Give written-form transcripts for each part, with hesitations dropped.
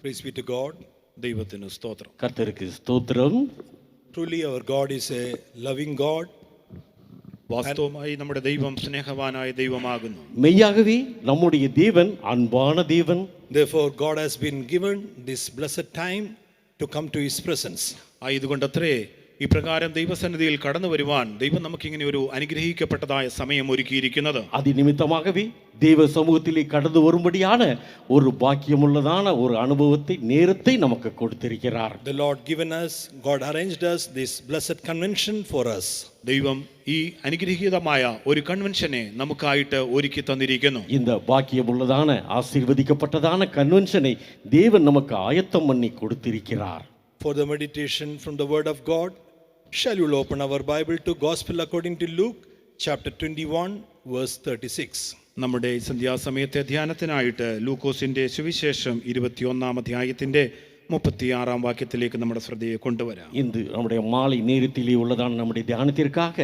Praise be to God. ദൈവത്തിന് സ്തോത്രം. കർത്തருக்கு സ്തോത്രം. Truly our God is a loving God. വാസ്തവമായി നമ്മുടെ ദൈവം സ്നേഹവാനായ ദൈവമാകുന്നു. മെയ്യാകவே நம்முடைய தேவன் அன்பான தேவன். Therefore God has been given this blessed time to come to his presence. ആയതുകൊണ്ടത്രേ ഇപ്രകാരം ദൈവസന്നിധിയിൽ കടന്നു വരുവാൻ ദൈവം നമുക്കിങ്ങനെ ഒരു അനുഗ്രഹിക്കപ്പെട്ടതായ സമയം ഒരുക്കിയിരിക്കുന്നത്. അതിനിമിത്തമാகவே தேவ சமூகத்திலே கடந்து வரும்படியான ஒரு பாக்கியமுள்ளதான ஒரு அனுபவத்தை நேரத்தை நமக்கு கொடுத்திருக்கிறார். The Lord given us, God arranged us this blessed convention for us. ദൈവം ഈ അനുഗ്രഹീതമായ ഒരു കൺവെൻഷനെ നമുക്കായിട്ട് ഒരുക്കി തന്നിരിക്കുന്നു. இந்த பாக்கியமுள்ளதான ஆசீர்வதிக்கப்பட்டதான கன்வென்ஷனை தேவன் நமக்கு ஆயத்தம் பண்ணி கொடுத்திருக்கிறார். For the meditation from the word of God, shall you open our Bible to Gospel according to Luke chapter 21 verse 36. നമ്മുടെ സന്ധ്യാസമയത്തെ ധ്യാനത്തിനായിട്ട് ലൂക്കോസിന്റെ സുവിശേഷം 21 അധ്യായത്തിന്റെ 36 വാക്യത്തിലേക്ക് നമ്മുടെ ശ്രദ്ധയെ കൊണ്ടുവരാം. இன்று நம்முடைய மாலை நேரத்திலே உள்ளதான நம்முடைய தியானத்திற்காக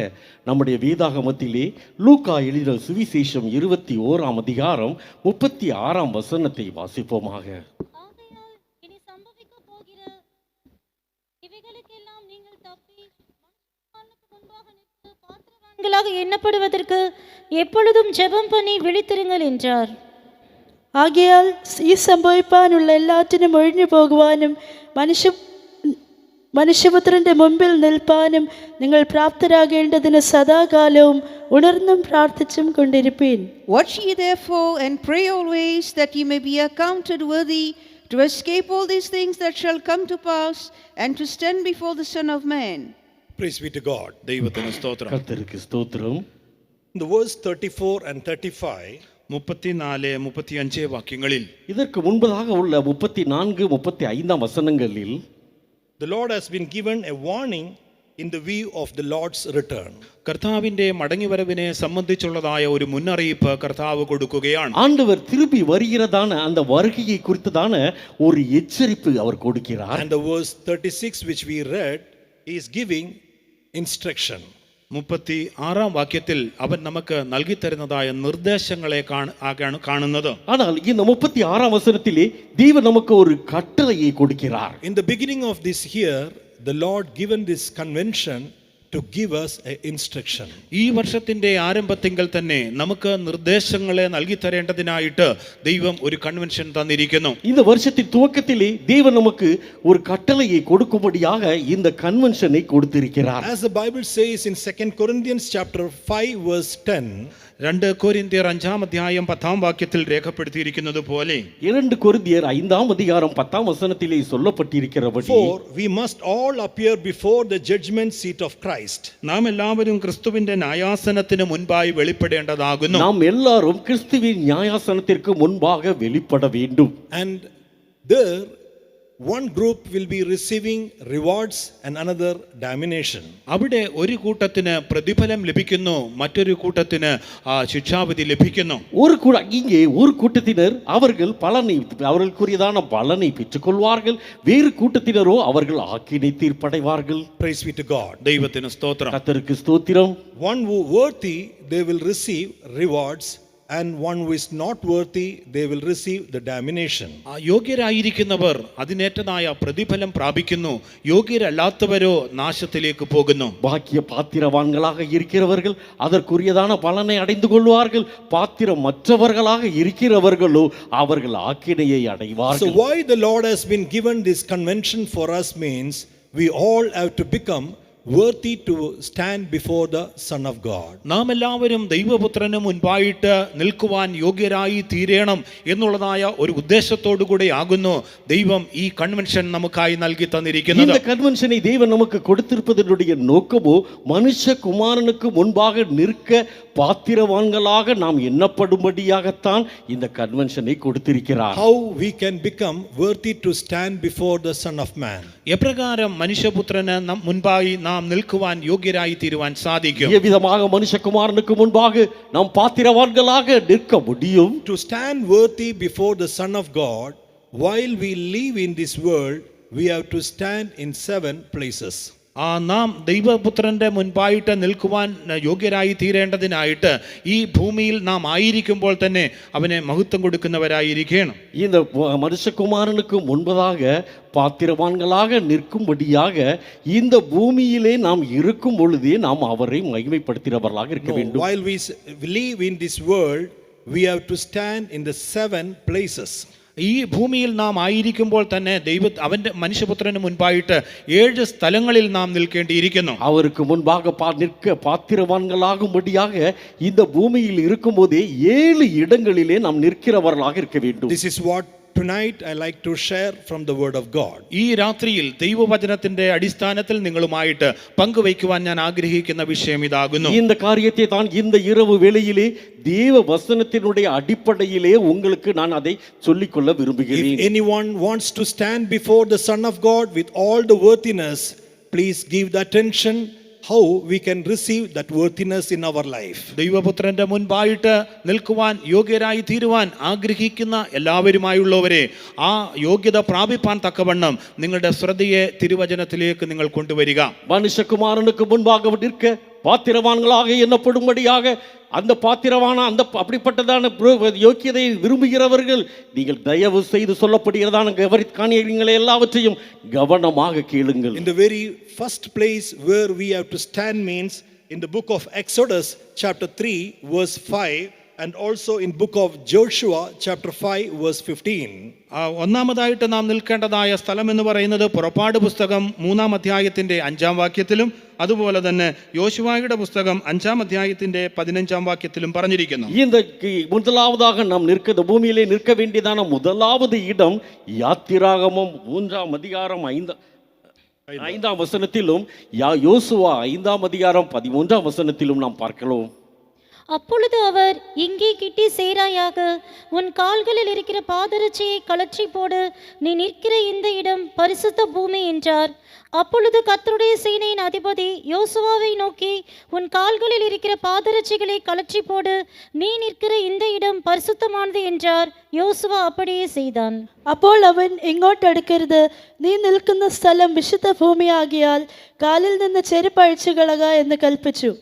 நம்முடைய வேதாகமத்திலே லூக்கா எழுதின சுவிசேஷம் 21 அதிகாரம் 36 வசனத்தை வாசிப்போமாக. எண்ணப்படுவதற்கு எப்பொழுதும் ஜெபம் பண்ணி விழித்திருங்கள் என்றார். ആകയാൽ ഈ സംഭവിപ്പാനുള്ള എല്ലാറ്റിനും ഒഴിഞ്ഞു പോകുവാനും മനുഷ്യപുത്രന്റെ മുമ്പിൽ നിൽപ്പാനും നിങ്ങൾ പ്രാപ്തരാകേണ്ടതിന് സദാകാലവും ഉണർന്നും പ്രാർത്ഥിച്ചും കൊണ്ടിരിപ്പീൻ. Watch ye therefore and pray always, that ye may be accounted worthy to escape all these things that shall come to pass, and to stand before the Son of Man. Praise be to God. ദൈവത്തിന് സ്തോത്രം. கர்த்தருக்கு ஸ்தோத்திரம். In the verse 34 and 35, 34, 35 വാക്യങ്ങളിൽ இதற்கு முன்பதாக உள்ள 34, 35 வசனங்களில் the Lord has been given a warning in the view of the Lord's return. കർത്താവിന്റെ മടങ്ങിവരവിനെ സംബന്ധിച്ചുള്ളതായ ഒരു മുന്നറിയിപ്പ് കർത്താവ് കൊടുക്കുകയാണ്. ஆண்டவர் திரும்பி வருகிறதான அந்த வருகையை குறித்ததான ஒரு எச்சரிப்பு அவர் கொடுக்கிறார். And the verse 36 which we read is giving instruction. 36 വാക്യത്തിൽ അവൻ നമുക്ക് നൽകി തരുന്നതായ നിർദ്ദേശങ്ങളെ കാണുന്നത്. ஆனால் இந்த 36 வசனத்திலே தேவன் நமக்கு ஒரு கட்டளையை கொடுக்கிறார். In the beginning of this year, the Lord given this convention to give us an instruction. ഈ വർഷത്തിന്റെ ആരംഭത്തിങ്കൽ തന്നെ നമുക്ക് നിർദ്ദേശങ്ങളെ നൽകി തരേണ്ടതിനായിട്ട് ദൈവം ഒരു കൺവെൻഷൻ തന്നിരിക്കുന്നു. இந்த வருஷத்தின் துவக்கத்திலே தேவன் நமக்கு ஒரு கட்டளையை கொடுக்கும்படியாக இந்த கன்வென்ஷனை கொடுத்திருக்கிறார். As the Bible says in 2 Corinthians chapter 5 verse 10, 2 കൊരിന്ത്യർ 5 അധ്യായം 10 വാക്യത്തിൽ രേഖപ്പെടുത്തിയിരിക്കുന്നത് പോലെ 2 കൊരിന്ത്യർ 5 அதிகாரம் 10 வசனத்திலே சொல்லப்பட்டிருக்கிறபடி, for we must all appear before the judgment seat of Christ. നാം എല്ലാവരും ക്രിസ്തുവിന്റെ ന്യായാസനത്തിന് മുൻപായി വെളിപ്പെടേണ്ടതാകുന്നു. நாம் எல்லாரும் கிறிஸ்துவின் நியாயாசனத்திற்கு முன்பாக வெளிப்பட வேண்டும். And there one group will be receiving rewards and another damnation. അവിടെ ഒരു കൂട്ടത്തിന് പ്രതിഫലം ലഭിക്കുന്നു, മറ്റൊരു കൂട്ടത്തിന് ശിക്ഷാവിധി ലഭിക്കുന്നു. இங்கே ஒரு கூட்டத்தினர் அவர்களுக்குரியதான பலனை பெற்றுக்கொள்வார்கள், வேறு கூட்டத்தினரோ அவர்கள் ஆக்கினை தீர்ப்படைவார்கள். Praise be to God. ദൈവത്തിന് സ്തോത്രം. கர்த்தருக்கு ஸ்தோத்திரம். One who worthy, they will receive rewards, and one who is not worthy, they will receive the damnation. യോഗ്യരായിരിക്കുന്നവർ അതിനേറ്റതായ പ്രതിഫലം പ്രാപിക്കുന്നു, യോഗ്യരല്ലാത്തവരോ നാശത്തിലേക്ക് പോകുന്നു. பாக்கிய பாத்திரவான்களாக இருக்கிறவர்கள் அதற்குரியதான பலனை அடைந்து கொள்வார்கள், பாத்திரமற்றவர்களாக இருக்கிறவர்களோ அவர்கள் ஆக்கினையை அடைவார்கள். So why the Lord has been given this convention for us means we all have to become worthy to stand before the Son of God. നാം എല്ലാവരും ദൈവപുത്രന് മുൻപായിട്ട് നിൽക്കുവാൻ യോഗ്യരായി തീരണം എന്നുള്ളതായ ഒരു ഉദ്ദേശത്തോടു കൂടെ ആകുന്നു ദൈവം ഈ കൺവെൻഷൻ നമുക്കായി നൽകി തന്നിരിക്കുന്നത്. இந்த கன்வென்ஷனை தேவன் நமக்கு கொடுத்திருப்பதனுடைய நோக்கமோ மனுஷகுமாரனுக்கு முன்பாக நிற்க பாத்திரவான்களாக நாம் எண்ணப்படும்படியாகத்தான் இந்த கன்வென்ஷனை கொடுத்திருக்கிறார். How we can become worthy to stand before the Son of Man. എപ്രകാരം മനുഷ്യപുത്രന് മുൻപായി നാം നിൽക്കുവാൻ യോഗ്യരായി തീരുവാൻ സാധിക്കും? எவ்விதமாக மனுஷகுமாரனுக்கு முன்பாக நாம் பாத்திரவான்களாக நிற்க முடியும்? To stand worthy before the Son of God while we live in this world, we have to stand in 7 places. നാം ദൈവപുത്രന്റെ മുൻപായിട്ട് നിൽക്കുവാൻ യോഗ്യരായി തീരേണ്ടതിനായിട്ട് ഈ ഭൂമിയിൽ നാം ആയിരിക്കുമ്പോൾ തന്നെ അവനെ മഹത്വം കൊടുക്കുന്നവരായിരിക്കണം. இந்த மனுஷகுமாரனுக்கு முன்பதாக பாத்திரவான்களாக நிற்கும்படியாக இந்த பூமியிலே நாம் இருக்கும் பொழுதே நாம் அவரை மகிமைப்படுத்துகிறவர்களாக இருக்க வேண்டும். While we live in this world, we have to stand in the 7 places. ഈ ഭൂമിയിൽ നാം ആയിരിക്കുമ്പോൾ തന്നെ അവന്റെ മനുഷ്യപുത്രന് മുൻപായിട്ട് 7 സ്ഥലങ്ങളിൽ നാം നിൽക്കേണ്ടിയിരിക്കുന്നു. அவருக்கு முன்பாக நிற்க பாத்திரவான்களாகும்படியாக இந்த பூமியில் இருக்கும்போதே 7 இடங்களிலே நாம் நிற்கிறவர்களாக இருக்க வேண்டும். This is what tonight I like to share from the word of God. ഈ രാത്രിയിൽ ദൈവവചനത്തിന്റെ അടിസ്ഥാനത്തിൽ നിങ്ങളുമായിട്ട് പങ്കുവയ്ക്കുവാൻ ഞാൻ ആഗ്രഹിക്കുന്ന വിഷയം ഇതാകുന്നു. இந்த காரியத்தை தான் இந்த இரவு வேளையிலே தேவ வசனத்தினுடைய அடிப்படையிலே உங்களுக்கு நான் அதை சொல்லிக்கொள்ள விரும்புகிறேன். If anyone wants to stand before the Son of God with all the worthiness, please give the attention how we can receive that worthiness in our life. ദൈവപുത്രന്റെ മുൻപായിട്ട് നിൽക്കുവാൻ യോഗ്യരായി തീരുവാൻ ആഗ്രഹിക്കുന്ന എല്ലാവരുമായുള്ളവരെ ആ യോഗ്യത പ്രാപിപ്പാൻ തക്കവണ്ണം നിങ്ങളുടെ ശ്രദ്ധയെ തിരുവചനത്തിലേക്ക് നിങ്ങൾ കൊണ്ടുവരിക. மனுஷகுமாரனுக்கு முன்பாக நிற்க பாத்திரவான்களாக எண்ணப்படும்படியாக அந்த பாத்திரவான அந்த அப்படிப்பட்டதான யோக்கியதை விரும்புகிறவர்கள் நீங்கள் தயவு செய்து சொல்லப்படுகிறதான காரியங்களை எல்லாவற்றையும் கவனமாக கேளுங்கள். In the very first place where we have to stand means in the book of Exodus chapter 3 verse 5 and also in book of Joshua chapter 5 verse 15. ഒന്നാമതായിട്ട് നാം നിൽക്കേണ്ടതായ സ്ഥലം എന്ന് പറയുന്നത് പുറപ്പാട് പുസ്തകം 3-ാം അധ്യായത്തിന്റെ 5-ാം വാക്യത്തിലും അതുപോലെ തന്നെ യോശുവായുടെ പുസ്തകം 5-ാം അധ്യായത്തിന്റെ 15-ാം വാക്യത്തിലും പറഞ്ഞിരിക്കുന്നു. இந்த முதலாவதாக நாம் நிற்க பூமியிலே நிற்க வேண்டியதான முதலாவது இடம் யாத்திராகமம் 3-ாம் அதிகாரம் 5-ாம் வசனத்திலும் யோசுவா 5-ாம் அதிகாரம் 13-ாம் வசனத்திலும் நாம் பார்க்கலாம். அப்பொழுது அவர், இங்கே கிட்டி சேராயாக, உன் கால்களில் இருக்கிற பாதரட்சையை கழற்றி போடு, நீ நிற்கிற இந்த இடம் பரிசுத்த பூமி என்றார். அப்பொழுது கர்த்தருடைய சேனையின் அதிபதி யோசுவாவை நோக்கி, உன் கால்களில் இருக்கிற பாதரட்சைகளை கழற்றி போடு, நீ நிற்கிற இந்த இடம் பரிசுத்தமானது என்றார். யோசுவா அப்படியே செய்தான். അപ്പോൾ അവൻ ഇങ്ങോട്ടടുക്കരുത്, നീ നിൽക്കുന്ന സ്ഥലം വിശുദ്ധ ഭൂമിയാകിയാൽ കാലിൽ നിന്ന് ചെരുപ്പ് അഴിച്ചു കളക എന്ന് കൽപ്പിച്ചു.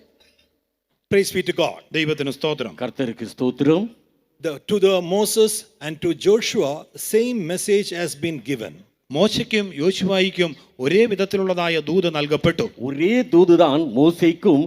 Praise be to God. ദൈവത്തിന് സ്തോത്രം. கர்த்தருக்கு ஸ்தோத்திரம். To the Moses and to Joshua same message has been given. മോശയ്ക്കും യോശുവായിക്കും ഒരേ വിധത്തിലുള്ളതായ ദൂത് നൽകപ്പെട്ടു. ஒரே தூதுதான் மோசேக்கும்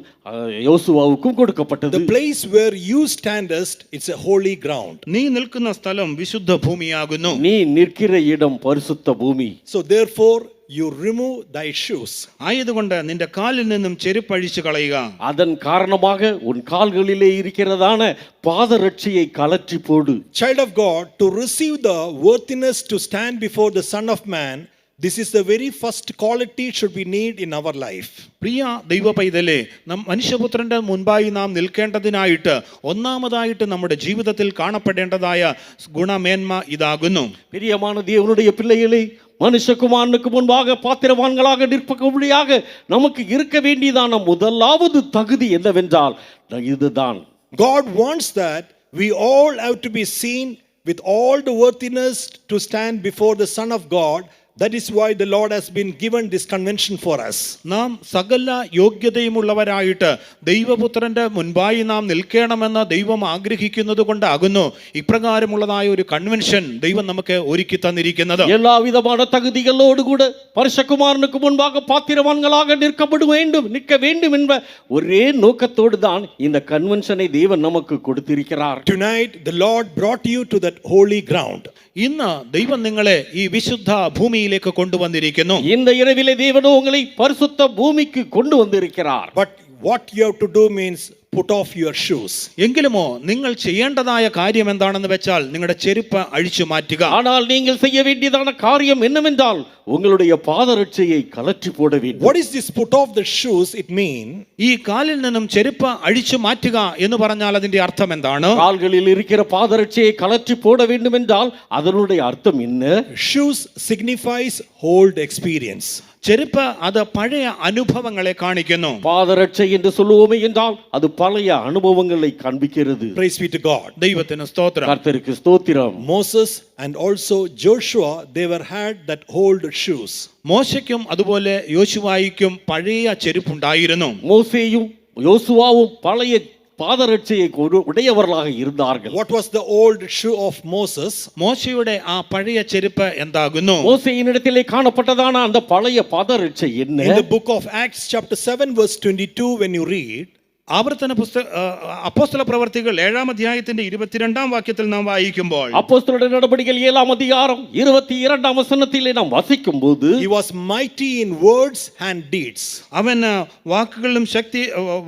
யோசுவாவுக்கும் கொடுக்கப்பட்டது. The place where you standest, it's a holy ground. നീ നിൽക്കുന്ന സ്ഥലം വിശുദ്ധ ഭൂമിയാകുന്നു. நீ நிற்கிற இடம் பரிசுத்த பூமி. So therefore you remove thy shoes. ആയതുകൊണ്ട് നിന്റെ കാലിൽ നിന്നും ചെരുപ്പഴിച്ചു കളയുക. அதன் காரணமாக உன் கால்களிலே இருக்கிறதான பாதரட்சையை கழற்றி போடு. Child of God, to receive the worthiness to stand before the Son of Man, this is the very first quality should be need in our life. പ്രിയ ദൈവ പൈതലേ, മനുഷ്യപുത്രന്റെ മുൻപായി നാം നിൽക്കേണ്ടതിനായിട്ട് ഒന്നാമതായിട്ട് നമ്മുടെ ജീവിതത്തിൽ കാണപ്പെടേണ്ടതായ ഗുണമേന്മ ഇതാകുന്നു. பிரியமான தேவனுடைய பிள்ளைகளே, மனுஷகுமாரனுக்கு முன்பாக பாத்திரவான்களாக நிற்பகும்படியாக நமக்கு இருக்க வேண்டியதான முதலாவது தகுதி என்னவென்றால் இதுதான். God wants that we all have to be seen with all the worthiness to stand before the Son of God. That is why the Lord has been given this convention for us. നാം സകല യോഗ്യതയുമുള്ളവരായിട്ട് ദൈവപുത്രന്റെ മുൻപായി നാം നിൽക്കണമെന്ന് ദൈവം ആഗ്രഹിക്കുന്നത് കൊണ്ടാകുന്നു ഇപ്രകാരമുള്ളതായ ഒരു convention ദൈവം നമുക്ക് ഒരുക്കി തന്നിരിക്കുന്നത്. எல்லா விதமான தகுதிகளோடு கூட பரிசுத்தகுமாரனுக்கு முன்பாக பாத்திரவான்களாக நிற்க வேண்டும் என்ற ஒரே நோக்கத்தோடு தான் இந்த கன்வென்ஷனை தேவன் நமக்கு கொடுத்திருக்கிறார். Tonight the Lord brought you to that holy ground. ഇന്ന് ദൈവം നിങ്ങളെ ഈ വിശുദ്ധ ഭൂമിയിലേക്ക് കൊണ്ടുവന്നിരിക്കുന്നു. இந்த இரவிலே தேவன் உங்களை பரிசுத்த பூமிக்கு கொண்டு வந்திருக்கிறார். But what you have to do means put off your shoes. എങ്കിലുമോ നിങ്ങൾ ചെയ്യേണ്ടതായ കാര്യം എന്താണെന്ന് വെച്ചാൽ നിങ്ങളുടെ ചെരുപ്പ് അഴിച്ചു മാറ്റുക. ஆனால் நீங்கள் செய்ய வேண்டியதான காரியம் என்னவென்றால் உங்களுடைய பாதரட்சையை கழற்றி போட வேண்டும். What is this put off the shoes? It mean ഈ കാലിൽ നിന്നും ചെരുപ്പ് അഴിച്ചു മാറ്റുക എന്ന് പറഞ്ഞാൽ അതിന്റെ അർത്ഥം എന്താണ്? கால்களில் இருக்கிற பாதரட்சையை கழற்றி போட வேண்டும் என்றால் அதனுடைய அர்த்தம் என்ன? shoes signifies old experience. ചെരുപ്പ് അത് പഴയ അനുഭവങ്ങളെ കാണിക്കുന്നു. பாதரட்சை என்று சொல்லுவோமே என்றால் அது பழைய அனுபவங்களை காண்பிக்கிறது. Praise be to God. ദൈവത്തിന് സ്തോത്രം. கர்த்தருக்கு ஸ்தோத்திரம். Moses and also Joshua, they were had that old shoes. മോശയ്ക്കും അതുപോലെ യോശുവായിക്കും പഴയ ചെരുപ്പുണ്ടായിരുന്നു. மோசேயும் யோசுவாவும் பழைய பாதரட்சையை உடையவர்களாக இருந்தார்கள். What was the old shoe of Moses? മോശയുടെ ആ പഴയ ചെരുപ്പ് എന്താകുന്നു? மோசேயினிடத்திலே காணப்பட்டதான அந்த பழைய பாதரட்சை என்ன? In the book of Acts chapter 7 verse 22, when you read, ആവർത്തന അപ്പോസ്തല പ്രവർത്തികൾ 7-ാം അധ്യായത്തിന്റെ 22-ാം വാക്യത്തിൽ നാം വായിക്കുമ്പോൾ, அப்போஸ்தலருடைய நடபடிகள் 7-ாம் அதிகாரம் 22-ாம் வசனத்திலே நாம் வாசிக்கும்போது, he was mighty in words and deeds. അവൻ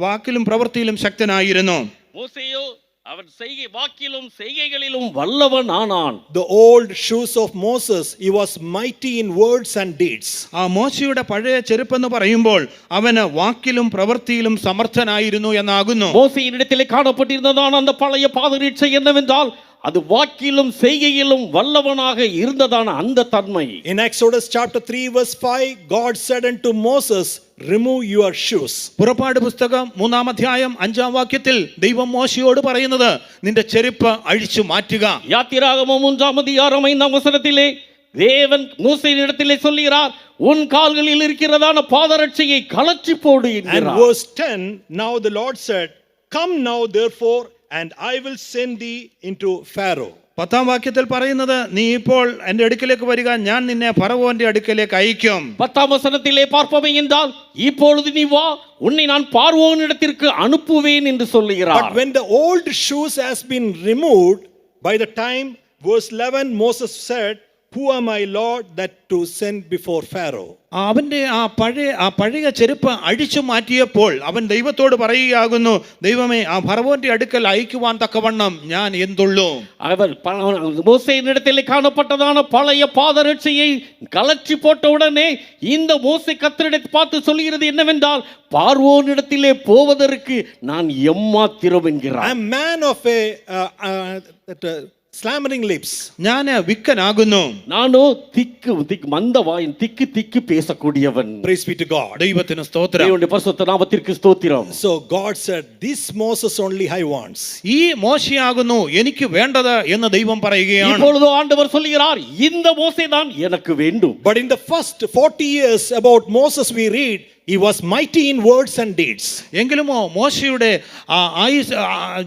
വാക്കിലും പ്രവൃത്തിയിലും ശക്തനായിരുന്നു. மோசேயோ அவன் வாக்கிலும் செய்கைகளிலும் வல்லவன் ஆனான். The old shoes of Moses, he was mighty in words and deeds. ആ മോശയുടെ പഴയ ചെരുപ്പെന്ന് പറയുമ്പോൾ അവന് വാക്കിലും പ്രവൃത്തിയിലും സമർത്ഥനായിരുന്നു എന്നാകുന്നു. மோசேயினிடத்திலே காணப்பட்டிருந்ததான அந்த பழைய பாதரட்சை என்னவென்றால் அது வாக்கிலும் செய்கையிலும் வல்லவனாக இருந்ததான அந்த தன்மை. In Exodus chapter 3 verse 5, God said unto Moses, remove your shoes. പുറപ്പാട് പുസ്തകം 3-ാം അധ്യായം 5-ാം വാക്യത്തിൽ ദൈവം മോശയോട് പറയുന്നത് നിന്റെ ചെരുപ്പ് അഴിച്ചു മാറ്റുക. யாத்திராகமம் 3-ாம் அதிகாரம் 5-ாம் வசனத்திலே தேவன் மோசேயினிடத்திலே சொல்கிறார், உன் கால்களில் இருக்கிறதான பாதரட்சையை கழற்றி போடு And என்கிறார். verse 10, now the Lord said, come now therefore, and I will send thee into Pharaoh. 10-ാം വാക്യത്തിൽ പറയുന്നത്, നീ ഇപ്പോൾ എൻ്റെ അടുക്കലേക്ക് വരിക, ഞാൻ നിന്നെ ഫറവോന്റെ അടുക്കലേക്ക് അയക്കും. 10-ாம் வசனத்திலே பார்ப்போமே என்றால், இப்பொழுது நீ வா, உன்னை நான் பார்வோனிடத்திற்கு அனுப்புவேன் என்று சொல்லுகிறார். But when the old shoes has been removed, by the time verse 11, Moses said, who am I, Lord, that to send before Pharaoh? അവന്റെ ആ പഴയ ചെരുപ്പ് അഴിച്ചു മാറ്റിയപ്പോൾ അവൻ ദൈവത്തോട് പറയുകയാകുന്നു, ദൈവമേ, ആ ഫറവോന്റെ അടുക്കൽ അയക്കുവാൻ തക്കവണ്ണം ഞാൻ എന്തുള്ളൂ? அவர் மோசேயினிடத்திலே காணப்பட்டதான பழைய பாதரட்சையை கலற்றி போட்ட உடனே இந்த மோசே கர்த்தரிடத்தை பார்த்து சொல்கிறது என்னவென்றால், பார்வோனிடத்திலே போவதற்கு நான் எம்மாத்திரம் என்கிறார். I am man of slammering lips. ഞാൻ വിക്കനാകുന്നു. நானோ திக்கு மந்த வாயின் திக்கு பேசக்கூடியவன். Praise be to God. ദൈവത്തിന് സ്തോത്രം. தேவனுடைய பரிசுத்த நாமத்திற்கு ஸ்தோத்திரம். So God said, this Moses only I want. ഈ മോശയാകുന്നു എനിക്ക് വേണ്ടത് എന്ന് ദൈവം പറയുകയാണ്. இப்பொழுது ஆண்டவர் சொல்கிறார், இந்த மோசே தான் எனக்கு வேண்டும். But in the first 40 years about Moses we read, he was mighty in words and deeds. എങ്കിലുമോ മോശയുടെ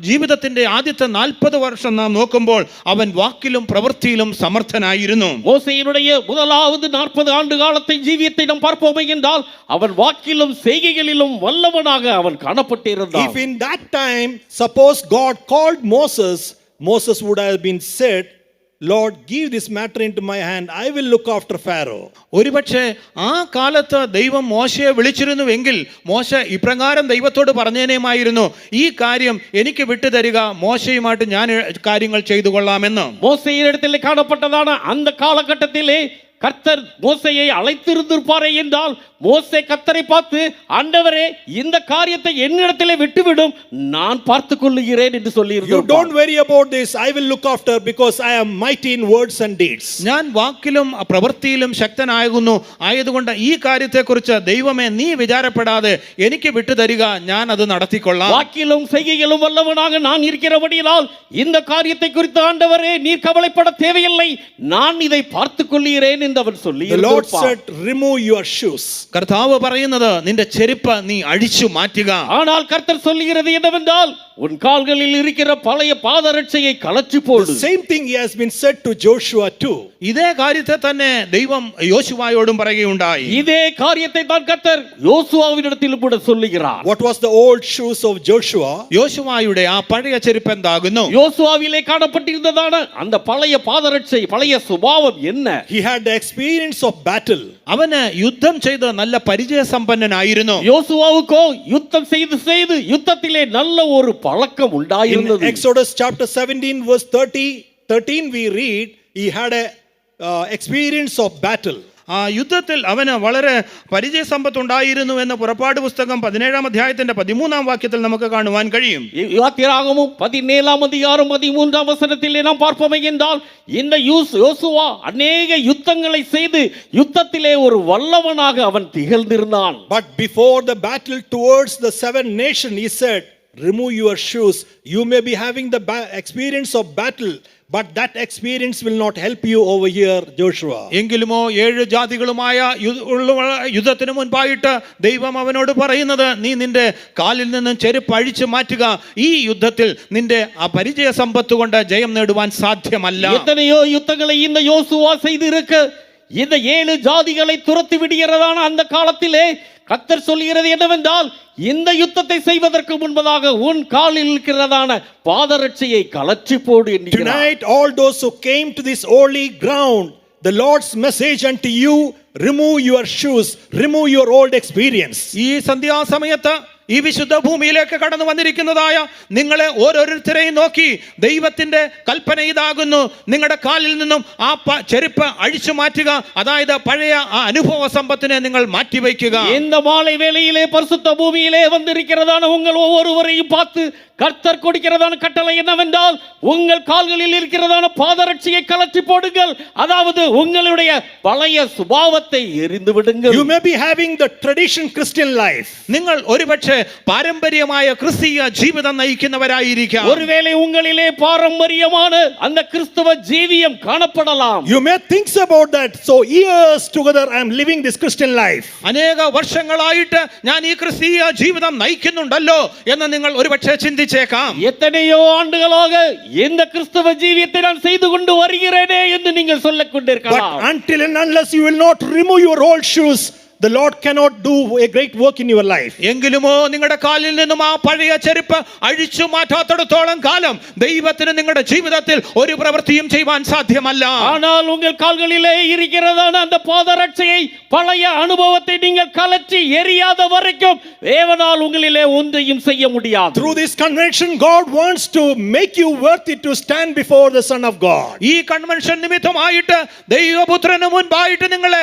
ജീവിതത്തിന്റെ ആദ്യത്തെ 40 വർഷം നാം നോക്കുമ്പോൾ അവൻ വാക്കിലും പ്രവൃത്തിയിലും സമർത്ഥനായിരുന്നു. மோசேயினுடைய முதலாவது 40 ஆண்டு காலத்தை ஜீவியத்தை நாம் பார்ப்போமே என்றால், அவன் வாக்கிலும் செய்கைகளிலும் வல்லவனாக அவன் காணப்பட்டிருந்தான். If in that time suppose God called Moses would have been said, Lord, give this matter into my hand, I will look after Pharaoh. ഒരുപക്ഷെ ആ കാലത്ത് ദൈവം മോശയെ വിളിച്ചിരുന്നുവെങ്കിൽ മോശ ഇപ്രകാരം ദൈവത്തോട് പറഞ്ഞേനേമായിരുന്നു, ഈ കാര്യം എനിക്ക് വിട്ടുതരിക, മോശയുമായിട്ട് ഞാൻ കാര്യങ്ങൾ ചെയ്തു കൊള്ളാമെന്ന്. மோசேயினிடத்தில் காணப்பட்டதான அந்த காலகட்டத்திலே கர்த்தர் மோசேயை அழைத்திருந்திருப்பாரே என்றால், மோசே கர்த்தரை பார்த்து, ஆண்டவரே, இந்த காரியத்தை என்னிடத்திலே விட்டுவிடும், நான் பார்த்துக் கொள்ளுகிறேன் என்று சொல்லி You இருந்தார். don't worry about this, I will look after, because I am mighty in words and deeds. ഞാൻ വാക്കിലും പ്രവൃത്തിയിലും ശക്തനാകുന്നു, ആയതുകൊണ്ട് ഈ കാര്യത്തെക്കുറിച്ച് ദൈവമേ നീ വിചാരപ്പെടാതെ എനിക്ക് വിട്ടുതരിക, ഞാൻ അത് നടത്തിക്കൊള്ളാം. வாக்கிலும் செய்கையிலும் வல்லவனாக நான் இருக்கிறபடியால் இந்த காரியத்தை குறித்து ஆண்டவரே நீர் கவலைப்பட தேவையில்லை, நான் இதை பார்த்துக் கொள்ளுகிறேன் என்று அவர் சொல்லி The Lord இருந்தார். said, remove your shoes. കർത്താവ് പറയുന്നത് നിന്റെ ചെരുപ്പ് നീ അഴിച്ചു മാറ്റുക. ஆனால் கர்த்தர் சொல்லுகிறது என்னவென்றால், உன் கால்களில் இருக்கிற பழைய பாதரட்சையை கழற்றி The போடு. same thing he has been said to Joshua too. ഇതേ കാര്യത്തെ തന്നെ ദൈവം യോശുവായോടും പറയുകയുണ്ടായി. இதே காரியத்தை தான் கர்த்தர் யோசுவாவினிடத்திலும் கூட சொல்லுகிறார். What was the old shoes of Joshua? യോശുവായുടെ ആ പഴയ ചെരുപ്പ് എന്താകുന്നു? யோசுவாவிலே காணப்பட்டிருந்ததான அந்த பழைய பாதரட்சை, பழைய சுபாவம் என்ன? He had the experience of battle. അവന് യുദ്ധം ചെയ്ത് നല്ല പരിചയസമ്പന്നനായിരുന്നു. யோசுவாவுக்கோ யுத்தம் செய்து யுத்தத்திலே நல்ல ஒரு பழக்கம் In உண்டாயிருந்தது. Exodus chapter 17 verse 13 we read, he had a experience of battle. ആ യുദ്ധത്തിൽ അവന് വളരെ പരിചയസമ്പത്തുണ്ടായിരുന്നു എന്ന് പുറപ്പാട് പുസ്തകം 17-ാം അധ്യായത്തിന്റെ 13-ാം വാക്യത്തിൽ നമുക്ക് കാണുവാൻ കഴിയും. யாத்திராகமம் 17-ாம் அதிகாரம் 13-ாம் வசனத்திலே நாம் பார்ப்போமே என்றால், இந்த யோசுவா அநேக யுத்தங்களை செய்து யுத்தத்திலே ஒரு வல்லவனாக அவன் திகழ்ந்திருந்தான். But before the battle towards the seven nations, he said, remove your shoes. You may be having the experience of battle, but that experience will not help you over here, Joshua. എങ്കിലുമോ 7 ജാതികളുമായ യുദ്ധത്തിന് മുൻപായിട്ട് ദൈവം അവനോട് പറയുന്നത്, നീ നിന്റെ കാലിൽ നിന്നും ചെരുപ്പ് അഴിച്ചു മാറ്റുക. ഈ യുദ്ധത്തിൽ നിന്റെ ആ പരിചയ സമ്പത്ത് കൊണ്ട് ജയം നേടുവാൻ സാധ്യമല്ല. எத்தனையோ யுத்தங்களை இந்த யோசுவா செய்திருக்கு. இந்த 7 ஜாதிகளை துரத்தி விடுகிறதான அந்த காலத்திலே கர்த்தர் சொல்கிறது என்னவென்றால், இந்த யுத்தத்தை செய்வதற்கு முன்பதாக உன் காலில் இருக்கிறதான பாதரட்சையை கலற்றி போடு என்கிறார். Tonight all those who came to this holy ground, the Lord's message unto you, remove your shoes, remove your old experience. ഈ സന്ധ്യാസമയത്ത് ഈ വിശുദ്ധ ഭൂമിയിലേക്ക് കടന്നു വന്നിരിക്കുന്നതായ നിങ്ങളെ ഓരോരുത്തരെയും നോക്കി ദൈവത്തിന്റെ കൽപ്പന ഇതാകുന്നു, നിങ്ങളുടെ കാലിൽ നിന്നും ആ ചെരുപ്പ് അഴിച്ചു മാറ്റുക. അതായത് പഴയ ആ അനുഭവ സമ്പത്തിനെ നിങ്ങൾ മാറ്റിവെക്കുക. இந்த மாலை வேளையிலே பரிசுத்த பூமியிலே வந்திருக்கிறதான உங்கள் ஒவ்வொருவரையும் பார்த்து கர்த்தர் கொடுக்கிறதான கட்டளை என்னவென்றால், உங்கள் கால்களில் இருக்கிறதான பாதரட்சியை கலற்றி போடுங்கள். அதாவது உங்களுடைய பழைய சுபாவத்தை எரிந்து விடுங்கள். You may be having the tradition Christian life. നിങ്ങൾ ഒരുപക്ഷെ പാരമ്പര്യമായ ക്രിസ്തീയ ജീവിതം നയിക്കുന്നവരായിരിക്കാം. ஒருவேளை உங்களிலே பாரம்பரியமான அந்த கிறிஸ்தவ ஜீவியம் காணப்படலாம். You may think about that. So years together I am living this Christian life. അനേക വർഷങ്ങളായിട്ട് ഞാൻ ഈ ക്രിസ്തീയ ജീവിതം നയിക്കുന്നുണ്ടല്ലോ എന്ന് നിങ്ങൾ ഒരുപക്ഷെ ചിന്തിച്ചേക്കാം. எத்தனையோ ஆண்டுகளாக இந்த கிறிஸ்தவ ஜீவியத்தை நான் செய்து கொண்டு வருகிறேனே என்று நீங்கள் சொல்லிக் கொண்டிருக்கலாம். But until and unless you will not remove your old shoes, the Lord cannot do a great work in your life. എങ്കിലുമോ നിങ്ങളുടെ കാലിൽ നിന്നും ആ പഴയ ചെരുപ്പ് അഴിച്ചു മാറ്റാത്തിടത്തോളം കാലം ദൈവത്തിന് നിങ്ങളുടെ ജീവിതത്തിൽ ഒരു പ്രവൃത്തിയും ചെയ്യുവാൻ സാധ്യമല്ല. ஆனால் உங்கள் கால்களிலே இருக்கிறதான அந்த பாதரட்சையை பழைய அனுபவத்தை நீங்கள் கலற்றி எரியாத வரைக்கும் தேவனால் உங்களிலே ஒன்றையும் செய்ய முடியாது. Through this convention, God wants to make you worthy to stand before the Son of God. ഈ കൺവെൻഷൻ നിമിത്തമായിട്ട് ദൈവപുത്രന് മുൻപായിട്ട് നിങ്ങളെ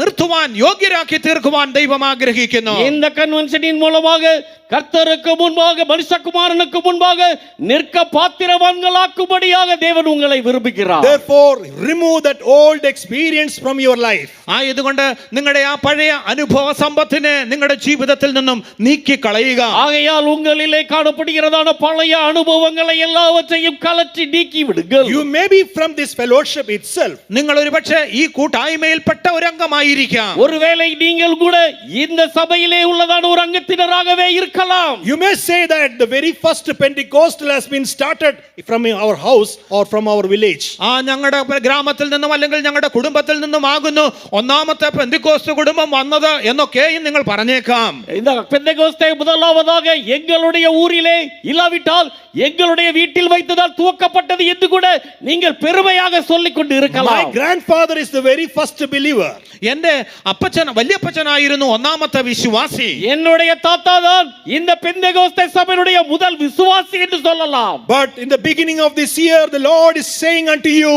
നിർത്തുവാൻ യോഗ്യരാക്കി തീർക്കുവാൻ ദൈവം ആഗ്രഹിക്കുന്നു. இந்த கன்வென்ஷனின் மூலமாக கர்த்தருக்கு முன்பாக மனுஷகுமாரனுக்கு முன்பாக நிற்க பாத்திரவான்களாக்கும்படியாக தேவன் உங்களை விரும்புகிறார். Therefore, remove that old experience from your life. ആയതുകൊണ്ട് നിങ്ങളുടെ ആ പഴയ അനുഭവ സമ്പത്തിനെ നിങ്ങളുടെ ജീവിതത്തിൽ നിന്നും നീക്കി കളയുക. ஆகையால் உங்களிலே காணப்படுகிறதான பழைய அனுபவங்களை எல்லாவற்றையும் கலற்றி நீக்கி விடுங்கள். You may be from this fellowship itself. നിങ്ങൾ ഒരുപക്ഷെ ഈ കൂട്ടായ്മയിൽപ്പെട്ട ഒരു അംഗമായിരിക്കാം. ஒருவேளை நீங்கள் கூட இந்த சபையிலே உள்ளதான ஒரு அங்கத்தினராகவே இருக்கலாம். You may say that the very first Pentecostal has been started from our house or from our village. ഞങ്ങളുടെ ഗ്രാമത്തിൽ നിന്നും അല്ലെങ്കിൽ ഞങ്ങളുടെ കുടുംബത്തിൽ നിന്നും ആകുന്നു ഒന്നാമത്തെ പെന്തക്കോസ്ത് കുടുംബം വന്നത് എന്നൊക്കെയും നിങ്ങൾ പറഞ്ഞേക്കാം. இந்த பெந்தெகோஸ்தே முதலாவதாக எங்களுடைய ஊரிலே இல்லாவிட்டால் எங்களுடைய வீட்டில் வைத்ததால் துவக்கப்பட்டது என்று கூட நீங்கள் பெருமையாக சொல்லிக் கொண்டு இருக்கலாம். My grandfather is the very first believer. എന്റെ അപ്പച്ചൻ വല്യപ്പച്ചനായിരുന്നു ഒന്നാമത്തെ വിശ്വാസി. என்னுடைய தாத்தா தான் இந்த பெந்தெகோஸ்தே சபையுடைய முதல் விசுவாசி என்று சொல்லலாம். But in the beginning of this year, the Lord is saying unto you,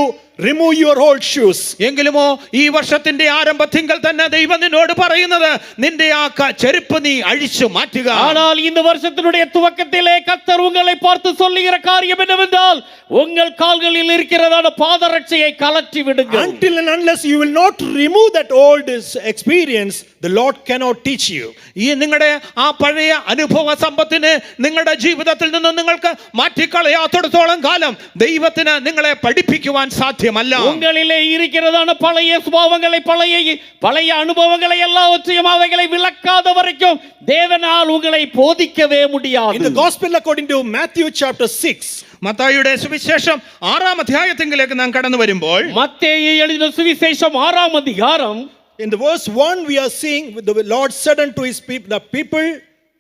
remove your old shoes. എങ്കിലുമോ ഈ വർഷത്തിന്റെ ആരംഭത്തിങ്കൽ തന്നെ ദൈവം നിന്നോട് പറയുന്നത്, നിന്റെ ആ ചെരുപ്പ് നീ അഴിച്ചു മാറ്റുക. ஆனால் இந்த வருஷத்தினுடைய துவக்கத்திலே கர்த்தர் உங்களை பார்த்து சொல்லுகிற காரியம் என்னவென்றால், உங்கள் கால்களில் இருக்கிறதான பாதரட்சையை கலற்றி விடுங்கள். Until and unless you will not remove that old experience, the Lord cannot teach you. ഈ നിങ്ങളുടെ ആ പഴയ അനുഭവ സമ്പത്തിനെ നിങ്ങളുടെ ജീവിതത്തിൽ നിന്ന് നിങ്ങൾക്ക് മാറ്റിക്കളയാത്തിടത്തോളം കാലം ദൈവത്തിന് നിങ്ങളെ പഠിപ്പിക്കുവാൻ സാധ്യമല്ല. உங்களிலே இருக்கிறதான பழைய சுபாவங்களை பழைய அனுபவங்களை எல்லாவற்றையும் அவைகளை விளக்காத வரைக்கும் தேவனால் உங்களை போதிக்கவே முடியாது. In the gospel according to Matthew chapter 6, മത്തായിയുടെ സുവിശേഷം 6-ാം അധ്യായത്തിലേക്ക് നാം കടന്നു വരുമ്പോൾ, மத்தேயு எழுதின சுவிசேஷம் 6-ஆம் அதிகாரம் in the verse 1 we are seeing the Lord said unto his people, the people,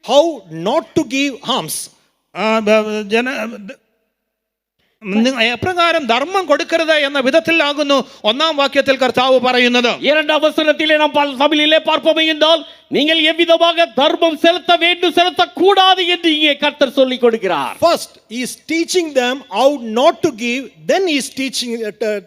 how not to give alms. എപ്രകാരം ധർമ്മം കൊടുക്കരുത് എന്ന വിധത്തിലാകുന്നു 1-ാം വാക്യത്തിൽ കർത്താവ് പറയുന്നത്. 2-ஆம் வசனத்திலே நாம் தமிழிலே பார்ப்போம் என்றால், நீங்கள் எவ்விதமாக தர்மம் செலுத்த வேண்டும் செலுத்தக்கூடாது என்று இங்கே கர்த்தர் சொல்லிக் கொடுக்கிறார். First he is teaching them how not to give, then he is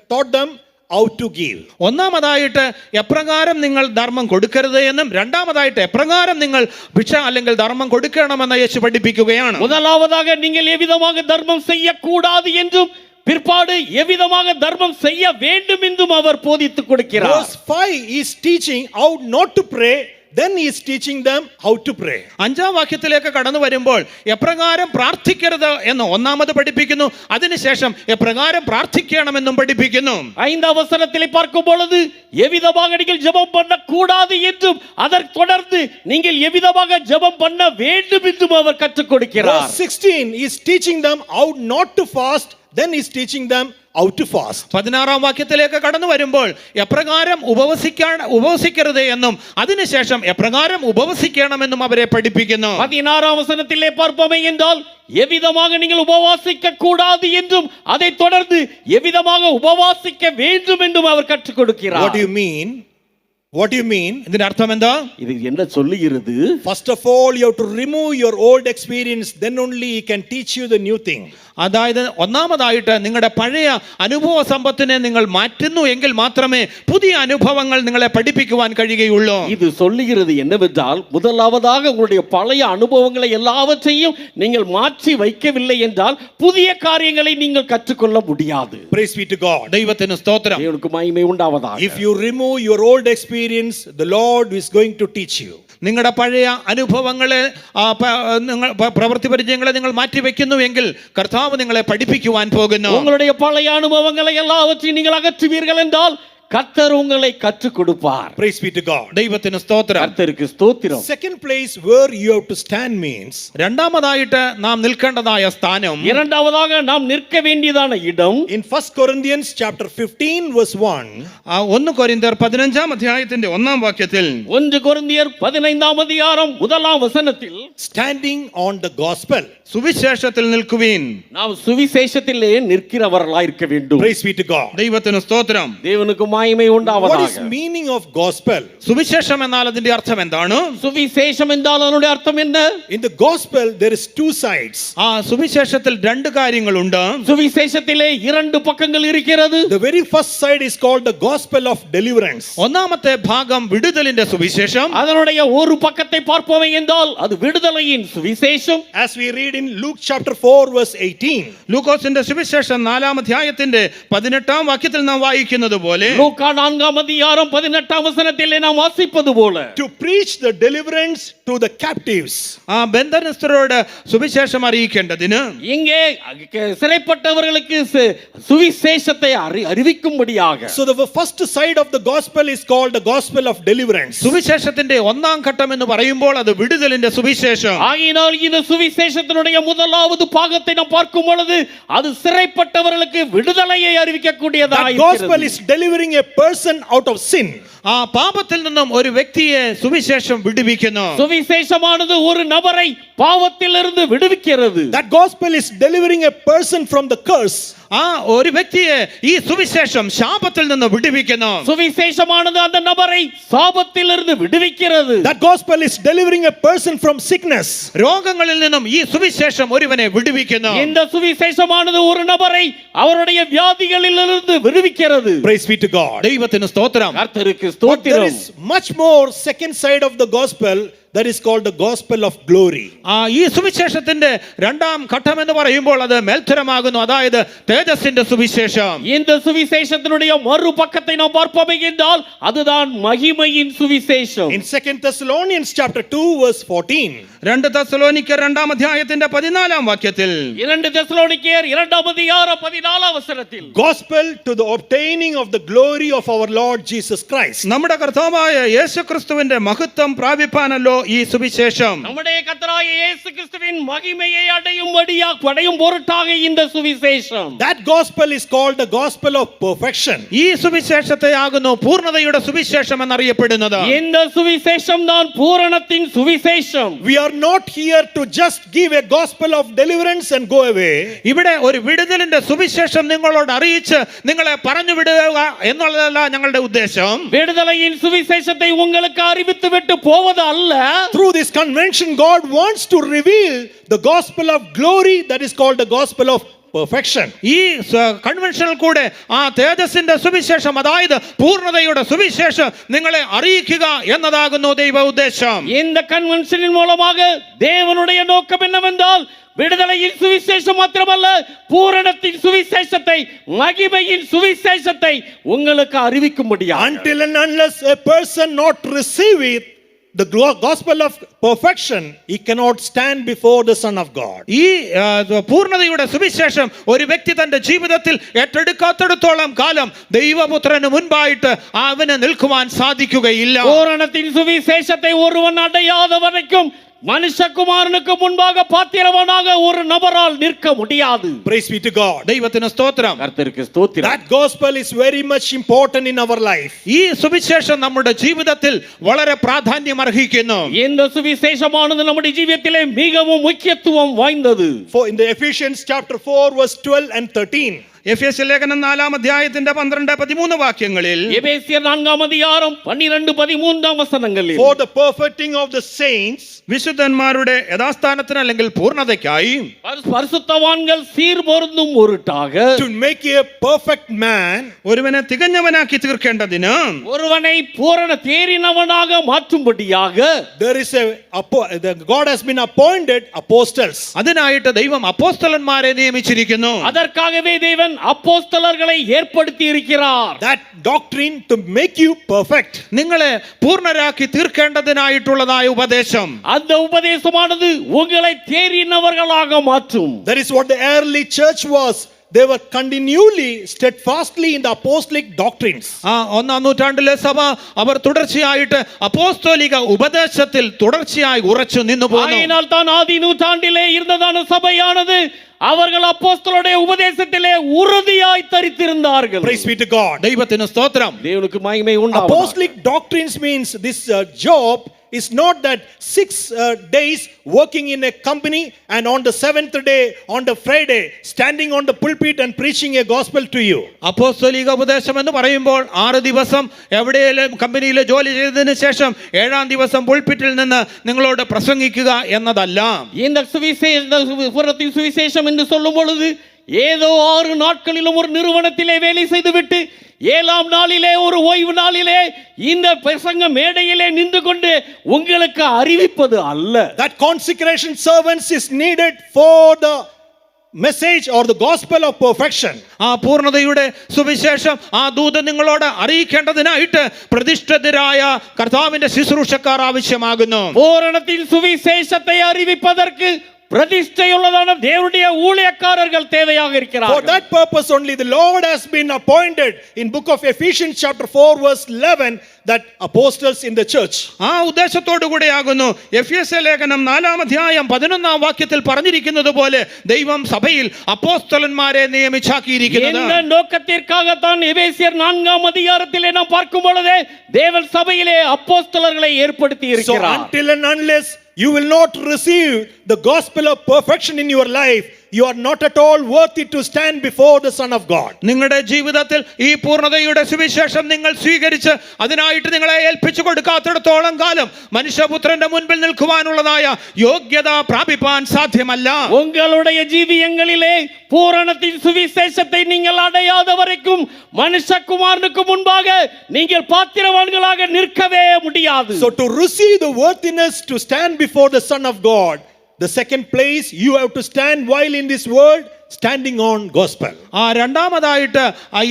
taught them how to give. ഒന്നാമതായിട്ട് എപ്രകാരം നിങ്ങൾ ധർമ്മം കൊടുക്കരുത് എന്നും രണ്ടാമതായിട്ട് എപ്രകാരം നിങ്ങൾ ഭിക്ഷ അല്ലെങ്കിൽ ധർമ്മം കൊടുക്കണമെന്ന് യേശു പഠിപ്പിക്കുകയാണ്. முதலாவதாக நீங்கள் எவ்விதமாக தர்மம் செய்யக்கூடாது என்றும் பிற்பாடு எவ்விதமாக தர்மம் செய்ய வேண்டும் என்றும் அவர் போதித்துக் கொடுக்கிறார். Verse 5 is teaching how not to pray then he is teaching them how to pray. അഞ്ചാം വാക്യത്തിലേക്ക് കടന്നു വരുമ്പോൾ എപ്രകാരം പ്രാർത്ഥിക്കരുത് എന്ന് ഒന്നാമത് പഠിപ്പിക്കുന്നു. അതിനുശേഷം എപ്രകാരം പ്രാർത്ഥിക്കണമെന്നും പഠിപ്പിക്കുന്നു. 5ஆம் வசனத்திலே பார்க்கும் பொழுது எவ்விதமாக நீங்கள் ஜெபம் பண்ண கூடாது என்றும் அதற்கு தொடர்ந்து நீங்கள் எவ்விதமாக ஜெபம் பண்ண வேண்டும் என்றும் அவர் கற்றுக் கொடுக்கிறார். Verse 16 he is teaching them how not to fast, then he is teaching them how to fast. 16ആം വാക്യത്തിലേക്ക് കടന്നു വരുമ്പോൾ എപ്രകാരം ഉപവസിക്കരുത് എന്നും അതിനുശേഷം എപ്രകാരം ഉപവസിക്കണമെന്നും അവരെ പഠിപ്പിക്കുന്നു. 16ஆம் வசனத்திலே பார்ப்போமே என்றால் எவ்விதமாக நீங்கள் உபவாசிக்க கூடாது என்றும் அதை தொடர்ந்து எவ்விதமாக உபவாசிக்க வேண்டும் என்றும் அவர் கற்றுக் கொடுக்கிறார். What do you mean? What do you mean? ഇതിന്റെ അർത്ഥം എന്താ? இது என்ன சொல்லுகிறது? First of all, you have to remove your old experience, then only he can teach you the new thing. അതായത് ഒന്നാമതായിട്ട് നിങ്ങളുടെ പഴയ അനുഭവ സമ്പത്തിനെ നിങ്ങൾ മാറ്റുന്നു എങ്കിൽ മാത്രമേ പുതിയ അനുഭവങ്ങൾ നിങ്ങളെ പഠിപ്പിക്കുവാൻ കഴിയുകയുള്ളൂ. இது சொல்லுகிறது என்னவென்றால் முதலாவதாக உங்களுடைய பழைய அனுபவங்களை எல்லாவற்றையும் நீங்கள் மாற்றி வைக்கவில்லை என்றால் புதிய காரியங்களை நீங்கள் கற்றுக்கொள்ள முடியாது. Praise be to God. ദൈവത്തിന് സ്തോത്രം. தேவனுக்கு மகிமை உண்டாவதாக. If you remove your old experience, the Lord is going to teach you. നിങ്ങളുടെ പഴയ അനുഭവങ്ങളെ നിങ്ങൾ പ്രവൃത്തി പരിചയങ്ങളെ നിങ്ങൾ മാറ്റിവെക്കുന്നുവെങ്കിൽ കർത്താവ് നിങ്ങളെ പഠിപ്പിക്കുവാൻ പോകുന്നു. உங்களுடைய பழைய அனுபவங்களை எல்லாவற்றையும் நீங்கள் அகற்றுவீர்கள் என்றால் கர்த்தர் உங்களை கற்றுக் கொடுப்பார். Praise be to God. ദൈവത്തിന് സ്തോത്രം. கர்த்தருக்கு ஸ்தோத்திரம். Second place where you have to stand means രണ്ടാമതായിട്ട് നാം നിൽക്കേണ്ടതായ സ്ഥാനം, இரண்டாவதாக நாம் நிற்க வேண்டியதான இடம் in 1 Corinthians chapter 15 verse 1. 1 കൊരിന്ത്യർ 15-ാം അധ്യായത്തിന്റെ 1-ാം വാക്യത്തിൽ 1 கொரிந்தியர் 15ஆம் அதிகாரம் 1ஆம் வசனத்தில் Standing on the gospel. സുവിശേഷത്തിൽ നിൽക്കുവീൻ. நாம் சுவிசேஷத்திலே நிற்கிறவர்களாய் இருக்க வேண்டும். Praise be to God. ദൈവത്തിന് സ്തോത്രം. தேவனுக்கு மகிமை What is உண்டாவதாக. meaning of gospel? സുവിശേഷം എന്നാൽ അതിന്റെ അർത്ഥം എന്താണ്? சுவிசேஷம் என்றால் அதனுடைய அர்த்தம் என்ன? In the gospel there is two sides. ആ സുവിശേഷത്തിൽ രണ്ട് കാര്യങ്ങളുണ്ട്. சுவிசேஷத்திலே இரண்டு பக்கங்கள் இருக்கிறது. The very first side is called the gospel of deliverance. ഒന്നാമത്തെ ഭാഗം വിടുതലിന്റെ സുവിശേഷം. அதனுடைய ஒரு பக்கத்தை பார்ப்போமே என்றால் அது விடுதலையின் சுவிசேஷம். As we read in Luke chapter 4 verse 18. ലൂക്കോസിന്റെ സുവിശേഷം 4-ാം അധ്യായത്തിന്റെ 18-ാം വാക്യത്തിൽ നാം വായിക്കുന്നത് പോലെ, லூக்கா 4ஆம் அதிகாரம் 18ஆம் வசனத்திலே நாம் வாசிப்பது போல, To preach the deliverance to the captives. ആ ബന്ധനസ്ഥരോട് സുവിശേഷം അറിയിക്കേണ്ടതിന്, இங்கே சிறைப்பட்டவர்களுக்கு சுவிசேஷத்தை அறிவிக்கும்படியாக. So the first side of the gospel is called the gospel of deliverance. സുവിശേഷത്തിന്റെ ഒന്നാം ഘട്ടം എന്ന് പറയുമ്പോൾ അത് വിടുതലിന്റെ സുവിശേഷം. ஆகினால் இந்த சுவிசேஷத்தினுடைய முதலாவது பாகத்தை நாம் பார்க்கும் பொழுது அது சிறைப்பட்டவர்களுக்கு விடுதலையை அறிவிக்கக்கூடியதாக That gospel is delivering a person out of sin. ആ പാപത്തിൽ നിന്നും ഒരു വ്യക്തിയെ സുവിശേഷം വിടുവിക്കുന്നു. சுவிசேஷமானது ஒரு நபரை பாவத்திலிருந்து விடுவிக்கிறது. That gospel is delivering a person from the curse. ആ ഒരു വ്യക്തിയെ ഈ സുവിശേഷം ശാപത്തിൽ നിന്ന് വിടുവിക്കുന്നു. சுவிசேஷமானது அந்த நபரை சாபத்திலிருந்து விடுவிக்கிறது. That gospel is delivering a person from sickness. രോഗങ്ങളിൽ നിന്നും ഈ സുവിശേഷം ഒരുവനെ വിടുവിക്കുന്നു. இந்த சுவிசேஷமானது ஒரு நபரை அவருடைய வியாதிகளிலிருந்து விடுவிக்கிறது. Praise be to God. ദൈവത്തിന് സ്തോത്രം. கர்த்தருக்கு But there ஸ்தோத்திரம். is much more second side of the gospel that is called the gospel of glory. ഈ സുവിശേഷത്തിന്റെ രണ്ടാം ഘട്ടം എന്ന് പറയുമ്പോൾ അത് മേൽത്തരമാകുന്നു, അതായത് തേജസ്സിന്റെ സുവിശേഷം. இந்த சுவிசேஷத்தினுடைய மறு பக்கத்தை நாம் பார்ப்போமே என்றால் அதுதான் மகிமையின் சுவிசேஷம். In 2 Thessalonians chapter 2 verse 14. 2 തെസ്സലോനിക്കർ 2-ാം അധ്യായത്തിന്റെ 14-ാം വാക്യത്തിൽ, 2 தெசலோனிக்கேயர் 2ஆம் அதிகாரம் 14ஆம் வசனத்தில், Gospel to the obtaining of the glory of our Lord Jesus Christ. നമ്മുടെ കർത്താവായ യേശുക്രിസ്തുവിന്റെ മഹത്വം പ്രാപിപ്പാനല്ലോ ഈ സുവിശേഷം. நம்முடைய கர்த்தராகிய இயேசு கிறிஸ்துவின் மகிமையை அடையும் பொருட்டாக இந்த சுவிசேஷம். That gospel is called the gospel of perfection. ഈ സുവിശേഷത്തെ ആകുന്നു പൂർണ്ണതയുടെ സുവിശേഷം എന്നറിയപ്പെടുന്നത്. இந்த சுவிசேஷம் தான் பூரணத்தின் சுவிசேஷம். We are not here to just give a gospel of deliverance and go away. ഇവിടെ ഒരു വിടുതലിന്റെ സുവിശേഷം നിങ്ങളോട് അറിയിച്ച് നിങ്ങളെ പറഞ്ഞു വിടുക എന്നുള്ളതല്ല ഞങ്ങളുടെ ഉദ്ദേശം. விடுதலையின் சுவிசேஷத்தை உங்களுக்கு அறிவித்து விட்டு போவது அல்ல. Through this convention, God wants to reveal the gospel of glory that is called the gospel of perfection. ഈ കൺവെൻഷനിൽ കൂടെ ആ തേജസ്സിന്റെ സുവിശേഷം, അതായത് പൂർണ്ണതയുടെ സുവിശേഷം നിങ്ങളെ അറിയിക്കുക എന്നതാകുന്നു ദൈവ ഉദ്ദേശം. இந்த கன்வென்ஷனின் மூலமாக தேவனுடைய நோக்கம் என்னவென்றால் விடுதலையின் சுவிசேஷம் மாத்திரமல்ல, பூரணத்தின் சுவிசேஷத்தை, மகிமையின் சுவிசேஷத்தை உங்களுக்கு அறிவிக்கும்படியாக. Until and unless a person not receive it, the gospel of perfection, he cannot stand before the Son of God. ഈ പൂർണ്ണതയുടെ സുവിശേഷം ഒരു വ്യക്തി തന്റെ ജീവിതത്തിൽ ഏറ്റെടുക്കാത്തിടത്തോളം കാലം ദൈവപുത്രന് മുൻപായിട്ട് അവന് നിൽക്കുവാൻ സാധിക്കുകയില്ല. பூரணத்தின் சுவிசேஷத்தை ஒருவன் அடையாத வரைக்கும் மனுஷகுமாரனுக்கு முன்பாக பாத்திரவனாக ஒரு நபரால் நிற்க முடியாது. Praise be to God. ദൈവത്തിന് സ്തോത്രം. கர்த்தருக்கு ஸ்தோத்திரம். That gospel is very much important in our life. ഈ സുവിശേഷം നമ്മുടെ ജീവിതത്തിൽ വളരെ പ്രാധാന്യം അർഹിക്കുന്നു. இந்த சுவிசேஷமானது நம்முடைய ஜீவியத்திலே மிகவும் முக்கியத்துவம் வாய்ந்தது. For in the Ephesians chapter 4 verse 12 and 13. എഫേസ്യ ലേഖനം 4 അധ്യായത്തിന്റെ 12-13 വാക്യങ്ങളിൽ எபேசியர் 4 அதிகாரம் 12-13 வசனங்களில் For the perfecting of the saints, വിശുദ്ധന്മാരുടെ യഥാസ്ഥാനത്തിന് അല്ലെങ്കിൽ പൂർണ്ണതയ്ക്കായി பரிசுத்தவான்கள் சீர் பொருந்தும் பொருட்டாக to make a perfect man, ഒരുവനെ തികഞ്ഞവനാക്കി തീർക്കേണ്ടതിന് ஒருவனை பூரண தேறினவனாக மாற்றும்படியாக there is God has been appointed apostles. അതിനായിട്ട് ദൈവം അപ്പോസ്തലന്മാരെ നിയമിച്ചിരിക്കുന്നു. அதற்காகவே தேவன் அப்போஸ்தலர்களை ஏற்படுத்தி இருக்கிறார். That doctrine to make you perfect. നിങ്ങളെ പൂർണ്ണരാക്കി തീർക്കേണ്ടതിനായിട്ടുള്ളതായ ഉപദേശം, அந்த உபதேசமானது உங்களை தேறினவர்களாக மாற்றும். That is what the early church was. They were continually, steadfastly in the apostolic doctrines. ഒന്നാം നൂറ്റാണ്ടിലെ സഭ അവർ തുടർച്ചയായിട്ട് അപ്പോസ്തോലിക ഉപദേശത്തിൽ തുടർച്ചയായി ഉറച്ചു നിന്നു പോന്നു. ஆகையினால் தான் ஆதி நூற்றாண்டிலே இருந்ததான சபையானது அவர்கள் அப்போஸ்தலருடைய உபதேசத்திலே உறுதியாய் தரித்திருந்தார்கள். Praise be to God. ദൈവത്തിന് സ്തോത്രം. தேவனுக்கு மகிமை உண்டாவதாக. Apostolic doctrines means this job is not that 6 days working in a company and on the 7th day, on the Friday, standing on the pulpit and preaching a gospel to you. അപ്പോസ്തലിക ഉപദേശം എന്ന് പറയുമ്പോൾ 6 ദിവസം എവിടെയെങ്കിലും കമ്പനിയിൽ ജോലി ചെയ്തതിന് ശേഷം 7-ാം ദിവസം പുൾപിറ്റിൽ നിന്ന് നിങ്ങളോട് പ്രസംഗിക്കുക എന്നതല്ല. இந்த சுவிசேஷம் என்று சொல்லும் பொழுது ஏதோ 6 நாட்களிலும் ஒரு நிறுவனத்திலே வேலை செய்துவிட்டு 7ஆம் நாளிலே ஒரு ஓய்வு நாளிலே இந்த பிரசங்க மேடையிலே நின்று கொண்டு உங்களுக்கு அறிவிப்பது அல்ல. That consecration servants is needed for the message or the gospel of perfection. ആ പൂർണ്ണതയുടെ സുവിശേഷം ആ ദൂതൻ നിങ്ങളോട് അറിയിക്കേണ്ടതിനായിട്ട് പ്രതിഷ്ഠിതരായ കർത്താവിന്റെ ശുശ്രൂഷക്കാർ ആവശ്യമാകുന്നു. பூரணத்தின் சுவிசேஷத்தை அறிவிப்பதற்கு பிரதிஷ்டையுள்ளதான தேவனுடைய ஊழியக்காரர்கள் தேவையாக For இருக்கிறார்கள். that purpose only the Lord has been appointed in book of Ephesians chapter 4 verse 11 that apostles in the church. ആ ഉദ്ദേശത്തോടു കൂടെയാകുന്നു എഫേസ്യ ലേഖനം 4 അധ്യായം 11 വാക്യത്തിൽ പറഞ്ഞിരിക്കുന്നത് പോലെ ദൈവം സഭയിൽ അപ്പോസ്തലന്മാരെ നിയമിച്ചാക്കിയിരിക്കുന്നത്. இந்த நோக்கத்திற்காகத்தான் எபேசியர் 4 அதிகாரத்திலே நாம் பார்க்கும் பொழுதே தேவன் சபையிலே அப்போஸ்தலர்களை ஏற்படுத்தி So இருக்கிறார். until and unless you will not receive the gospel of perfection in your life, you are not at all worthy to stand before the Son of God. നിങ്ങളുടെ ജീവിതത്തിൽ ഈ പൂർണ്ണതയുടെ സുവിശേഷം നിങ്ങൾ സ്വീകരിച്ച് അതിനായിട്ട് നിങ്ങളെ ഏൽപ്പിച്ചു കൊടുക്കാത്തിടത്തോളം കാലം മനുഷ്യപുത്രന്റെ മുൻപിൽ നിൽക്കുവാനുള്ളതായ യോഗ്യത പ്രാപിപ്പാൻ സാധ്യമല്ല. உங்களுடைய ஜீவியங்களிலே பூரணத்தின் சுவிசேஷத்தை நீங்கள் அடையாத வரைக்கும் மனுஷகுமாரனுக்கு முன்பாக நீங்கள் பாத்திரவான்களாக நிற்கவே முடியாது. So to receive the worthiness to stand before the Son of God, the second place you have to stand while in this world standing on gospel. രണ്ടാമതായിട്ട്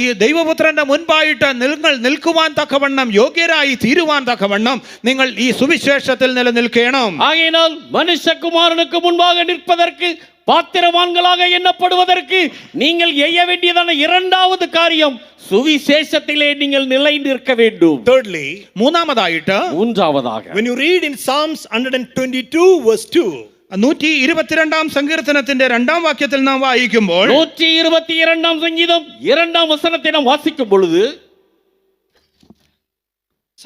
ഈ ദൈവപുത്രന്റെ മുൻപായിട്ട് നിങ്ങൾ നിൽക്കുവാൻ തക്കവണ്ണം യോഗ്യരായി തീരുവാൻ തക്കവണ്ണം നിങ്ങൾ ഈ സുവിശേഷത്തിൽ നിലനിൽക്കണം. ஆகையினால் மனுஷகுமாரனுக்கு முன்பாக நிற்பதற்கு பாத்திரவான்களாக எண்ணப்படுவதற்கு நீங்கள் செய்ய வேண்டியதான இரண்டாவது காரியம் சுவிசேஷத்திலே நீங்கள் நிலைநிற்க வேண்டும். Thirdly, മൂന്നാമതായിട്ട് மூன்றாவதாக when you read in Psalms 122 verse 2, 122 സങ്കീർത്തനത്തിന്റെ 2-ാം വാക്യത്തിൽ നാം വായിക്കുമ്പോൾ 122 சங்கீதம் 2ஆம் வசனத்தை நாம் வாசிக்கும் பொழுது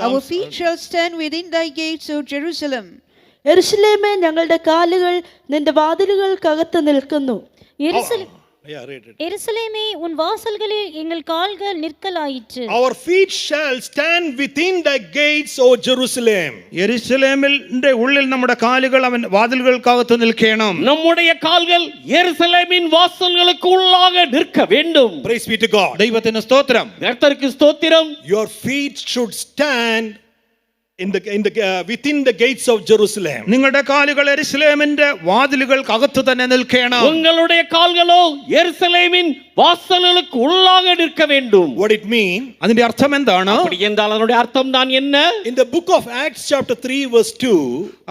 Our feet shall stand within thy gates, O Jerusalem. യെരൂശലേമേ, ഞങ്ങളുടെ കാലുകൾ നിന്റെ വാതിലുകൾക്കകത്ത് നിൽക്കുന്നു. எருசலேமே, உன் வாசல்களில் எங்கள் கால்கள் நிற்கலாயிற்று. our feet shall stand within thy gates, O Jerusalem. യെരൂശലേമിന്റെ ഉള്ളിൽ നമ്മുടെ കാലുകൾ അവൻ വാതിലുകൾക്കകത്ത് നിൽക്കണം. நம்முடைய கால்கள் எருசலேமின் வாசல்களுக்கு உள்ளாக நிற்க வேண்டும். Praise be to God. ദൈവത്തിന് സ്തോത്രം. கர்த்தருக்கு ஸ்தோத்திரம். Your feet should stand within the gates of Jerusalem. നിങ്ങളുടെ കാലുകൾ യെരൂശലേമിന്റെ വാതിലുകൾക്കകത്ത് തന്നെ നിൽക്കണം. உங்களுடைய கால்களோ எருசலேமின் வாசல்களுக்கு உள்ளாக நிற்க வேண்டும். What it mean? അതിന്റെ അർത്ഥം എന്താണ്? அப்படி என்றால் அதனுடைய அர்த்தம் தான் என்ன? In the book of Acts chapter 3 verse 2,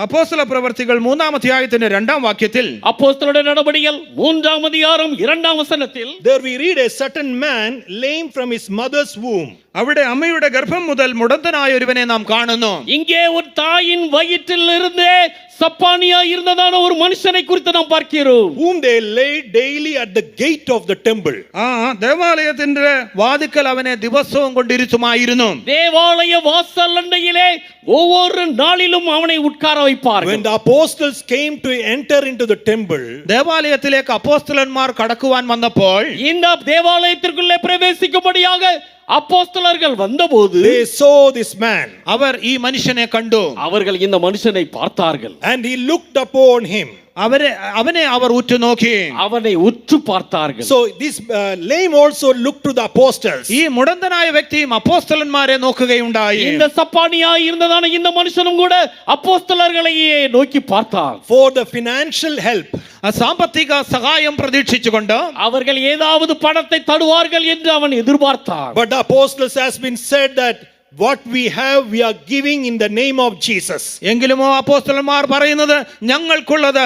അപ്പോസ്തല പ്രവർത്തികൾ 3-ാം അധ്യായത്തിന്റെ 2-ാം വാക്യത്തിൽ அப்போஸ்தலருடைய நடபடிகள் 3-ஆம் அதிகாரம் 2-ஆம் வசனத்தில் there we read a certain man lame from his mother's womb. അവിടെ അമ്മയുടെ ഗർഭം മുതൽ മുടന്തനായ ഒരുവനെ നാം കാണുന്നു. இங்கே ஒரு தாயின் வயிற்றில் இருந்தே சப்பானியா இருந்ததான ஒரு மனுஷனை குறித்து நாம் பார்க்கிறோம். Whom they laid daily at the gate of the temple. ആ ദേവാലയത്തിന്റെ വാതിക്കൽ അവനെ ദിവസവും കൊണ്ടിരുത്തുമായിരുന്നു. தேவாலய வாசல் அண்டையிலே ஒவ்வொரு நாளிலும் அவனை உட்கார வைப்பார்கள். When the apostles came to enter into the temple, ദേവാലയത്തിലേക്ക് അപ്പോസ്തലന്മാർ കടക്കുവാൻ വന്നപ്പോൾ இந்த தேவாலயத்திற்குள்ளே பிரவேசிக்கும்படியாக அப்போஸ்தலர்கள் வந்தபோது they saw this man അവർ ഈ മനുഷ്യനെ കണ്ടു. அவர்கள் இந்த மனுஷனை பார்த்தார்கள். and he looked upon him. അവനെ അവർ ഉറ്റുനോക്കി. அவனை உற்று பார்த்தார்கள். So this lame also looked to the apostles. ഈ മുടന്തനായ വ്യക്തിയും അപ്പോസ്തലന്മാരെ നോക്കുകയുണ്ടായി. இந்த சப்பானியா இருந்ததான இந்த மனுஷனும் கூட அப்போஸ்தலர்களையே நோக்கி பார்த்தார். For the financial help. സാമ്പത്തിക സഹായം പ്രതീക്ഷിച്ചുകൊണ്ട് அவர்கள் ஏதாவது பணத்தை தருவார்கள் என்று அவன் எதிர்பார்த்தான். But the apostles has been said that what we have we are giving in the name of Jesus. എങ്കിലുമോ അപ്പോസ്തലന്മാർ പറയുന്നത് ഞങ്ങൾക്കുള്ളത്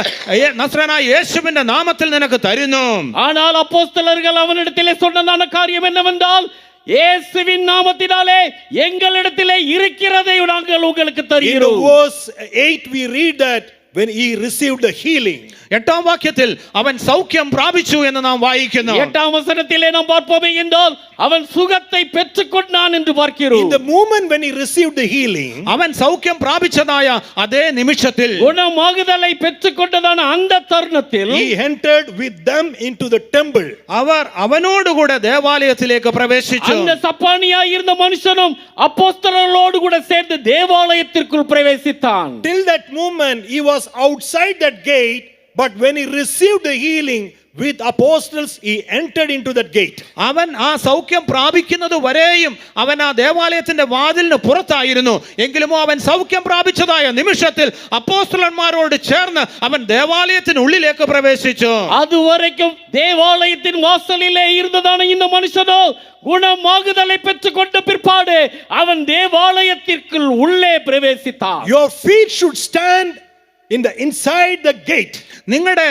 നസ്രനായ യേശുവിന്റെ നാമത്തിൽ നിനക്ക് തരുന്നു. ஆனால் அப்போஸ்தலர்கள் அவனிடத்திலே சொன்னதான காரியம் என்னவென்றால் இயேசுவின் நாமத்தினாலே எங்களிடத்திலே இருக்கிறதை நாங்கள் உங்களுக்கு In தருகிறோம். verse 8 we read that when he received the healing, 8-ാം വാക്യത്തിൽ അവൻ സൗഖ്യം പ്രാപിച്ചു എന്ന് നാം വായിക്കുന്നു. 8-ஆம் வசனத்திலே நாம் பார்ப்போமே என்றால் அவன் சுகத்தை பெற்றுக்கொண்டான் என்று in பார்க்கிறோம். the moment when he received the healing, അവൻ സൗഖ്യം പ്രാപിച്ചതായ അതേ നിമിഷത്തിൽ குணமாகுதலை பெற்றுக்கொண்டதான அந்த தருணத்தில் he entered with them into the temple. അവർ അവനോടുകൂടെ ദേവാലയത്തിലേക്ക് പ്രവേശിച്ചു. அந்த சப்பானியா இருந்த மனுஷனும் அப்போஸ்தலர்களோடு கூட சேர்ந்து தேவாலயத்திற்குள் பிரவேசித்தான். Till that moment he was outside that gate, but when he received the healing with apostles he entered into that gate. അവൻ ആ സൗഖ്യം പ്രാപിക്കുന്നത് വരെയും അവൻ ആ ദേവാലയത്തിന്റെ വാതിലിന് പുറത്തായിരുന്നു. എങ്കിലും അവൻ സൗഖ്യം പ്രാപിച്ചതായ നിമിഷത്തിൽ അപ്പോസ്തലന്മാരോട് ചേർന്ന് അവൻ ദേവാലയത്തിനുള്ളിലേക്ക് പ്രവേശിച്ചു. அதுவரைக்கும் தேவாலயத்தின் வாசலிலே இருந்ததான இந்த மனுஷனோ குணமாகுதலை பெற்றுக்கொண்ட பிற்பாடு அவன் தேவாலயத்திற்குள் உள்ளே பிரவேசித்தான். Your feet should stand in the inside the gate. നിങ്ങളുടെ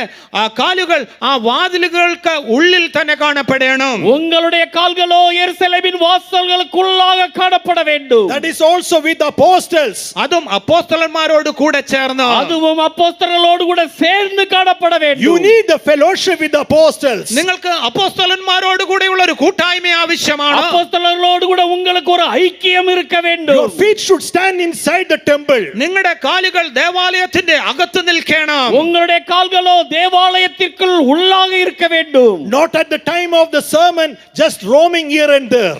കാലുകൾ ആ വാതിലുകൾക്ക് ഉള്ളിൽ തന്നെ കാണപ്പെടണം. உங்களுடைய கால்களோ எருசலேமின் வாசல்களுக்குள்ளாக காணப்பட வேண்டும். That is also with the apostles. അതും അപ്പോസ്തലന്മാരോട് കൂടെ ചേർന്ന് அதுவும் அப்போஸ்தலர்களோடு கூட சேர்ந்து காணப்பட வேண்டும். You need the fellowship with the apostles. നിങ്ങൾക്ക് അപ്പോസ്തലന്മാരോട് കൂടെയുള്ള ഒരു കൂട്ടായ്മ ആവശ്യമാണ്. அப்போஸ்தலர்களோடு கூட உங்களுக்கு ஒரு ஐக்கியம் இருக்க வேண்டும். Your feet should stand inside the temple. നിങ്ങളുടെ കാലുകൾ ദേവാലയത്തിന്റെ അകത്ത് നിൽക്കണം. உங்களுடைய கால்களோ தேவாலயத்திற்குள் உள்ளாக இருக்க வேண்டும். Not at the time of the sermon just roaming here and there.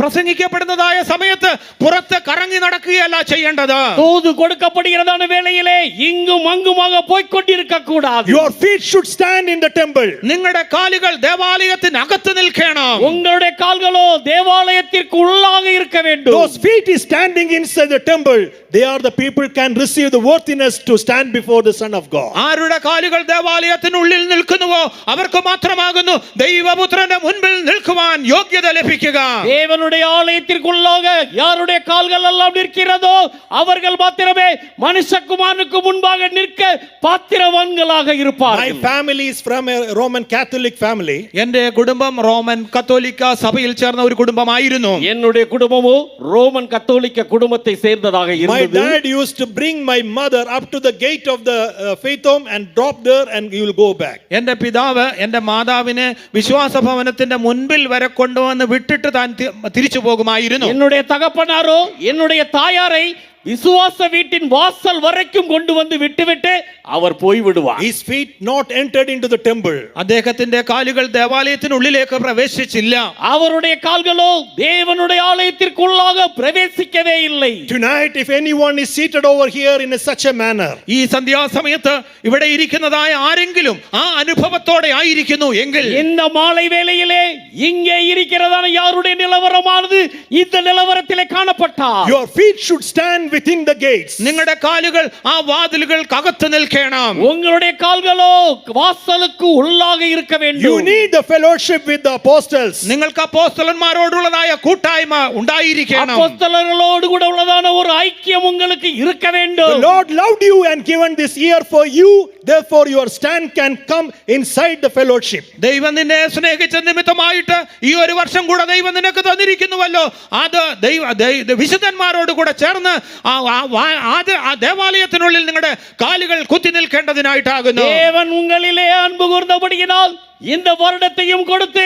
പ്രസംഗിക്കപ്പെടുന്നതായ സമയത്ത് പുറത്ത് കറങ്ങി നടക്കുകയല്ല ചെയ്യേണ്ടത്. தூது கொடுக்கப்படுகிறதான வேளையிலே இங்கும் அங்குமாக போய்க் கொண்டிருக்க கூடாது. Your feet should stand in the temple. നിങ്ങളുടെ കാലുകൾ ദേവാലയത്തിന് അകത്ത് നിൽക്കണം. உங்களுடைய கால்களோ தேவாலயத்திற்கு உள்ளாக இருக்க வேண்டும். Those feet is standing inside the temple. They are the people can receive the worthiness to stand before the Son of God. ആരുടെ കാലുകൾ ദേവാലയത്തിനുള്ളിൽ നിൽക്കുന്നുവോ അവർക്ക് മാത്രമാകുന്നു ദൈവപുത്രന്റെ മുൻപിൽ നിൽക്കുവാൻ യോഗ്യത ലഭിക്കുക. தேவனுடைய ஆலயத்திற்குள்ளாக யாருடைய கால்கள் எல்லாம் நிற்கிறதோ அவர்கள் மாத்திரமே மனுஷகுமாரனுக்கு முன்பாக நிற்க பாத்திரவான்களாக My இருப்பார்கள். family is from a Roman Catholic family. എന്റെ കുടുംബം റോമൻ കത്തോലിക്ക സഭയിൽ ചേർന്ന ഒരു കുടുംബമായിരുന്നു. என்னுடைய குடும்பமோ ரோமன் கத்தோலிக்க குடும்பத்தை சேர்ந்ததாக My இருந்தது. dad used to bring my mother up to the gate of the faith home and drop there and he will go back. എന്റെ പിതാവ് എന്റെ മാതാവിനെ വിശ്വാസ ഭവനത്തിന്റെ മുൻപിൽ വരെ കൊണ്ടുവന്ന് വിട്ടിട്ട് താൻ തിരിച്ചു പോകുമായിരുന്നു. என்னுடைய தகப்பனாரோ என்னுடைய தாயாரை விசுவாச வீட்டின் வாசல் வரைக்கும் கொண்டு வந்து விட்டுவிட்டு அவர் போய் விடுவார். His feet not entered into the temple. അദ്ദേഹത്തിന്റെ കാലുകൾ ദേവാലയത്തിനുള്ളിലേക്ക് പ്രവേശിച്ചില്ല. அவருடைய கால்களோ தேவனுடைய ஆலயத்திற்குள்ளாக பிரவேசிக்கவே இல்லை. Tonight if anyone is seated over here in such a manner, ഈ സന്ധ്യാസമയത്ത് ഇവിടെ ഇരിക്കുന്നതായ ആരെങ്കിലും ആ അനുഭവത്തോടെ ആയിരിക്കുന്നു എങ്കിൽ இந்த மாலை வேளையிலே இங்கே இருக்கிறதான யாருடைய நிலவரமானது இந்த நிலவரத்திலே காணப்பட்டால் your feet should stand within the gates. നിങ്ങളുടെ കാലുകൾ ആ വാതിലുകൾക്കകത്ത് നിൽക്കണം. உங்களுடைய கால்களோ வாசலுக்கு உள்ளாக இருக்க வேண்டும். You need the fellowship with the apostles. നിങ്ങൾക്ക് അപ്പോസ്തലന്മാരോടുള്ളതായ കൂട്ടായ്മ ഉണ്ടായിരിക്കണം. அப்போஸ்தலர்களோடு கூட உள்ளதான ஒரு ஐக்கியம் உங்களுக்கு இருக்க The வேண்டும். Lord loved you and given this year for you, therefore your stand can come inside the fellowship. ദൈവം നിന്നെ സ്നേഹിച്ച നിമിത്തമായിട്ട് ഈ ഒരു വർഷം കൂടെ ദൈവം നിനക്ക് തന്നിരിക്കുന്നുവല്ലോ. അത് വിശുദ്ധന്മാരോട് കൂടെ ചേർന്ന് ആ ദേവാലയത്തിനുള്ളിൽ നിങ്ങളുടെ കാലുകൾ കുത്തി നിൽക്കേണ്ടതിനായിട്ടാകുന്നു. தேவன் உங்களிலே அன்பு கூர்ந்தபடியினால் இந்த வருடத்தையும் கொடுத்து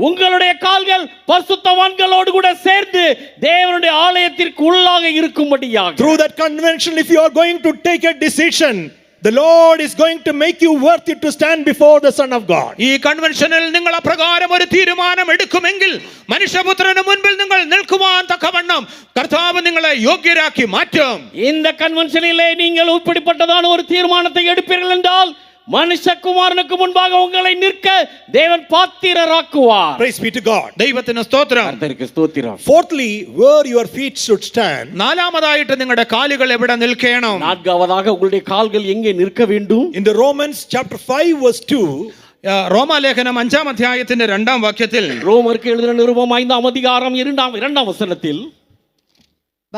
உங்களுடைய கால்கள் பரிசுத்தவான்களோடு கூட சேர்ந்து தேவனுடைய ஆலயத்திற்கு உள்ளாக இருக்கும்படியாக. Through that convention, if you are going to take a decision, the Lord is going to make you worthy to stand before the Son of God. ഈ കൺവെൻഷനിൽ നിങ്ങൾ അപ്രകാരം ഒരു തീരുമാനം എടുക്കുമെങ്കിൽ മനുഷ്യപുത്രന് മുൻപിൽ നിങ്ങൾ നിൽക്കുവാൻ തക്കവണ്ണം കർത്താവ് നിങ്ങളെ യോഗ്യരാക്കി മാറ്റും. இந்த கன்வென்ஷனிலே நீங்கள் இப்படிப்பட்டதான ஒரு தீர்மானத்தை எடுப்பீர்கள் என்றால் மனுஷகுமாரனுக்கு முன்பாக உங்களை நிற்க தேவன் பாத்திரராக்குவார். Praise be to God. ദൈവത്തിന് സ്തോത്രം. கர்த்தருக்கு ஸ்தோத்திரம். Fourthly, where your feet should stand. നാലാമതായിട്ട് നിങ്ങളുടെ കാലുകൾ എവിടെ നിൽക്കണം? நான்காவதாக உங்களுடைய கால்கள் எங்கே நிற்க வேண்டும்? In the Romans chapter 5 verse 2, റോമാലേഖനം 5-ാം അധ്യായത്തിന്റെ 2-ാം വാക്യത്തിൽ ரோமருக்கு எழுதின நிருபம் 5-ாம் அதிகாரம் 2-ாம் வசனத்தில்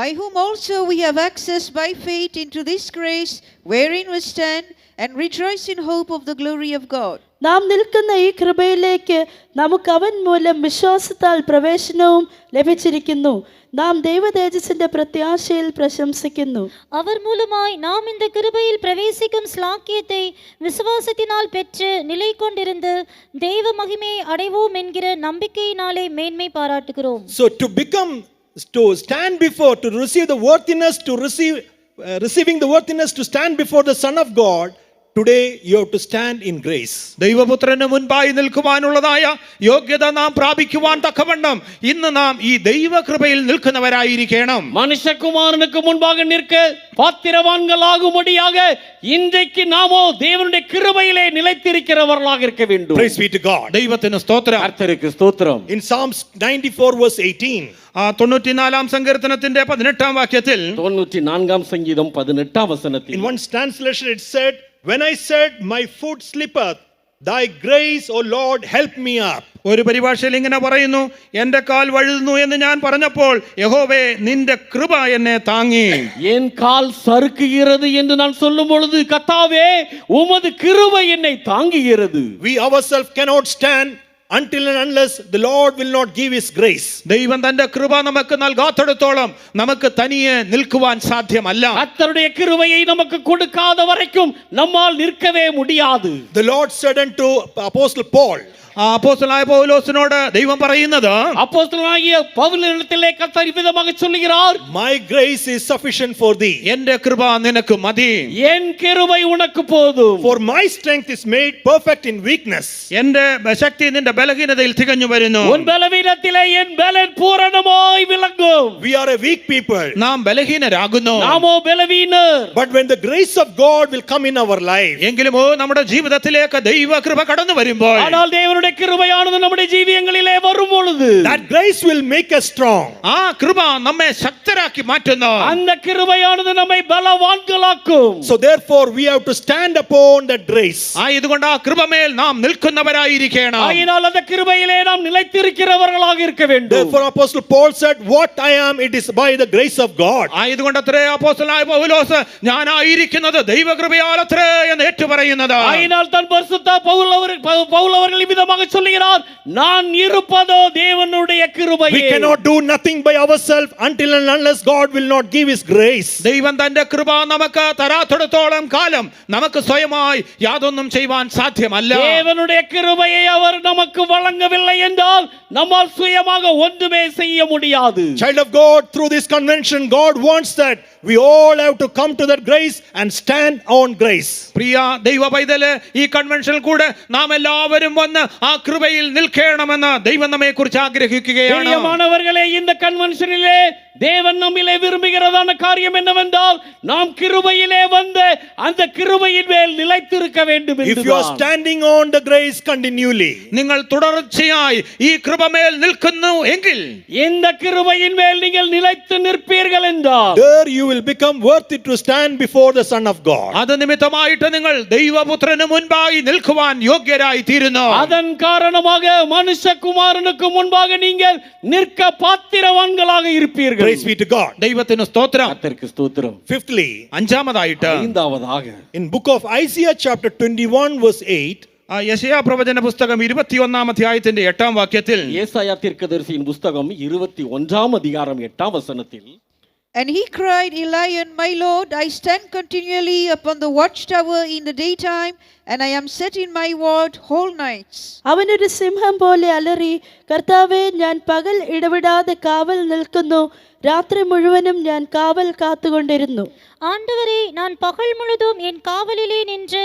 By whom also we have access by faith into this grace, wherein we stand and rejoice in hope of the glory of God. നാം നിൽക്കുന്ന ഈ കൃപയിലേക്ക് നമുക്ക് അവൻ മൂലം വിശ്വാസത്താൽ പ്രവേശനവും ലഭിച്ചിരിക്കുന്നു. നാം ദൈവതേജസ്സിന്റെ പ്രത്യാശയിൽ പ്രശംസിക്കുന്നു. அவர் மூலமாய் நாம் இந்த கிருபையில் பிரவேசிக்கும் ஸ்லாக்கியத்தை விசுவாசத்தினால் பெற்று நிலை கொண்டிருந்து தெய்வ மகிமையை அடைவோம் என்கிற நம்பிக்கையினாலே மேன்மை பாராட்டுகிறோம். so to stand before, to receive the worthiness, to receiving the worthiness to stand before the Son of God, today you have to stand in grace. ദൈവപുത്രന് മുൻപായി നിൽക്കുവാനുള്ളതായ യോഗ്യത നാം പ്രാപിക്കുവാൻ തക്കവണ്ണം ഇന്ന് നാം ഈ ദൈവകൃപയിൽ നിൽക്കുന്നവരായിരിക്കണം. மனுஷகுமாரனுக்கு முன்பாக நிற்க பாத்திரவான்களாகும்படியாக இன்றைக்கு நாமோ தேவனுடைய கிருபையிலே நிலைத்திருக்கிறவர்களாக இருக்க வேண்டும். Praise be to God. ദൈവത്തിന് സ്തോത്രം. கர்த்தருக்கு ஸ்தோத்திரம். In Psalms 94 verse 18, 94-ാം സങ്കീർത്തനത്തിന്റെ 18-ാം വാക്യത്തിൽ 94-ാം സംഗീതം 18-ാം വസനത്തിൽ in one translation it said, when I said my foot slippeth, thy grace, O Lord, help me up. ഒരു പരിഭാഷയിൽ ഇങ്ങനെ പറയുന്നു, എന്റെ കാൽ വഴുതുന്നു എന്ന് ഞാൻ പറഞ്ഞപ്പോൾ യഹോവേ നിന്റെ കൃപ എന്നെ താങ്ങി. என் கால் சறுக்குகிறது என்று நான் சொல்லும் பொழுது கர்த்தாவே உமது கிருபை என்னை தாங்குகிறது. We ourselves cannot stand until and unless the Lord will not give his grace. ദൈവം തന്റെ കൃപ നമുക്ക് നൽകാത്തിടത്തോളം നമുക്ക് തനിയെ നിൽക്കുവാൻ സാധ്യമല്ല. கர்த்தருடைய கிருபையை நமக்கு கொடுக்காத வரைக்கும் நம்மால் நிற்கவே முடியாது. The Lord said unto Apostle Paul, അപ്പോസ്തലനായ പൗലോസിനോട് ദൈവം പറയുന്നത്, அப்போஸ்தலனாகிய பவுலினிடத்திலே கர்த்தர் இவ்விதமாக சொல்லுகிறார், my grace is sufficient for thee. എന്റെ കൃപ നിനക്ക് മതി. என் கிருபை உனக்கு போதும். For my strength is made perfect in weakness. എന്റെ ശക്തി നിന്റെ ബലഹീനതയിൽ തികഞ്ഞു വരുന്നു. உன் பலவீனத்திலே என் பலன் பூரணமாய் விளங்கும். We are a weak people. നാം ബലഹീനരാകുന്നു. நாமோ பலவீனர். But when the grace of God will come in our life, എങ്കിലും നമ്മുടെ ജീവിതത്തിലേക്ക് ദൈവകൃപ കടന്നു വരുമ്പോൾ, ஆனால் தேவனுடைய கிருபையானது நம்முடைய ஜீவியங்களிலே வரும் பொழுது that grace will make us strong. ആ കൃപ നമ്മെ ശക്തരാക്കി മാറ്റുന്നു. அந்த கிருபையானது நம்மை பலவான்களாக்கும். So therefore we have to stand upon that grace. ആയതുകൊണ്ട് ആ കൃപമേൽ നാം നിൽക്കുന്നവരായിരിക്കണം. ஆகையால் அந்த கிருபையிலே நாம் நிலைத்திருக்கிறவர்களாக இருக்க வேண்டும். Therefore Apostle Paul said, what I am, it is by the grace of God. ആയതുകൊണ്ട് അത്രേ അപ്പോസ്തലനായ പൗലോസ് ഞാനായിരിക്കുന്നത് ദൈവകൃപയാലത്രേ എന്ന് ഏറ്റുപറയുന്നത്. ஆகையால் தான் பரிசுத்த பவுல் அவர்கள் விதமாக சொல்லுகிறார், நான் இருப்பதோ தேவனுடைய கிருபையே. We cannot do nothing by ourselves until and unless God will not give his grace. ദൈവം തന്റെ കൃപ നമുക്ക് തരാത്തിടത്തോളം കാലം നമുക്ക് സ്വയമായി യാതൊന്നും ചെയ്യുവാൻ സാധ്യമല്ല. தேவனுடைய கிருபையை அவர் நமக்கு வழங்கவில்லை என்றால் நம்மால் சுயமாக ஒன்றுமே செய்ய முடியாது. Child of God, through this convention, God wants that we all have to come to that grace and stand on grace. പ്രിയ ദൈവ പൈതല്, ഈ കൺവെൻഷനിൽ കൂടെ നാം എല്ലാവരും വന്ന് ആ കൃപയിൽ നിൽക്കണമെന്ന് ദൈവം നമ്മെ കുറിച്ച് ആഗ്രഹിക്കുകയാണ്. பிரியமானவர்களே, இந்த கன்வென்ஷனிலே தேவன் நம்மிலே விரும்புகிறதான காரியம் என்னவென்றால் நாம் கிருபையிலே வந்து அந்த கிருபையின் மேல் நிலைத்திருக்க வேண்டும் If you are என்றுதான். standing on the grace continually, നിങ്ങൾ തുടർച്ചയായി ഈ കൃപമേൽ നിൽക്കുന്നു എങ്കിൽ இந்த கிருபையின் மேல் நீங்கள் நிலைத்து நிற்பீர்கள் என்றால் there you will become worthy to stand before the Son of God. അത് നിമിത്തമായിട്ട് നിങ്ങൾ ദൈവപുത്രന് മുൻപായി നിൽക്കുവാൻ യോഗ്യരായി തീരുന്നു. அதன் காரணமாக மனுஷகுமாரனுக்கு முன்பாக நீங்கள் நிற்க பாத்திரவான்களாக இருப்பீர்கள். Praise be to God. ദൈവത്തിന് സ്തോത്രം. கர்த்தருக்கு ஸ்தோத்திரம். Fifthly, അഞ്ചാമതായിട്ട് ஐந்தாவதாக in book of Isaiah chapter 21 verse 8, യെശയ്യാ പ്രവചന പുസ്തകം 21 അധ്യായത്തിന്റെ 8 വാക്യത്തിൽ ஏசாயா தீர்க்கதரிசியின் புஸ்தகம் 21 அதிகாரம் 8 வசனத்தில் And he cried, Elion, my Lord, I stand continually upon the watchtower in the daytime, and I am set in my ward whole nights. അവനൊരു സിംഹം പോലെ അലറി, കർത്താവേ, ഞാൻ പകൽ ഇടവിടാതെ കാവൽ നിൽക്കുന്നു, രാത്രി മുഴുവനും ഞാൻ കാവൽ കാത്തുകൊണ്ടിരുന്നു. ஆண்டவரே, நான் பகல் முழுதும் என் காவலிலே நின்று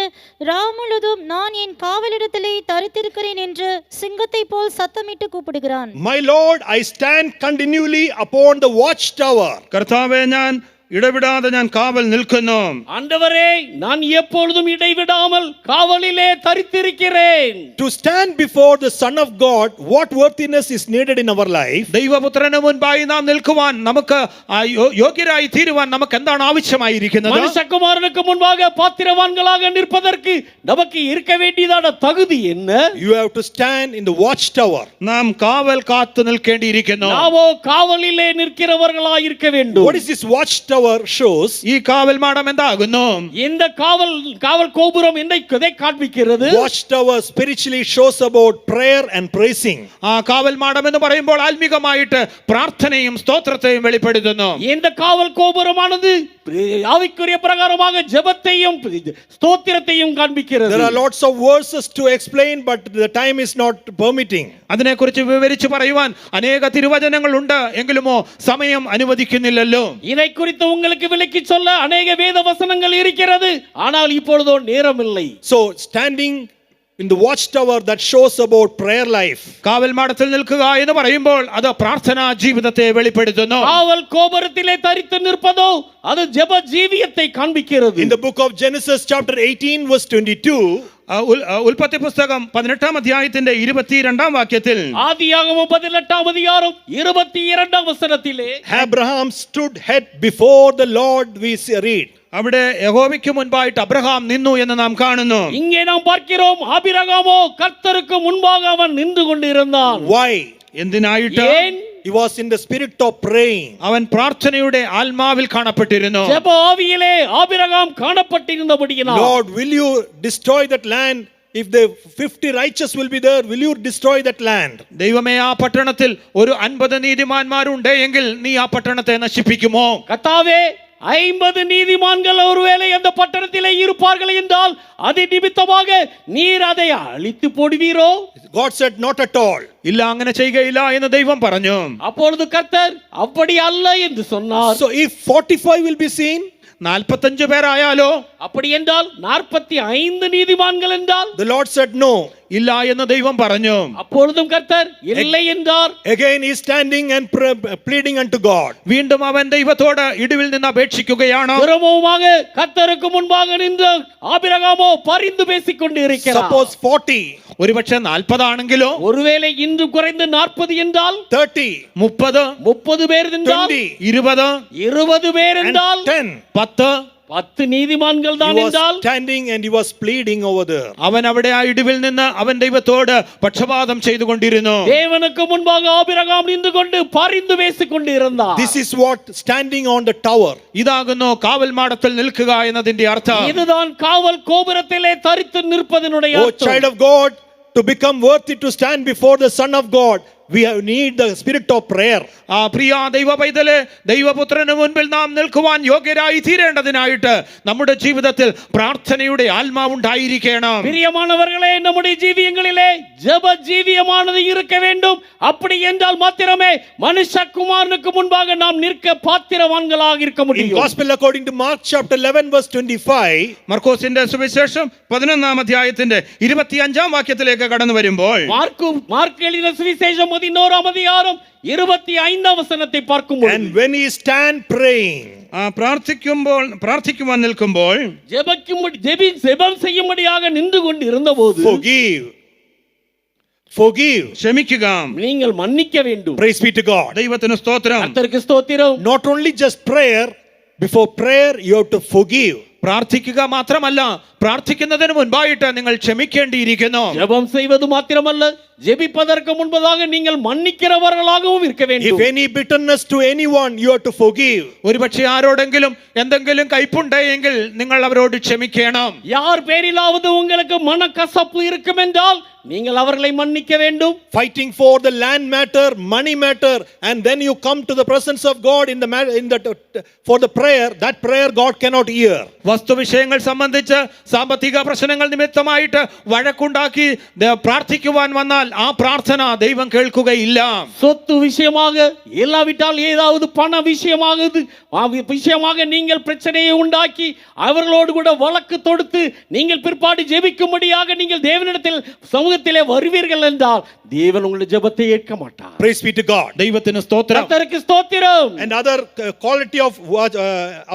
ராவு முழுதும் நான் என் காவலிடத்திலே தரித்திருக்கிறேன் என்று சிங்கத்தை போல் சத்தமிட்டு கூப்பிடுகிறான். my Lord, I stand continually upon the watchtower. കർത്താവേ, ഞാൻ ഇടവിടാതെ ഞാൻ കാവൽ നിൽക്കുന്നു. ஆண்டவரே, நான் எப்பொழுதும் இடைவிடாமல் காவலிலே தரித்திருக்கிறேன். To stand before the Son of God, what worthiness is needed in our life? ദൈവപുത്രന് മുൻപായി നാം നിൽക്കുവാൻ, നമുക്ക് യോഗ്യരായി തീരുവാൻ നമുക്ക് എന്താണ് ആവശ്യമായിരിക്കുന്നത്? மனுஷகுமாரனுக்கு முன்பாக பாத்திரவான்களாக நிற்பதற்கு நமக்கு இருக்க வேண்டியதான தகுதி என்ன? You have to stand in the watchtower. നാം കാവൽ കാത്തു നിൽക്കേണ്ടിയിരിക്കുന്നു. நாமோ காவலிலே நிற்கிறவர்களாய் இருக்க வேண்டும். What is this watchtower shows? ഈ കാവൽ മാടം എന്താകുന്നു? இந்த காவல் கோபுரம் எதை காண்பிக்கிறது? Watchtower spiritually shows about prayer and praising. ആ കാവൽ മാടം എന്ന് പറയുമ്പോൾ ആത്മീകമായിട്ട് പ്രാർത്ഥനയും സ്തോത്രത്തെയും വെളിപ്പെടുത്തുന്നു. இந்த காவல் கோபுரமானது ஆவிக்குரிய பிரகாரமாக ஜெபத்தையும் ஸ்தோத்திரத்தையும் காண்பிக்கிறது. There are lots of verses to explain, but the time is not permitting. അതിനെക്കുറിച്ച് വിവരിച്ചു പറയുവാൻ അനേക തിരുവചനങ്ങളുണ്ട്, എങ്കിലുമോ സമയം അനുവദിക്കുന്നില്ലല്ലോ. இதை குறித்து உங்களுக்கு விளக்கி சொல்ல அநேக வேத வசனங்கள் இருக்கிறது, ஆனால் இப்பொழுதோ நேரம் இல்லை. So standing in the watchtower, that shows about prayer life. കാവൽ മാടത്തിൽ നിൽക്കുക എന്ന് പറയുമ്പോൾ അത് പ്രാർത്ഥനാ ജീവിതത്തെ വെളിപ്പെടുത്തുന്നു. காவல் கோபுரத்திலே தரித்து நிற்பதோ அது ஜெப ஜீவியத்தை காண்பிக்கிறது. In the book of Genesis chapter 18 verse 22, ഉൽപ്പത്തി പുസ്തകം 18 അധ്യായത്തിന്റെ 22 വാക്യത്തിൽ, ஆதியாகமம் 18 அதிகாரம் 22 வசனத்திலே, Abraham stood head before the Lord, we read. അവിടെ യഹോവയ്ക്ക് മുൻപായിട്ട് അബ്രഹാം നിന്നു എന്ന് നാം കാണുന്നു. இங்கே நாம் பார்க்கிறோம், ஆபிரகாமோ கர்த்தருக்கு முன்பாக அவன் நின்று கொண்டிருந்தான். Why? എന്തിനായിട്ട്? ஏன்? He was in the spirit of praying. അവൻ പ്രാർത്ഥനയുടെ ആത്മാവിൽ കാണപ്പെട്ടിരുന്നു. ஜெப ஆவியிலே Abraham காணப்பட்டிருந்தபடியினால், Lord, will you destroy that land? If the 50 righteous will be there, will you destroy that land? ദൈവമേ, ആ പട്ടണത്തിൽ ഒരു 50 നീതിമാന്മാരുണ്ട് എങ്കിൽ നീ ആ പട്ടണത്തെ നശിപ്പിക്കുമോ? கர்த்தாவே, 50 நீதிமான்கள் ஒருவேளை அந்த பட்டணத்திலே இருப்பார்கள் என்றால் அது நிமித்தமாக நீர் அதை அழித்து போடுவீரோ? God said, not at all. ഇല്ല, അങ്ങനെ ചെയ്യുകയില്ല എന്ന് ദൈവം പറഞ്ഞു. அப்பொழுது கர்த்தர் அப்படி அல்ல என்று சொன்னார். So if 45 will be seen, 45 പേരായാലോ? அப்படி என்றால் 45 நீதிமான்கள் என்றால்? the Lord said no. ഇല്ല എന്ന് ദൈവം പറഞ്ഞു. அப்பொழுதும் கர்த்தர் இல்லை என்றார். Again he is standing and pleading unto God. വീണ്ടും അവൻ ദൈവത്തോട് ഇടിവിൽ നിന്ന് അപേക്ഷിക്കുകയാണ്. திரும்பவுமாக கர்த்தருக்கு முன்பாக நின்று ஆபிரகாமோ பரிந்து பேசிக் கொண்டு இருக்கிறார். Suppose 40, ഒരുപക്ഷെ 40 ആണെങ്കിലോ? ஒருவேளை இன்று குறைந்து 40 என்றால், 30, 30 பேர் என்றால், 20, 20 பேர் and என்றால், 10. 10 நீதிமான்கள் He தான் was என்றால், standing and he was pleading over there. അവൻ അവിടെ ആ ഇടിവിൽ നിന്ന് അവൻ ദൈവത്തോട് പക്ഷപാതം ചെയ്തുകൊണ്ടിരുന്നു. தேவனுக்கு முன்பாக ஆபிரகாம் நின்று கொண்டு பரிந்து பேசிக் கொண்டு இருந்தார். This is what standing on the tower. ഇതാകുന്നു കാവൽ മാടത്തിൽ നിൽക്കുക എന്നതിന്റെ അർത്ഥം. இதுதான் காவல் கோபுரத்திலே தரித்து நிற்பதனுடைய Oh அர்த்தம். child of God, to become worthy to stand before the Son of God, we need the spirit of prayer. ആ പ്രിയ ദൈവ പൈതലെ, ദൈവപുത്രന് മുൻപിൽ നാം നിൽക്കുവാൻ യോഗ്യരായി തീരേണ്ടതിനായിട്ട് നമ്മുടെ ജീവിതത്തിൽ പ്രാർത്ഥനയുടെ ആത്മാവുണ്ടായിരിക്കണം. பிரியமானவர்களே, நம்முடைய ஜீவியங்களிலே ஜெப ஜீவியமானது இருக்க வேண்டும். அப்படி என்றால் மாத்திரமே மனுஷகுமாரனுக்கு முன்பாக நாம் நிற்க பாத்திரவான்களாக இருக்க In முடியும். Gospel according to Mark chapter 11 verse 25, മർക്കോസിന്റെ സുവിശേഷം 11-ാം അധ്യായത്തിന്റെ 25-ാം വാക്യത്തിലേക്ക് കടന്നു വരുമ്പോൾ மார்க் எழுதின சுவிசேஷம் 11-ஆம் அதிகாரம் 25-ஆம் வசனத்தை பார்க்கும்போது, and when he stand praying, പ്രാർത്ഥിക്കുവാൻ നിൽക്കുമ്പോൾ ஜெபம் செய்யும்படியாக நின்று கொண்டு இருந்தபோது, forgive, ക്ഷമിക്കുക, நீங்கள் மன்னிக்க வேண்டும். praise be to God. ദൈവത്തിന് സ്തോത്രം. கர்த்தருக்கு ஸ்தோத்திரம். Not only just prayer, before prayer you have to forgive. പ്രാർത്ഥിക്കുക മാത്രമല്ല, പ്രാർത്ഥിക്കുന്നതിന് മുൻപായിട്ട് നിങ്ങൾ ക്ഷമിക്കേണ്ടിയിരിക്കുന്നു. ஜெபம் செய்வது மாத்திரமல்ல, ஜெபிப்பதற்கு முன்பதாக நீங்கள் மன்னிக்கிறவர்களாகவும் இருக்க If வேண்டும். any bitterness to anyone, you have to forgive. ഒരുപക്ഷെ ആരോടെങ്കിലും എന്തെങ്കിലും കയ്പുണ്ടെങ്കിൽ നിങ്ങൾ അവരോട് ക്ഷമിക്കണം. யார் பேரிலாவது உங்களுக்கு மனக்கசப்பு இருக்கும் என்றால் நீங்கள் அவர்களை மன்னிக்க வேண்டும். Fighting for the land matter, money matter, and then you come to the presence of God for the prayer. That prayer God cannot hear. വസ്തുവിഷയങ്ങൾ സംബന്ധിച്ച് സാമ്പത്തിക പ്രശ്നങ്ങൾ നിമിത്തമായിട്ട് വഴക്കുണ്ടാക്കി പ്രാർത്ഥിക്കുവാൻ വന്നാൽ ആ പ്രാർത്ഥന ദൈവം കേൾക്കുകയില്ല. சொத்து விஷயமாக இல்லாவிட்டால் ஏதாவது பண விஷயமாக நீங்கள் பிரச்சனையை உண்டாக்கி அவர்களோடு கூட வழக்கு தொடுத்து நீங்கள் பிற்பாடு ஜெபிக்கும்படியாக நீங்கள் தேவனிடத்தில் சமூகத்திலே வருவீர்கள் என்றால் தேவன் உங்களுடைய ஜெபத்தை ஏற்க மாட்டார். Praise be to God. ദൈവത്തിന് സ്തോത്രം. கர்த்தருக்கு ஸ்தோத்திரம். And other quality of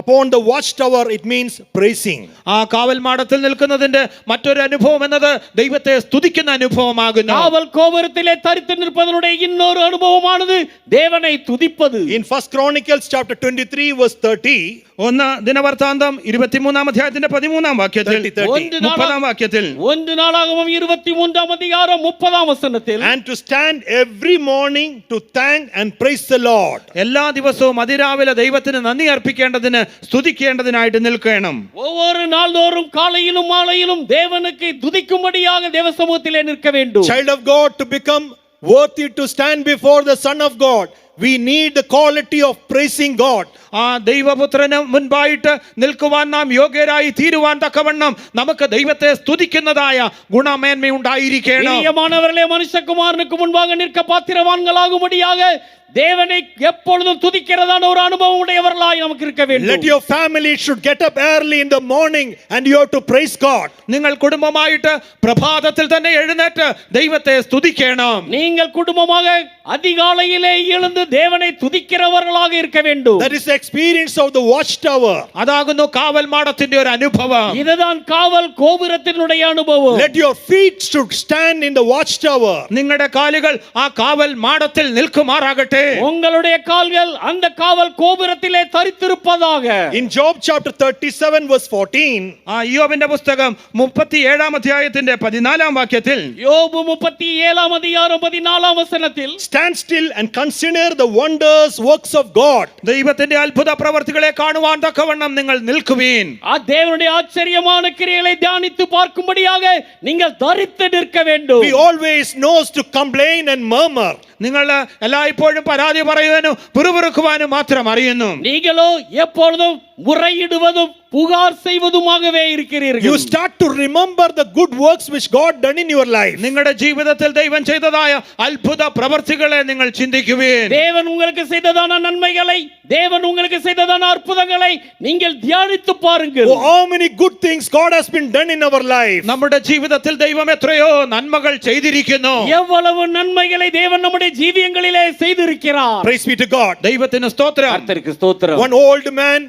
upon the watchtower, it means praising. ആ കാവൽ മാടത്തിൽ നിൽക്കുന്നതിന്റെ മറ്റൊരു അനുഭവം എന്നത് ദൈവത്തെ സ്തുതിക്കുന്ന അനുഭവമാകുന്നു. காவல் கோபுரத்திலே தரித்து நிற்பதனுடைய இன்னொரு அனுபவமானது தேவனை துதிப்பது. In 1 Chronicles chapter 23 verse 30, 1 ദിനവൃത്താന്തം 23-ാം അധ്യായത്തിന്റെ 13-ാം വാക്യത്തിൽ 30-ാം വാക്യത്തിൽ 1 நாளாகமம் 23-ஆம் அதிகாரம் 30-ஆம் வசனத்தில், and to stand every morning to thank and praise the Lord. എല്ലാ ദിവസവും അതിരാവിലെ ദൈവത്തിന് നന്ദി അർപ്പിക്കേണ്ടതിന് സ്തുതിക്കേണ്ടതിനായിട്ട് നിൽക്കണം. ஒவ்வொரு நாள்தோறும் காலையிலும் மாலையிலும் தேவனுக்கு துதிக்கும்படியாக தேவ சமூகத்திலே நிற்க வேண்டும். Child of God, to become worthy to stand before the Son of God, we need the quality of praising God. ആ ദൈവപുത്രന് മുൻപായിട്ട് നിൽക്കുവാൻ നാം യോഗ്യരായി തീരുവാൻ തക്കവണ്ണം നമുക്ക് ദൈവത്തെ സ്തുതിക്കുന്നതായ ഗുണമേന്മ ഉണ്ടായിരിക്കണം. பிரியமானவர்களே, மனுஷகுமாரனுக்கு முன்பாக நிற்க பாத்திரவான்களாகும்படியாக தேவனை எப்பொழுதும் துதிக்கிறதான ஒரு அனுபவம் உடையவர்களாய் நமக்கு இருக்க வேண்டும். Let your family should get up early in the morning and you have to praise God. നിങ്ങൾ കുടുംബമായിട്ട് പ്രഭാതത്തിൽ തന്നെ എഴുന്നേറ്റ് ദൈവത്തെ സ്തുതിക്കണം. நீங்கள் குடும்பமாக அதிகாலையிலே எழுந்து தேவனை துதிக்கிறவர்களாக இருக்க வேண்டும். That is the experience of the watchtower. അതാകുന്നു കാവൽ മാടത്തിന്റെ ഒരു അനുഭവം. இதுதான் காவல் கோபுரத்தினுடைய அனுபவம். Let your feet should stand in the watchtower. നിങ്ങളുടെ കാലുകൾ ആ കാവൽ മാടത്തിൽ നിൽക്കുമാറാകട്ടെ. உங்களுடைய கால்கள் அந்த காவல் கோபுரத்திலே தரித்திருப்பதாக. In Job chapter 37 verse 14, ആ യോബിന്റെ പുസ്തകം 37-ാം അധ്യായത്തിന്റെ 14-ാം വാക്യത്തിൽ, யோபு 37-ஆம் அதிகாரம் 14-ஆம் வசனத்தில், stand still and consider the wonders works of God. ദൈവത്തിന്റെ അത്ഭുത പ്രവർത്തികളെ കാണുവാൻ തക്കവണ്ണം നിങ്ങൾ നിൽക്കുവീൻ. ஆ தேவனுடைய ஆச்சரியமான கிரியைகளை தியானித்து பார்க்கும்படியாக நீங்கள் தரித்து நிற்க வேண்டும். We always knows to complain and murmur. നിങ്ങൾ എല്ലായ്പ്പോഴും പരാതി പറയുവാനും പിറുപിറുക്കുവാനും മാത്രം അറിയുന്നു. நீங்களோ எப்பொழுதும் முறையிடுவதும் புகார் செய்வதுமாகவே இருக்கிறீர்கள். You start to remember the good works which God done in your life. നിങ്ങളുടെ ജീവിതത്തിൽ ദൈവം ചെയ്തതായ അത്ഭുത പ്രവർത്തികളെ നിങ്ങൾ ചിന്തിക്കുവീൻ. தேவன் உங்களுக்கு செய்ததான நன்மைகளை, தேவன் உங்களுக்கு செய்ததான அற்புதங்களை நீங்கள் தியானித்து பாருங்கள். Oh, how many good things God has been done in our life. നമ്മുടെ ജീവിതത്തിൽ ദൈവം എത്രയോ നന്മകൾ ചെയ്തിരിക്കുന്നു. எவ்வளவு நன்மைகளை தேவன் நம்முடைய ஜீவியங்களிலே செய்திருக்கிறார். Praise be to God. ദൈവത്തിന് സ്തോത്രം. கர்த்தருக்கு ஸ்தோத்திரம். One old man,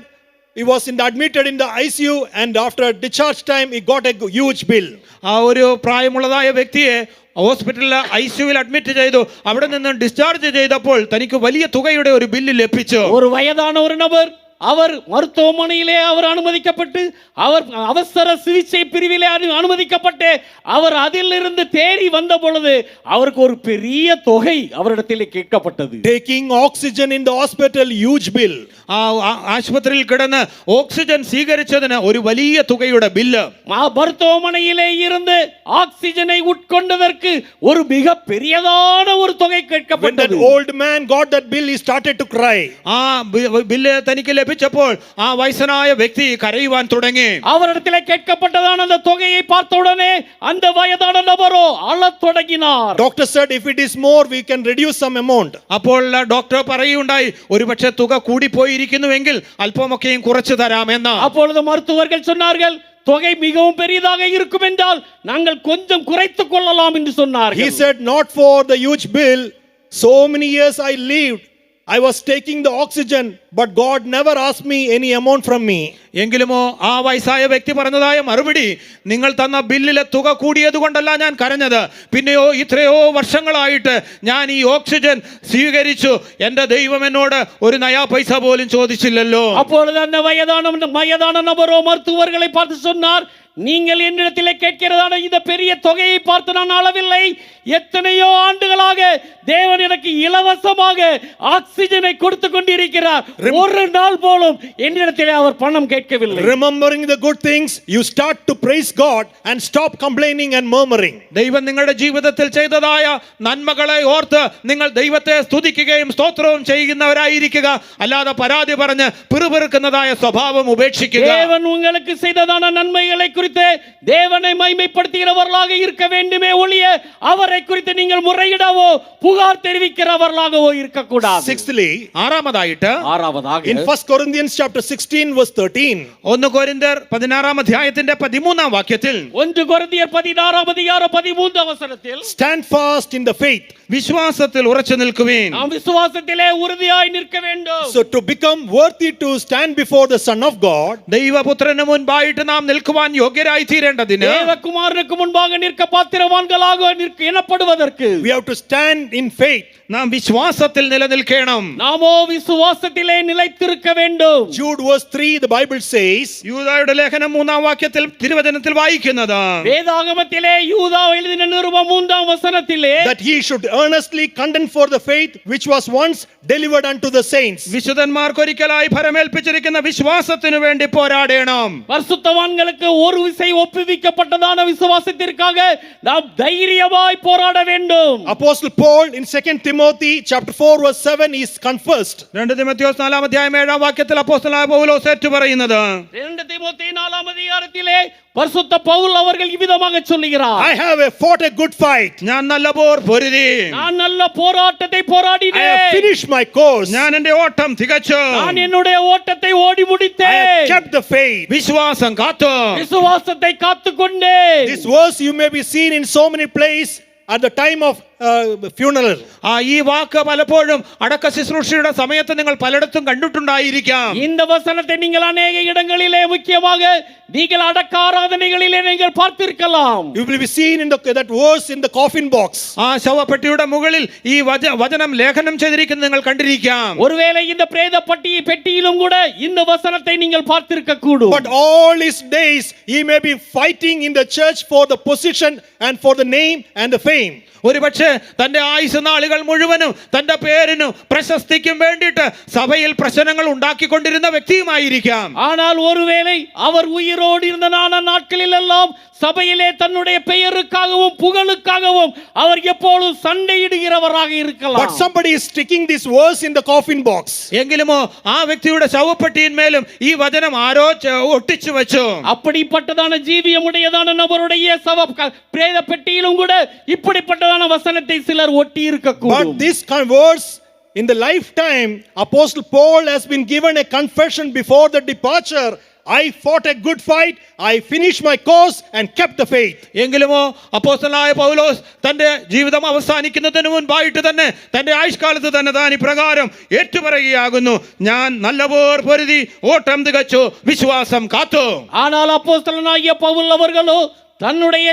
he was admitted in the ICU, and after discharge time he got a huge bill. ആ ഒരു പ്രായമുള്ളതായ വ്യക്തിയെ ഹോസ്പിറ്റലിൽ ICUവിൽ അഡ്മിറ്റ് ചെയ്തു. അവിടെ നിന്ന് ഡിസ്ചാർജ് ചെയ്തപ്പോൾ തനിക്ക് വലിയ തുകയുടെ ഒരു ബില്ല് ലഭിച്ചു. ஒரு வயதான ஒரு நபர் அவர் மருத்துவமனையிலே அவர் அனுமதிக்கப்பட்டு அவர் அவசர சிகிச்சை பிரிவிலே அனுமதிக்கப்பட்டு அவர் அதிலிருந்து தேறி வந்த பொழுது அவருக்கு ஒரு பெரிய தொகை அவரிடத்திலே கேட்கப்பட்டது. Taking oxygen in the hospital, huge bill. ആശുപത്രിയിൽ കിടന്ന് ഓക്സിജൻ സ്വീകരിച്ചതിന് ഒരു വലിയ തുകയുടെ ബില്ല്. மருத்துவமனையிலே இருந்து ஆக்சிஜனை உட்கொண்டதற்கு ஒரு மிக பெரியதான ஒரு தொகை When that கேட்கப்பட்டது. old man got that bill, he started to cry. ആ ബില്ല് തനിക്ക് ലഭിച്ചപ്പോൾ ആ വയസ്സനായ വ്യക്തി കരയുവാൻ തുടങ്ങി. அவரிடத்திலே கேட்கப்பட்டதான அந்த தொகையை பார்த்த உடனே அந்த வயதான நபரோ அழத் தொடங்கினார். Doctor said, if it is more, we can reduce some amount. അപ്പോൾ ഡോക്ടർ പറയുണ്ടായി, ഒരുപക്ഷെ തുക കൂടിപ്പോയിരിക്കുന്നുവെങ്കിൽ അല്പമൊക്കെയും കുറച്ചു തരാമെന്ന്. அப்பொழுது மருத்துவர்கள் சொன்னார்கள், தொகை மிகவும் பெரியதாக இருக்கும் என்றால் நாங்கள் கொஞ்சம் குறைத்துக் கொள்ளலாம் என்று He சொன்னார்கள். said, not for the huge bill. So many years I lived. I was taking the oxygen, but God never asked me any amount from me. എങ്കിലുമോ ആ വയസ്സായ വ്യക്തി പറഞ്ഞതായ മറുപടി, നിങ്ങൾ തന്ന ബില്ലിലെ തുക കൂടിയത് കൊണ്ടല്ല ഞാൻ കരഞ്ഞത്, പിന്നെയോ ഇത്രയോ വർഷങ്ങളായിട്ട് ഞാൻ ഈ ഓക്സിജൻ സ്വീകരിച്ചു, എന്റെ ദൈവം എന്നോട് ഒരു നയാ പൈസ പോലും ചോദിച്ചില്ലല്ലോ. அப்பொழுது அந்த வயதான நபரோ மருத்துவர்களை பார்த்து சொன்னார், நீங்கள் என்னிடத்திலே கேட்கிறதான இந்த பெரிய தொகையை பார்த்து நான் அளவில்லை. எத்தனையோ ஆண்டுகளாக தேவன் எனக்கு இலவசமாக ஆக்சிஜனை கொடுத்து கொண்டிருக்கிறார். ஒரு நாள் போலும் என்னிடத்திலே அவர் பணம் கேட்கவில்லை. Remembering the good things, you start to praise God and stop complaining and murmuring. ദൈവം നിങ്ങളുടെ ജീവിതത്തിൽ ചെയ്തതായ നന്മകളെ ഓർത്ത് നിങ്ങൾ ദൈവത്തെ സ്തുതിക്കുകയും സ്തോത്രവും ചെയ്യുന്നവരായിരിക്കുക, അല്ലാതെ പരാതി പറഞ്ഞ് പിറുപിറുക്കുന്നതായ സ്വഭാവം ഉപേക്ഷിക്കുക. தேவன் உங்களுக்கு செய்ததான நன்மைகளை குறித்து தேவனை மகிமைப்படுத்துகிறவர்களாக இருக்க வேண்டுமே ஒழிய அவரை குறித்து நீங்கள் முறையிடவோ புகார் தெரிவிக்கிறவர்களாகவோ இருக்கக்கூடாது. Sixthly, ആറാമതായിട്ട് ஆறாவதாக in 1 Corinthians chapter 16 verse 13, 1 കൊരിന്ത്യർ 16 അധ്യായത്തിന്റെ 13 വാക്യത്തിൽ 1 கொரிந்தியர் 16 அதிகாரம் 13 வசனத்தில் stand fast in the faith. വിശ്വാസത്തിൽ ഉറച്ചു നിൽക്കുവിൻ. நாம் விசுவாசத்திலே உறுதியாய் நிற்க வேண்டும். So to become worthy to stand before the Son of God, ദൈവപുത്രന് മുൻപായിട്ട് നാം നിൽക്കുവാൻ യോഗ്യരായി തീരേണ്ടതിന്, தேவகுமாரனுக்கு முன்பாக நிற்க பாத்திரவான்களாக எனப்படுவதற்கு we have to stand in faith. നാം വിശ്വാസത്തിൽ നിലനിൽക്കണം. நாமோ விசுவாசத்திலே நிலைத்திருக்க வேண்டும். Jude verse 3, the Bible says, യൂദായുടെ ലേഖനം 3 വാക്യത്തിൽ തിരുവചനത്തിൽ വായിക്കുന്നത്, வேதாகமத்திலே யூதா எழுதின நிருபம் 3 வசனத்திலே that he should earnestly contend for the faith which was once delivered unto the saints. വിശുദ്ധന്മാർക്കൊരിക്കലായി ഫലമേൽപ്പിച്ചിരിക്കുന്ന വിശ്വാസത്തിനു വേണ്ടി പോരാടണം. பரிசுத்தவான்களுக்கு ஒரு விசை ஒப்புவிக்கப்பட்டதான விசுவாசத்திற்காக நாம் தைரியமாய் போராட வேண்டும். Apostle Paul in 2 Timothy chapter 4 verse 7 is confessed. 2 തിമോഥെയോസ് 4 അധ്യായം 7 വാക്യത്തിൽ അപ്പോസ്തലനായ പൗലോസ് ഏറ്റു പറയുന്നത്, 2 தீமோத்தேயு 4 அதிகாரத்திலே பரிசுத்த பவுல் அவர்கள் இவ்விதமாக சொல்லுகிறார், I have fought a good fight. ഞാൻ നല്ല പോർ പൊരുതി, நான் நல்ல போராட்டத்தை I have போராடினேன், finished my course. ഞാൻ എന്റെ ഓട്ടം തികച്ചു, நான் என்னுடைய ஓட்டத்தை ஓடி I have முடித்தேன், kept the faith. വിശ്വാസം കാത്തു. விசுவாசத்தை காத்துக்கொண்டேன். This verse you may be seen in so many places at the time of funeral. ഈ വാക്ക് പലപ്പോഴും അടക്ക ശുശ്രൂഷയുടെ സമയത്ത് നിങ്ങൾ പലയിടത്തും കണ്ടിട്ടുണ്ടായിരിക്കാം. இந்த வசனத்தை நீங்கள் அநேக இடங்களிலே முக்கியமாக நீங்கள் அடக்க ஆராதனைகளிலே நீங்கள் பார்த்திருக்கலாம். You will be seen in that verse in the coffin box. ആ ശവപ്പെട്ടിയുടെ മുകളിൽ ഈ വചനം ലേഖനം ചെയ്തിരിക്കുന്നത് നിങ്ങൾ കണ്ടിരിക്കാം. ஒருவேளை இந்த பிரேத பெட்டியிலும் கூட இந்த வசனத்தை நீங்கள் பார்த்திருக்க கூடும். But all his days he may be fighting in the church for the position and for the name and the fame. ഒരുപക്ഷെ തന്റെ ആയുസ് നാളുകൾ മുഴുവനും തന്റെ പേരിനും പ്രശസ്തിക്കും വേണ്ടിയിട്ട് സഭയിൽ പ്രശ്നങ്ങൾ ഉണ്ടാക്കിക്കൊണ്ടിരുന്ന വ്യക്തിയുമായിരിക്കാം. ஆனால் ஒருவேளை அவர் உயிரோடு இருந்த நாட்களில் எல்லாம் சபையிலே தன்னுடைய பெயருக்காகவும் புகழுக்காகவும் அவர் எப்பொழுதும் சண்டையிடுகிறவராக இருக்கலாம். But somebody is sticking this verse in the coffin box. എങ്കിലുമോ ആ വ്യക്തിയുടെ ശവപ്പെട്ടിയിന്മേലും ഈ വചനം ആരോ ഒട്ടിച്ചു വെച്ചു. அப்படிப்பட்டதான ஜீவியமுடையதான நபருடைய பிரேத பெட்டியிலும் கூட இப்படிப்பட்டதான வசனத்தை சிலர் ஒட்டி இருக்க கூடும். But this verse in the lifetime Apostle Paul has been given a confession before the departure. I fought a good fight, I finished my course and kept the faith. എങ്കിലുമോ അപ്പോസ്തലനായ പൗലോസ് തന്റെ ജീവിതം അവസാനിക്കുന്നതിന് മുൻപായിട്ട് തന്നെ തന്റെ ആയുഷ്കാലത്ത് തന്നെ താൻ ഇപ്രകാരം ഏറ്റുപറയുകയാകുന്നു, ഞാൻ നല്ലപോർ പൊരുതി ഓട്ടം തികച്ചു വിശ്വാസം കാത്തു. ஆனால் அப்போஸ்தலனாகிய பவுல் அவர்களோ தன்னுடைய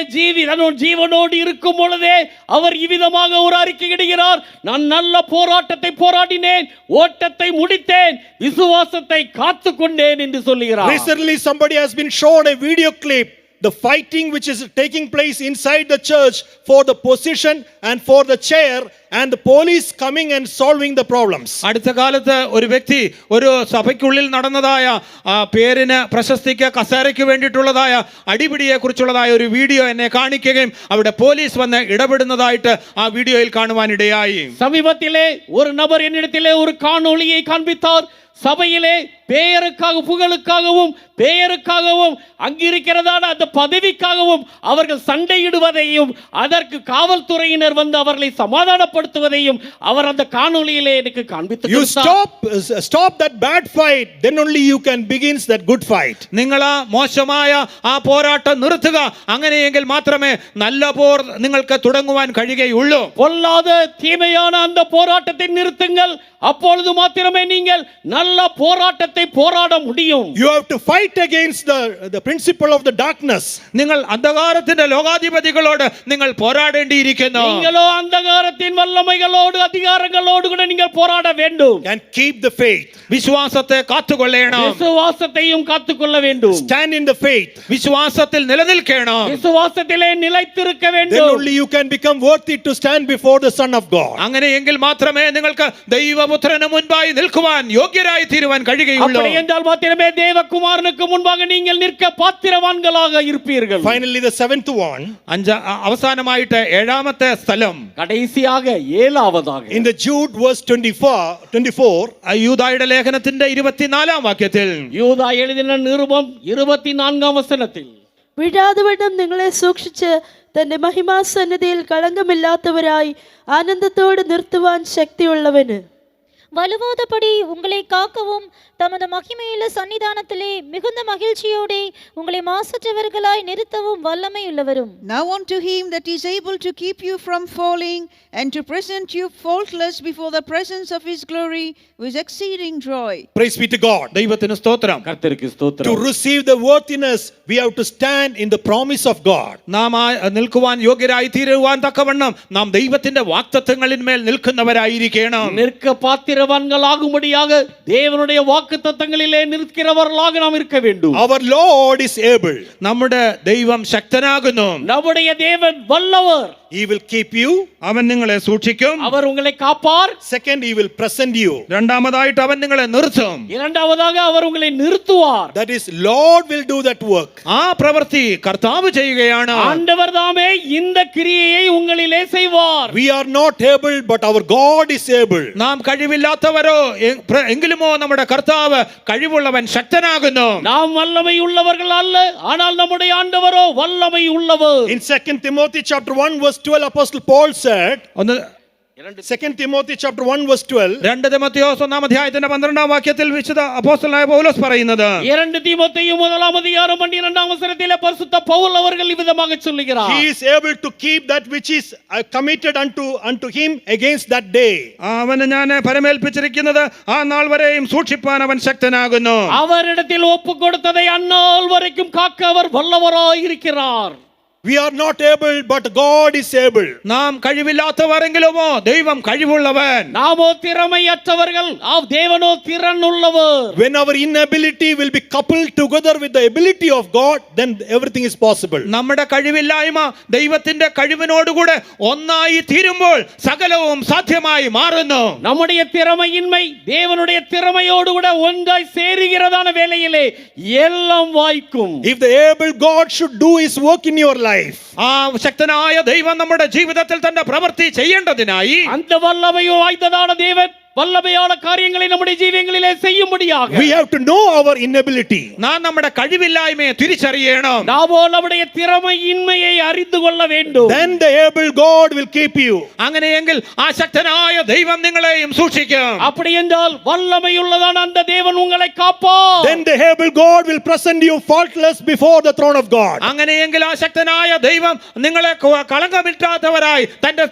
ஜீவனோடு இருக்கும் பொழுதே அவர் இவ்விதமாக ஒரு அறிக்கையிடுகிறார், நான் நல்ல போராட்டத்தை போராடினேன், ஓட்டத்தை முடித்தேன், விசுவாசத்தை காத்து கொண்டேன் என்று சொல்லுகிறார். Recently somebody has been shown a video clip, the fighting which is taking place inside the church for the position and for the chair, and the police coming and solving the problems. അടുത്ത കാലത്ത് ഒരു വ്യക്തി ഒരു സഭയ്ക്കുള്ളിൽ നടന്നതായ പേരിന്, പ്രശസ്തിക്ക്, കസേരയ്ക്ക് വേണ്ടിയിട്ടുള്ളതായ അടിപിടിയെ കുറിച്ചുള്ളതായ ഒരു video എന്നെ കാണിക്കുകയും അവിടെ പോലീസ് വന്ന് ഇടപെടുന്നതായിട്ട് ആ വീഡിയോയിൽ കാണുവാനിടയായി. சமீபத்திலே ஒரு நபர் என்னிடத்திலே ஒரு காணொளியை காண்பித்தார். சபையிலே புகழுக்காகவும் பெயருக்காகவும் அங்கிருக்கிறதான அந்த பதவிக்காகவும் அவர்கள் சண்டையிடுவதையும் அதற்கு காவல்துறையினர் வந்து அவர்களை சமாதானப்படுத்துவதையும் அவர் அந்த காணொளியிலே எனக்கு காண்பித்து You stop that bad fight, then only you can begin that good fight. നിങ്ങൾ ആ മോശമായ ആ പോരാട്ടം നിർത്തുക, അങ്ങനെയെങ്കിൽ മാത്രമേ നല്ല പോർ നിങ്ങൾക്ക് തുടങ്ങുവാൻ കഴിയുകയുള്ളൂ. பொல்லாத தீமையான அந்த போராட்டத்தை நிறுத்துங்கள், அப்பொழுது மாத்திரமே நீங்கள் நல்ல போராட்டத்தை போராட முடியும். You have to fight against the principle of the darkness. നിങ്ങൾ അന്ധകാരത്തിന്റെ ലോകാധിപതികളോട് നിങ്ങൾ പോരാടേണ്ടിയിരിക്കുന്നു. நீங்களோ அந்தகாரத்தின் வல்லமைகளோடு அதிகாரங்களோடு கூட நீங்கள் போராட வேண்டும். And keep the faith. വിശ്വാസത്തെ കാത്തുകൊള്ളണം. விசுவாசத்தையும் காத்துக்கொள்ள வேண்டும். Stand in the faith. വിശ്വാസത്തിൽ നിലനിൽക്കണം. விசுவாசத்திலே நிலைத்திருக்க Then வேண்டும். only you can become worthy to stand before the Son of God. അങ്ങനെയെങ്കിൽ മാത്രമേ നിങ്ങൾക്ക് ദൈവപുത്രന് മുൻപായി നിൽക്കുവാൻ യോഗ്യരായി തീരുവാൻ കഴിയുകയുള്ളൂ. அப்படி என்றால் மாத்திரமே தேவகுமாரனுக்கு முன்பாக நீங்கள் நிற்க பாத்திரவான்களாக இருப்பீர்கள். Finally, the seventh one. അവസാനമായിട്ട് ഏഴാമത്തെ സ്ഥലം, கடைசியாக ஏழாவதாக In the Jude verse 24, യൂദായുടെ ലേഖനത്തിന്റെ 24-ാം വാക്യത്തിൽ, யூதா எழுதின நிருபம் 24-ാം വചനത്തിൽ, വിടാതവണ്ണം നിങ്ങളെ സൂക്ഷിച്ച് തന്റെ മഹിമാസന്നിധിയിൽ കളങ്കമില്ലാത്തവരായി ആനന്ദത്തോട് നിർത്തുവാൻ ശക്തിയുള്ളവന്, வலுவாதபடி உங்களை காக்கவும் தமது மகிமையுள்ள சன்னிதானத்திலே மிகுந்த மகிழ்ச்சியோடே உங்களை மாசற்றவர்களாய் நிறுத்தவும் வல்லமையுள்ளவரும். Now unto him that is able to keep you from falling and to present you faultless before the presence of his glory with exceeding joy. praise be to God. ദൈവത്തിന് സ്തോത്രം. கர்த்தருக்கு To ஸ்தோத்திரம். receive the worthiness, we have to stand in the promise of God. നാം നിൽക്കുവാൻ യോഗ്യരായി തീരുവാൻ തക്കവണ്ണം നാം ദൈവത്തിന്റെ വാഗ്ദത്തങ്ങളിന്മേൽ നിൽക്കുന്നവരായിരിക്കണം. நிற்க பாத்திரவான்களாகும்படியாக தேவனுடைய வாக்குத்தத்தங்களிலே நிற்கிறவர்களாக நாம் இருக்க வேண்டும். Our Lord is able. നമ്മുടെ ദൈവം ശക്തനാകുന്നു. நம்முடைய தேவன் வல்லவர். He will keep you. അവൻ നിങ്ങളെ സൂക്ഷിക്കും. அவர் உங்களை காப்பார். Second, he will present you. രണ്ടാമതായിട്ട് അവൻ നിങ്ങളെ നിർത്തും. இரண்டாவதாக அவர் உங்களை நிறுத்துவார். That is, Lord will do that work. ആ പ്രവൃത്തി കർത്താവ് ചെയ്യുകയാണ്. ஆண்டவர் தாமே இந்த கிரியையை உங்களிலே செய்வார். We are not able, but our God is able. നാം കഴിവില്ലാത്തവരോ എങ്കിലുമോ നമ്മുടെ കർത്താവ് കഴിവുള്ളവൻ, ശക്തനാകുന്നു. நாம் வல்லமை உள்ளவர்கள் அல்ல, ஆனால் நம்முடைய ஆண்டவரோ வல்லமை உள்ளவர். In 2 Timothy chapter 1 verse 12, Apostle Paul said, ഒന്ന് 2 Timothy chapter 1 verse 12, 2 തിമോഥെയോസ് 1-ാം 12-ാം വാക്യത്തിൽ വിശുദ്ധ അപ്പോസ്തലനായ പൗലോസ് പറയുന്നത്, 2 தீமோத்தேயு 1-ാം വചനത്തിലെ പരിശുദ്ധ പൗൽ അവர்கள் ഇவ்விதமாக சொல்லுகிறார். he is able to keep that which is committed unto him against that day. അവന് ഞാൻ പരമേൽപ്പിച്ചിരിക്കുന്നത് ആ നാൾ വരെയും സൂക്ഷിപ്പാൻ അവൻ ശക്തനാകുന്നു. அவரிடத்தில் ஒப்பு கொடுத்ததை அந்நாள் வரைக்கும் காக்க அவர் வல்லவராய் இருக்கிறார். We are not able, but God is able. നാം കഴിവില്ലാത്തവരെങ്കിലുമോ ദൈവം കഴിവുള്ളവൻ. நாமோ திறமையற்றவர்கள், தேவனோ திறன் உள்ளவர். When our inability will be coupled together with the ability of God, then everything is possible. നമ്മുടെ കഴിവില്ലായ്മ ദൈവത്തിന്റെ കഴിവിനോടുകൂടെ ഒന്നായി തീരുമ്പോൾ സകലവും സാധ്യമായി മാറുന്നു. நம்முடைய திறமையின்மை தேவனுடைய திறமையோடு கூட ஒன்றாய் சேருகிறதான வேளையிலே எல்லாம் வாய்க்கும். If the able God should do his work in your life, ആ ശക്തനായ ദൈവം നമ്മുടെ ജീവിതത്തിൽ തന്റെ പ്രവൃത്തി ചെയ്യേണ്ടതിനായി அந்த வல்லமையோ வாய்த்ததான தேவன் வல்லமையான காரியங்களை நம்முடைய ஜீவியங்களிலே செய்யும்படியாக we have to know our inability. നാം നമ്മുടെ കഴിവില്ലായ്മയെ തിരിച്ചറിയണം. நாமோ நம்முடைய திறமையின்மையை அறிந்து கொள்ள வேண்டும். Then the able God will keep you. അങ്ങനെയെങ്കിൽ ആ ശക്തനായ ദൈവം നിങ്ങളെയും സൂക്ഷിക്കും. அப்படி என்றால் வல்லமையுள்ளதான அந்த தேவன் உங்களை காப்பார். Then the able God will present you faultless before the throne of God. അങ്ങനെയെങ്കിൽ ആ ശക്തനായ ദൈവം നിങ്ങളെ കളങ്കമില്ലാത്തവരായി തന്റെ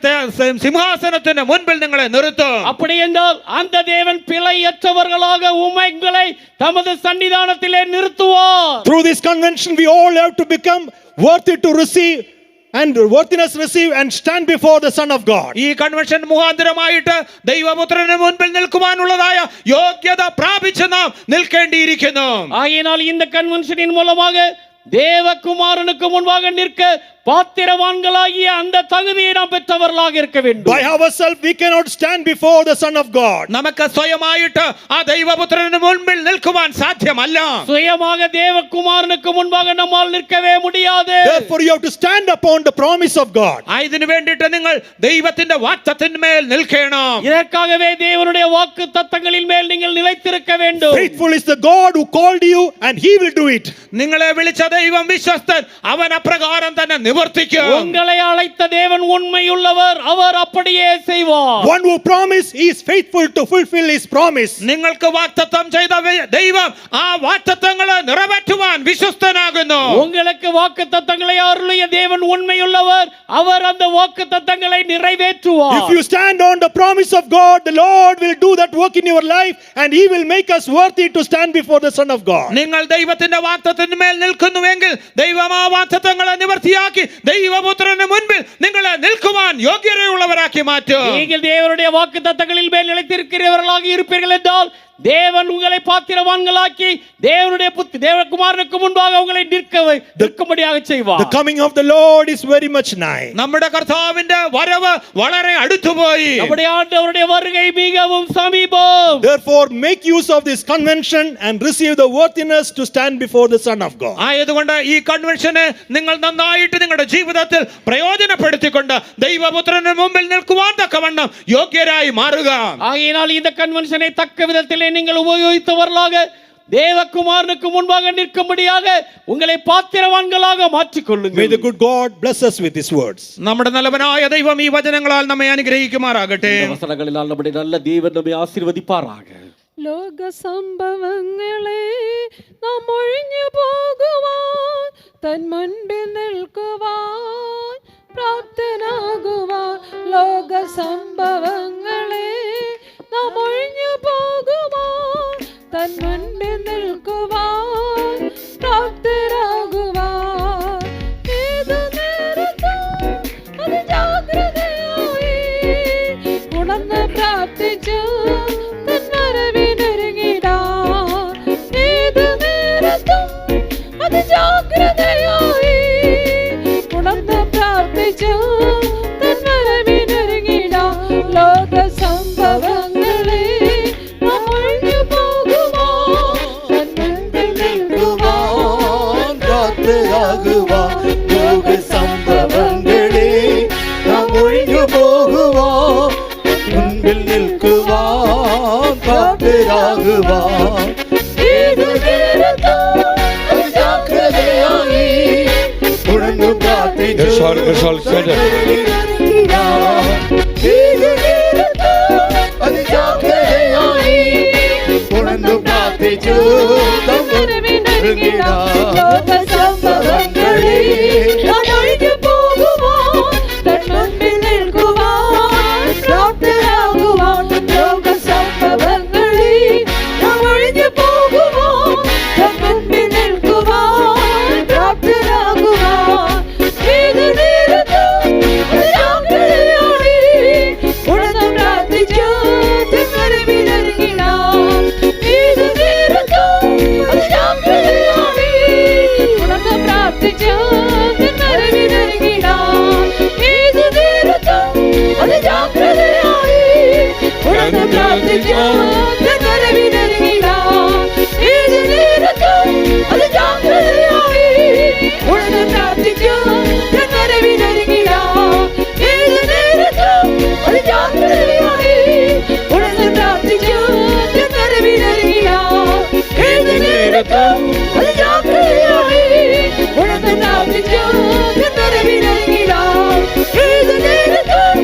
സിംഹാസനത്തിന് മുൻപിൽ നിങ്ങളെ നിർത്തും. அப்படி என்றால் அந்த தேவன் பிழையற்றவர்களாக உங்களை தமது சன்னிதானத்திலே நிறுத்துவார். Through this convention, we all have to become worthy to receive and worthiness receive and stand before the Son of God. ഈ കൺവെൻഷൻ മുഖാന്തരമായിട്ട് ദൈവപുത്രന് മുൻപിൽ നിൽക്കുവാനുള്ളതായ യോഗ്യത പ്രാപിച്ച് നാം നിൽക്കേണ്ടിയിരിക്കുന്നു. ஆகையினால் இந்த கன்வென்ஷனின் மூலமாக தேவகுமாரனுக்கு முன்பாக நிற்க பாத்திரவான்களாகிய அந்த தகுதியை நாம் பெற்றவர்களாக இருக்க வேண்டும். By ourselves we cannot stand before the Son of God. നമുക്ക് സ്വയമായിട്ട് ആ ദൈവപുത്രന് മുൻപിൽ നിൽക്കുവാൻ സാധ്യമല്ല. சுயமாக தேவகுமாரனுக்கு முன்பாக நம்மால் நிற்கவே முடியாது. Therefore you have to stand upon the promise of God. ഇതിനു വേണ്ടിയിട്ട് നിങ്ങൾ ദൈവത്തിന്റെ വാഗ്ദത്തത്തിന്മേൽ നിൽക്കണം. இதற்காகவே தேவனுடைய வாக்கு தத்தங்களின் மேல் நீங்கள் நிலைத்திருக்க வேண்டும். Faithful is the God who called you and he will do it. നിങ്ങളെ വിളിച്ച ദൈവം വിശ്വസ്തൻ, അവൻ അപ്രകാരം തന്നെ നിവർത്തിക്കും. உங்களை அழைத்த தேவன் உண்மையுள்ளவர், அவர் அப்படியே செய்வார். One who promised, he is faithful to fulfill his promise. നിങ്ങൾക്ക് വാഗ്ദത്തം ചെയ്ത ദൈവം ആ വാഗ്ദത്തങ്ങളെ നിറവേറ്റുവാൻ വിശ്വസ്തനാകുന്നു. உங்களுக்கு வாக்குத்தத்தங்களை அருளிய தேவன் உண்மையுள்ளவர், அவர் அந்த வாக்குத்தத்தங்களை நிறைவேற்றுவார். If you stand on the promise of God, the Lord will do that work in your life and he will make us worthy to stand before the Son of God. നിങ്ങൾ ദൈവത്തിന്റെ വാഗ്ദത്തത്തിന്മേൽ നിൽക്കുന്നുവെങ്കിൽ ദൈവം ആ വാഗ്ദത്തങ്ങളെ നിവർത്തിയാക്കി ദൈവപുത്രന് മുൻപിൽ നിങ്ങളെ നിൽക്കുവാൻ യോഗ്യതയുള്ളവരാക്കി മാറ്റും. நீங்கள் தேவனுடைய வாக்குத்தத்தங்களில் மேல் நிலைத்திருக்கிறவர்களாக இருப்பீர்கள் என்றால் தேவன் உங்களை பாத்திரவான்களாக்கி தேவகுமாரனுக்கு முன்பாக உங்களை நிற்கும்படியாக செய்வார். The coming of the Lord is very much nigh. നമ്മുടെ കർത്താവിന്റെ വരവ് വളരെ അടുത്തുപോയി. நம்முடைய ஆண்டவருடைய வருகை மிகவும் சமீபம். Therefore make use of this convention and receive the worthiness to stand before the Son of God. ആയതുകൊണ്ട് ഈ കൺവെൻഷനെ നിങ്ങൾ നന്നായിട്ട് നിങ്ങളുടെ ജീവിതത്തിൽ പ്രയോജനപ്പെടുത്തിക്കൊണ്ട് ദൈവപുത്രന് മുമ്പിൽ നിൽക്കുവാൻ തക്കവണ്ണം യോഗ്യരായി മാറുക. ஆகையினால் இந்த கன்வென்ஷனை தக்க விதத்திலே நீங்கள் உபயோகித்தவர்களாக தேவகுமாரனுக்கு முன்பாக நிற்கும்படியாக உங்களை பாத்திரவான்களாக மாற்றிக்கொள்ளுங்கள். May the good God bless us with his words. നമ്മുടെ നല്ലവനായ ദൈവം ഈ വചനങ്ങളാൽ നമ്മെ അനുഗ്രഹിക്കുമാറാകട്ടെ. വചനങ്ങളിനാൽ നമ്മുടെ നല്ല ദൈവം നമ്മെ ആശീർവദിപ്പാറാക. ലോക സംഭവങ്ങളെ നാം ഒഴിഞ്ഞു പോകുവാൻ തൻ മുൻപിൽ നിൽക്കുവാൻ പ്രാപ്തനാകുവാൻ. ലോക സംഭവങ്ങളെ നാം ഒഴിഞ്ഞു പോകുവാൻ തൻ മുൻപിൽ നിൽക്കുവാൻ പ്രാപ്തരാകുവാൻ. ഏതു നേരത്തും അതിജാഗ്രതയായി ഉണർന്ന് പ്രാർത്ഥിച്ചു തൻ വരവിനൊരുങ്ങിടാൻ. ഏതു നേരത്തും അതിജാഗ്രതയായി ഉണർന്ന് പ്രാർത്ഥിച്ചു തൻ വരവിനൊരുങ്ങിടാൻ. ലോക സംഭവങ്ങളെ നാം ഒഴിഞ്ഞു പോകുവാൻ തൻ മുൻപിൽ നിൽക്കുവാൻ പ്രാപ്തരാകുവാൻ. ലോക സംഭവങ്ങളെ നാം ഒഴിഞ്ഞു പോകുവാൻ മുൻപിൽ നിൽക്കുവാൻ പ്രാപ്തരാകുവാൻ. ഏതു നേരത്തും ജാഗ്രതയായി ഉണർന്നു പ്രാർത്ഥിച്ചു ഏതു നേരത്തും അതിജാഗ്രതയായി ഉണർന്നു പ്രാർത്ഥിച്ചു ലോക സംഭവങ്ങളെ നാം ഒഴിഞ്ഞു പോകുവാൻ തൻ മുൻപിൽ നിൽക്കുവാൻ പ്രാപ്തരാകുവാൻ. ലോക സംഭവങ്ങളെ നാം ഒഴിഞ്ഞു പോകുവാൻ തൻ മുൻപിൽ നിൽക്കുവാൻ പ്രാപ്തരാകുവാൻ. ഏതു നേരത്തും ജാഗ്രതയോടെ ഉണർന്നു പ്രാർത്ഥിച്ചു തൻ വരവിനൊരുങ്ങിടാൻ. ഏതു നേരത്തും ജാഗ്രതയോടെ ഉണർന്നു പ്രാർത്ഥിച്ചു തൻ വരവിനൊരുങ്ങിടാൻ. ഏതു നേരത്തും ജാഗ്രതയോടെ ഉണർന്നു പ്രാർത്ഥിച്ചു തൻ വരവിനൊരുങ്ങിടാൻ. ഏതു നേരത്തും ജാഗ്രതയോടെ ഉണർന്നു പ്രാർത്ഥിച്ചു തൻ വരവിനൊരുങ്ങിടാൻ. ഏതു നേരത്തും ജാഗ്രതയോടെ ഉണർന്നു പ്രാർത്ഥിച്ചു തൻ വരവിനൊരുങ്ങിടാൻ. ഏതു നേരത്തും ജാഗ്രതയോടെ ഉണർന്നു പ്രാർത്ഥിച്ചു തൻ വരവിനൊരുങ്ങിടാൻ. ഏതു നേരത്തും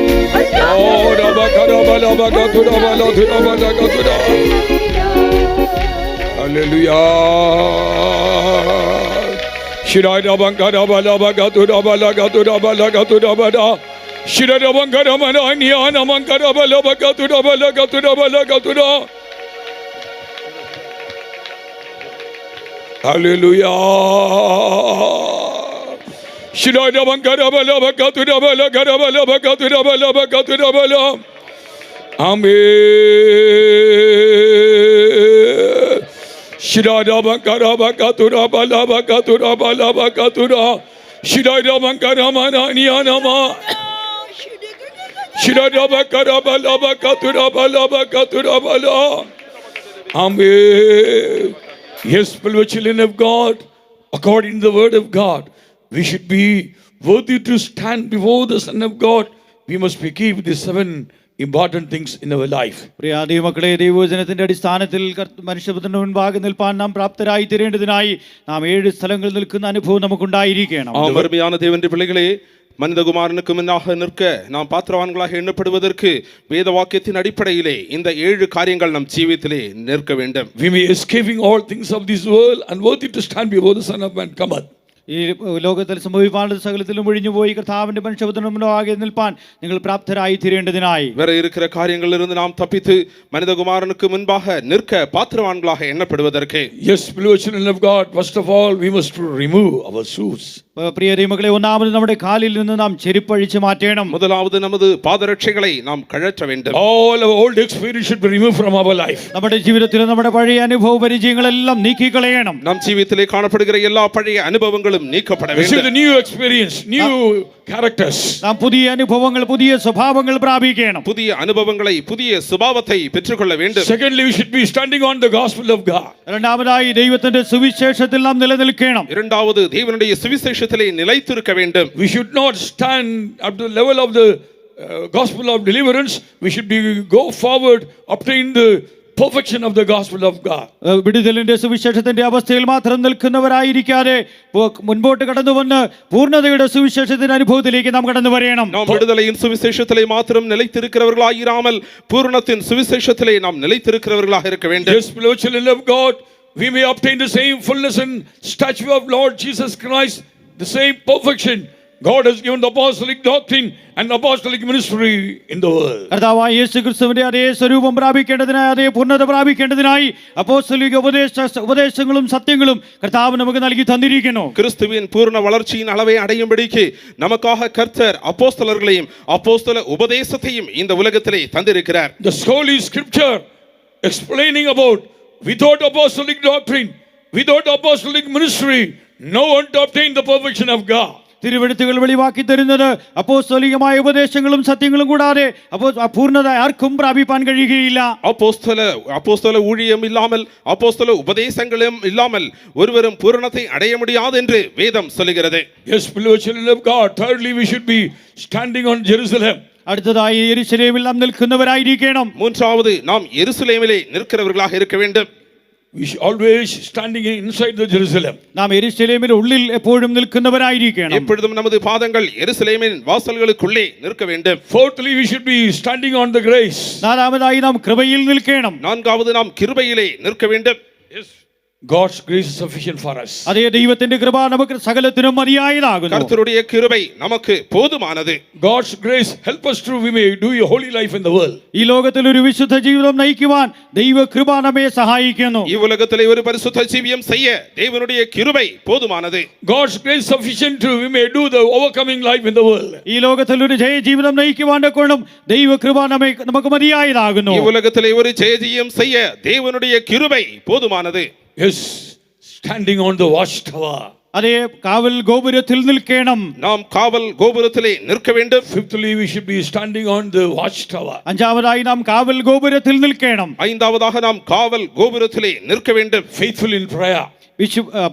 Hallelujah. Shiraya Bankara Bala Bagatura Bala Gatura Bala Gatura Bada. Shiraya Bankara Manania Namankara Bala Bagatura Bala Gatura Bala Gatura. Hallelujah. Amen. Yes, beloved children of God, according to the word of God, we should be worthy to stand before the Son of God. We must be keep the 7 important things in our life. പ്രിയ ദൈവമക്കളെ, ദൈവവചനത്തിന്റെ അടിസ്ഥാനത്തിൽ മനുഷ്യപുത്രന്റെ മുൻപാകെ നിൽപ്പാൻ നാം പ്രാപ്തരായി തീരേണ്ടതിനായി നാം 7 സ്ഥലങ്ങളിൽ നിൽക്കുന്ന അനുഭവം നമുക്കുണ്ടായിരിക്കണം. அருமையான தேவனுடைய பிள்ளைகளே, மனிதகுமாரனுக்கு முன்னாக நிற்க நாம் பாத்திரவான்களாக எண்ணப்படுவதற்கு வேத வாக்கியத்தின் அடிப்படையிலே இந்த 7 காரியங்கள் நம் ஜீவியத்திலே நிற்க வேண்டும். We may escaping all things of this world and worthy to stand before the Son of Man cometh. ഈ ലോകത്തിൽ സംഭവിക്കാനുള്ള സകലത്തിലും ഒഴിഞ്ഞുപോയി കർത്താവിന്റെ മനുഷ്യപുത്രന്റെ മുൻപാകെ നിൽപ്പാൻ നിങ്ങൾ പ്രാപ്തരായി തീരേണ്ടതിനായി வேற இருக்கிற காரியங்களிலிருந்து நாம் தப்பித்து மனிதகுமாரனுக்கு முன்பாக நிற்க பாத்திரவான்களாக எண்ணப்படுவதற்கு. Yes, beloved children of God, first of all, we must remove our shoes. പ്രിയ ദൈവമക്കളെ, ഒന്നാമത് നമ്മുടെ കാലിൽ നിന്ന് നാം ചെരുപ്പഴിച്ച് മാറ്റണം. முதலாவது நமது பாதரட்சைகளை நாம் கழற்ற வேண்டும். All our old experience should be removed from our life. നമ്മുടെ ജീവിതത്തിൽ നമ്മുടെ പഴയ അനുഭവ പരിചയങ്ങളെല്ലാം നീക്കിക്കളയണം. நம் ஜீவியத்திலே காணப்படுகிற எல்லா பழைய அனுபவங்களும் நீக்கப்பட Receive வேண்டும். the new experience, new characters. നാം പുതിയ അനുഭവങ്ങൾ, പുതിയ സ്വഭാവങ്ങൾ പ്രാപിക്കണം. புதிய அனுபவங்களை, புதிய சுபாவத்தை பெற்றுக்கொள்ள வேண்டும். Secondly, we should be standing on the gospel of God. രണ്ടാമതായി ദൈവത്തിന്റെ സുവിശേഷത്തിൽ നാം നിലനിൽക്കണം. இரண்டாவது தேவனுடைய சுவிசேஷத்திலே நிலைத்திருக்க வேண்டும். We should not stand at the level of the gospel of deliverance. We should go forward, obtain the perfection of the gospel of God. വിടുതലിന്റെ സുവിശേഷത്തിന്റെ അവസ്ഥയിൽ മാത്രം നിൽക്കുന്നവരായിരിക്കാതെ മുൻപോട്ട് കടന്നു വന്ന് പൂർണ്ണതയുടെ സുവിശേഷത്തിന്റെ അനുഭവത്തിലേക്ക് നാം കടന്നു വരേണം. நாம் விடுதலையின் சுவிசேஷத்திலே மாத்திரம் நிலைத்திருக்கிறவர்களாய் இராமல் பூரணத்தின் சுவிசேஷத்திலே நாம் நிலைத்திருக்கிறவர்களாக இருக்க வேண்டும். Yes, beloved children of God, we may obtain the same fullness and stature of Lord Jesus Christ, the same perfection. God has given the apostolic doctrine and apostolic ministry in the world. കർത്താവായ യേശുക്രിസ്തുവിന്റെ അതേ സ്വരൂപം പ്രാപിക്കേണ്ടതിനായി, അതേ പൂർണ്ണത പ്രാപിക്കേണ്ടതിനായി അപ്പോസ്തലിക ഉപദേശങ്ങളും സത്യങ്ങളും കർത്താവ് നമുക്ക് നൽകി തന്നിരിക്കുന്നു. கிறிஸ்துவின் பூர்ண வளர்ச்சியின் அளவை அடையும்படிக்கு நமக்காக கர்த்தர் அப்போஸ்தலர்களையும் அப்போஸ்தல உபதேசத்தையும் இந்த உலகத்திலே தந்திருக்கிறார். The Holy Scripture explaining about without apostolic doctrine, without apostolic ministry, no one to obtain the perfection of God. തിരുവെഴുത്തുകൾ വെളിവാക്കി തരുന്നത് അപ്പോസ്തലികമായ ഉപദേശങ്ങളും സത്യങ്ങളും കൂടാതെ പൂർണ്ണത ആർക്കും പ്രാപിപ്പാൻ കഴിയുകയില്ല. அப்போஸ்தல ஊழியம் இல்லாமல் அப்போஸ்தல உபதேசங்களும் இல்லாமல் ஒருவரும் பூரணத்தை அடைய முடியாது என்று வேதம் சொல்லுகிறது. Yes, beloved children of God, thirdly we should be standing on Jerusalem. അടുത്തതായി യെരുശലേമിൽ നാം നിൽക്കുന്നവരായിരിക്കണം. மூன்றாவது நாம் எருசலேமிலே நிற்கிறவர்களாக இருக்க வேண்டும். We should always standing inside the Jerusalem. നാം യെരുശലേമിൽ ഉള്ളിൽ എപ്പോഴും നിൽക്കുന്നവരായിരിക്കണം. எப்பொழுதும் நமது பாதங்கள் எருசலேமின் வாசல்களுக்குள்ளே நிற்க வேண்டும். Fourthly, we should be standing on the grace. നാലാമതായി നാം കൃപയിൽ നിൽക്കണം. நான்காவது நாம் கிருபையிலே நிற்க வேண்டும். Yes, God's grace is sufficient for us. അതേ ദൈവത്തിന്റെ കൃപ നമുക്ക് സകലത്തിനും മതിയായതാകുന്നു. கர்த்தருடைய கிருபை நமக்கு போதுமானது. God's grace help us through we may do a holy life in the world. ഈ ലോകത്തിൽ ഒരു വിശുദ്ധ ജീവിതം നയിക്കുവാൻ ദൈവകൃപ നമ്മെ സഹായിക്കുന്നു. ഈ ഉലകത്തിലെ ഒരു പരിശുദ്ധ ജീവിതം செய்ய தேவனுடைய கிருபை போதுமானது. God's grace sufficient to we may do the overcoming life in the world. ഈ ലോകത്തിൽ ഒരു ജയ ജീവിതം നയിക്കുവാൻ കൊണ്ടും ദൈവകൃപ നമുക്ക് മതിയായതാകുന്നു. ഈ ഉലകത്തിലെ ഒരു ജയ ജീവിതം செய்ய தேவனுடைய கிருபை போதுமானது. Yes, standing on the watchtower. അതേ കാവൽ ഗോപുരത്തിൽ നിൽക്കണം. നാം കാവൽ ഗോപുരത്തിലെ നിൽക്ക வேண்டும். Fifthly, we should be standing on the watchtower. അഞ്ചാമതായി നാം കാവൽ ഗോപുരത്തിൽ നിൽക്കണം. ஐந்தாவதாக நாம் காவல் கோபுரத்திலே நிற்க வேண்டும். Faithful in prayer.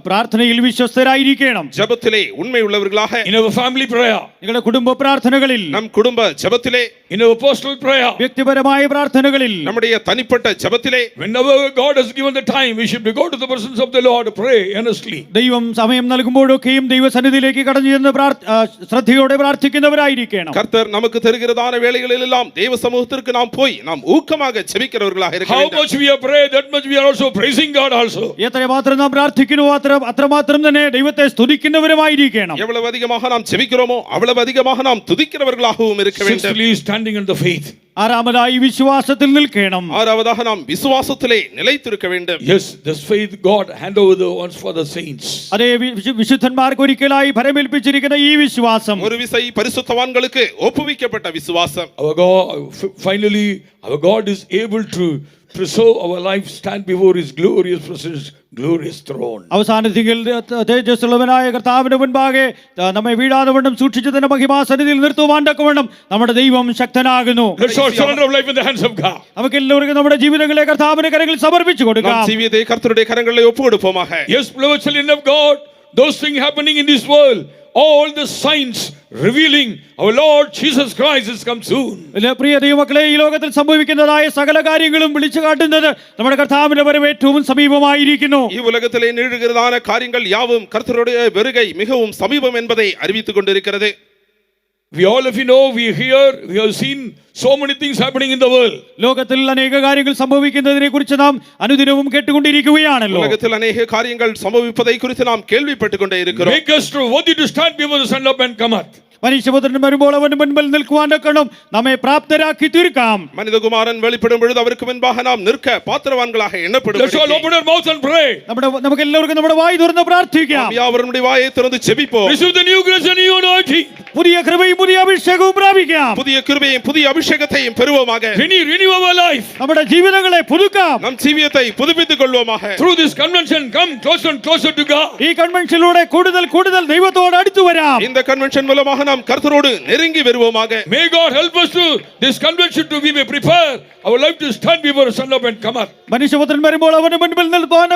പ്രാർത്ഥനയിൽ വിശ്വസ്തരായിരിക്കണം. ജപത്തിലെ ഉണ്മയുള്ളവர்களாக in our family prayer. നിങ്ങളുടെ കുടുംബ പ്രാർത്ഥനകളിൽ, நம் കുടുംബ ജപത്തിലെ in our personal prayer, വ്യക്തിപരമായ പ്രാർത്ഥനകളിൽ, നമ്മുടെ തനിപ്പെട്ട ജപത്തിലെ whenever God has given the time, we should go to the presence of the Lord, pray earnestly. ദൈവം സമയം നൽകുമ്പോഴൊക്കെയും ദൈവസന്നിധിയിലേക്ക് കടന്നു ചെന്ന് ശ്രദ്ധയോടെ പ്രാർത്ഥിക്കുന്നവരായിരിക്കണം. കർത്തർ നമുക്ക് തരുகிறதான വേളകളിലെല്ലാം ദൈവ സമൂഹത്തിற்கு நாம் போய் நாம் ஊக்கமாக ஜெபிக்கிறவர்களாக இருக்க வேண்டும். How much we pray, that much we are also praising God also. എത്രമാത്രം നാം പ്രാർത്ഥിക്കുന്നു അത്രമാത്രം തന്നെ ദൈവത്തെ സ്തുതിക്കുന്നവരുമായിരിക്കണം. எவ்வளவு அதிகமாக நாம் ஜெபிக்கிறோமோ அவ்வளவு அதிகமாக நாம் துதிக்கிறவர்களாகவும் இருக்க வேண்டும். Sixthly, standing in the faith. ആറാമതായി വിശ്വാസത്തിൽ നിൽക്കണം. ஆறாவதாக நாம் விசுவாசத்திலே நிலைத்திருக்க வேண்டும். Yes, this faith God hand over the ones for the saints. അതേ വിശുദ്ധന്മാർക്ക് ഒരിക്കലായി ഫലമേൽപ്പിച്ചിരിക്കുന്ന ഈ വിശ്വാസം, ஒரு விசை பரிசுத்தவான்களுக்கு ஒப்புவிக்கப்பட்ட விசுவாசம். Our God, finally, our God is able to preserve our life, stand before His glorious presence, glorious throne. അവസാനത്തിൽ തേജസ്സുള്ളവനായ കർത്താവിന്റെ മുൻപാകെ നമ്മെ വീഴാതെ വണ്ണം സൂക്ഷിച്ചതിന്റെ മഹിമാസന്നിധിയിൽ നിർത്തുവാൻ തക്കവണ്ണം നമ്മുടെ ദൈവം ശക്തനാകുന്നു. Let's all surrender our life in the hands of God. നമുക്ക് എല്ലാവർക്കും നമ്മുടെ ജീവിതങ്ങളെ കർത്താവിന്റെ കരങ്ങളിൽ സമർപ്പിച്ചു കൊടുക്കാം. நாம் ஜீவியத்தை கர்த்தருடைய கரங்களிலே ஒப்புக்கொடுப்போமாக. Yes, beloved children of God, those things happening in this world, all the signs revealing our Lord Jesus Christ has come soon. പ്രിയ ദൈവമക്കളെ, ഈ ലോകത്തിൽ സംഭവിക്കുന്നതായ സകല കാര്യങ്ങളും വിളിച്ചു കാട്ടുന്നത് നമ്മുടെ കർത്താവിന്റെ വരവ് ഏറ്റവും സമീപമായിരിക്കുന്നു. ഈ உலகத்திலே நிகழ்கிறதான காரியங்கள் யாவும் கர்த்தருடைய வருகை மிகவும் சமீபம் என்பதை அறிவித்துக் கொண்டிருக்கிறது. We all of you know, we hear, we have seen so many things happening in the world. ലോകത്തിൽ അനേക കാര്യങ്ങൾ സംഭവിക്കുന്നതിനെ കുറിച്ച് നാം അനുദിനവും കേട്ടുകൊണ്ടിരിക്കുകയാണല്ലോ. உலகத்தில் अनेक காரியங்கள் சம்பவிப்பதை குறித்து நாம் கேள்விப்பட்டுக் கொண்டே இருக்கிறோம். Make us worthy to stand before the Son of Man cometh. മനുഷ്യപുത്രൻ വരുമ്പോൾ അവന്റെ മുൻപിൽ നിൽക്കുവാൻ തക്കണം നമ്മെ പ്രാപ്തരാക്കി തീർക്കാം. மனிதகுமாரன் வெளிப்படும் பொழுது அவருக்கு முன்பாக நாம் நிற்க பாத்திரவான்களாக Let's all எண்ணப்படுவோம். open our mouths and pray. നമുക്ക് എല്ലാവർക്കും നമ്മുടെ വായി തുറന്ന് പ്രാർത്ഥിക്കാം. யாவருடைய வாயை திறந்து ஜெபிப்போம். Receive the new grace and new anointing. പുതിയ കൃപയും പുതിയ അഭിഷേകവും പ്രാപിക്കാം. புதிய கிருபையும் புதிய அபிஷேகத்தையும் பெறுவோமாக. Renew our life. നമ്മുടെ ജീവിതങ്ങളെ പുതുക്കാം. நம் ஜீவியத்தை புதுப்பித்துக் கொள்வோமாக. Through this convention, come closer and closer to God. ഈ കൺവെൻഷനിലൂടെ കൂടുതൽ ദൈവത്തോട് അടുത്തു വരാം. இந்த கன்வென்ஷன் மூலமாக நாம் கர்த்தரோடு நெருங்கி வருவோமாக. May God help us to this convention to we may prepare our life to stand before the Son of Man cometh. മനുഷ്യപുത്രൻ വരുമ്പോൾ അവന്റെ മുൻപിൽ നിൽക്കുവാൻ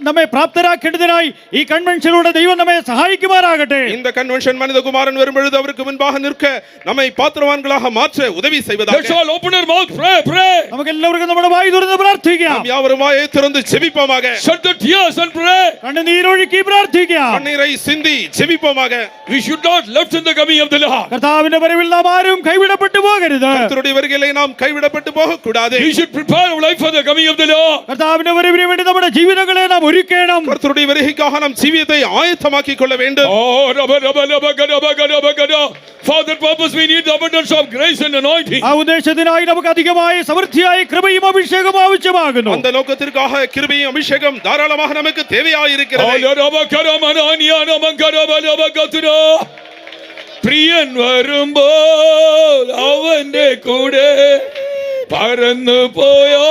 നമ്മെ പ്രാപ്തരാക്കേണ്ടതിനായി ഈ കൺവെൻഷനിലൂടെ ദൈവം നമ്മെ സഹായിക്കുമാറാകട്ടെ. இந்த கன்வென்ஷன் மனிதகுமாரன் வரும் பொழுது அவருக்கு முன்பாக நிற்க நம்மை பாத்திரவான்களாக மாற்ற உதவி செய்வதாக. Let's all open our mouth, pray. നമുക്ക് എല്ലാവർക്കും നമ്മുടെ വായി തുറന്ന് പ്രാർത്ഥിക്കാം. நாம் யாவரும் வாயை திறந்து ஜெபிப்போமாக. Shed the tears and pray. കണ്ണുനീരൊഴുക്കി പ്രാർത്ഥിക്കാം. கண்ணீரை சிந்தி ஜெபிப்போமாக. We should not left in the coming of the Lord. കർത്താവിന്റെ വരവിൽ നാം ആരും കൈവിടപ്പെട്ടു പോകരുത്. கர்த்தருடைய வருகையிலே நாம் கைவிடப்பட்டு போக கூடாது. We should prepare our life for the coming of the Lord. കർത്താവിന്റെ വരവിന് വേണ്ടി നമ്മുടെ ജീവിതങ്ങളെ നാം ഒരുക്കണം. கர்த்தருடைய வருகைக்காக நாம் ஜீவியத்தை ஆயத்தமாக்கிக் கொள்ள வேண்டும். Oh, for that purpose we need the abundance of grace and anointing. ആ ഉദ്ദേശത്തിനായി നമുക്ക് അധികമായ സമൃദ്ധിയായ കൃപയും അഭിഷേകവും ആവശ്യമാകുന്നു. அந்த நோக்கத்திற்காக கிருபையும் அபிஷேகம் தாராளமாக நமக்கு தேவையாயிருக்கிறது. പ്രിയൻ വരുമ്പോൾ അവന്റെ കൂടെ പറന്നു പോയോ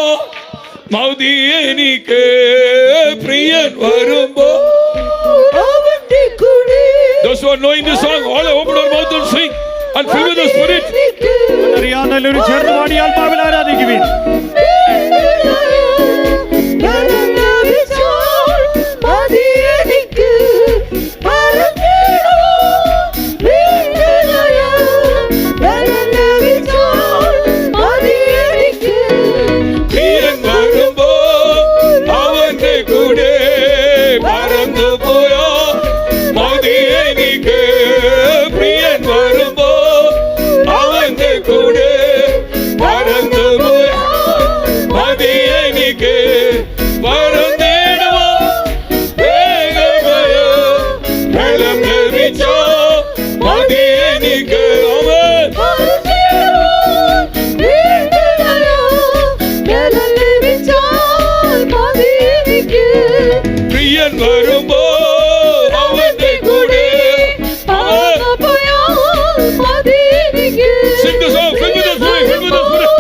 മൗതി എനിക്ക് പ്രിയൻ വരുമ്പോൾ അവന്റെ കൂടെ. Those who are knowing this song, all open our mouth and sing and fill with the Spirit. അറിയാവുന്ന എല്ലാവരും ചേർന്ന് പാടി ആത്മാവിൽ ആരാധിക്കുവിൻ. പ്രിയൻ വരുമ്പോൾ അവന്റെ കൂടെ പറന്നു പോയോ മൗതി എനിക്ക് പ്രിയൻ വരുമ്പോൾ അവന്റെ കൂടെ പറന്നു പോയോ മൗതി എനിക്ക് പറന്നിടുവോ വേഗമയോ വെള്ളം ലഭിച്ചോ മൗതി എനിക്ക് പ്രിയൻ വരുമ്പോ അവന്റെ കൂടെ Sing the song, fill with the Spirit, fill with the Spirit.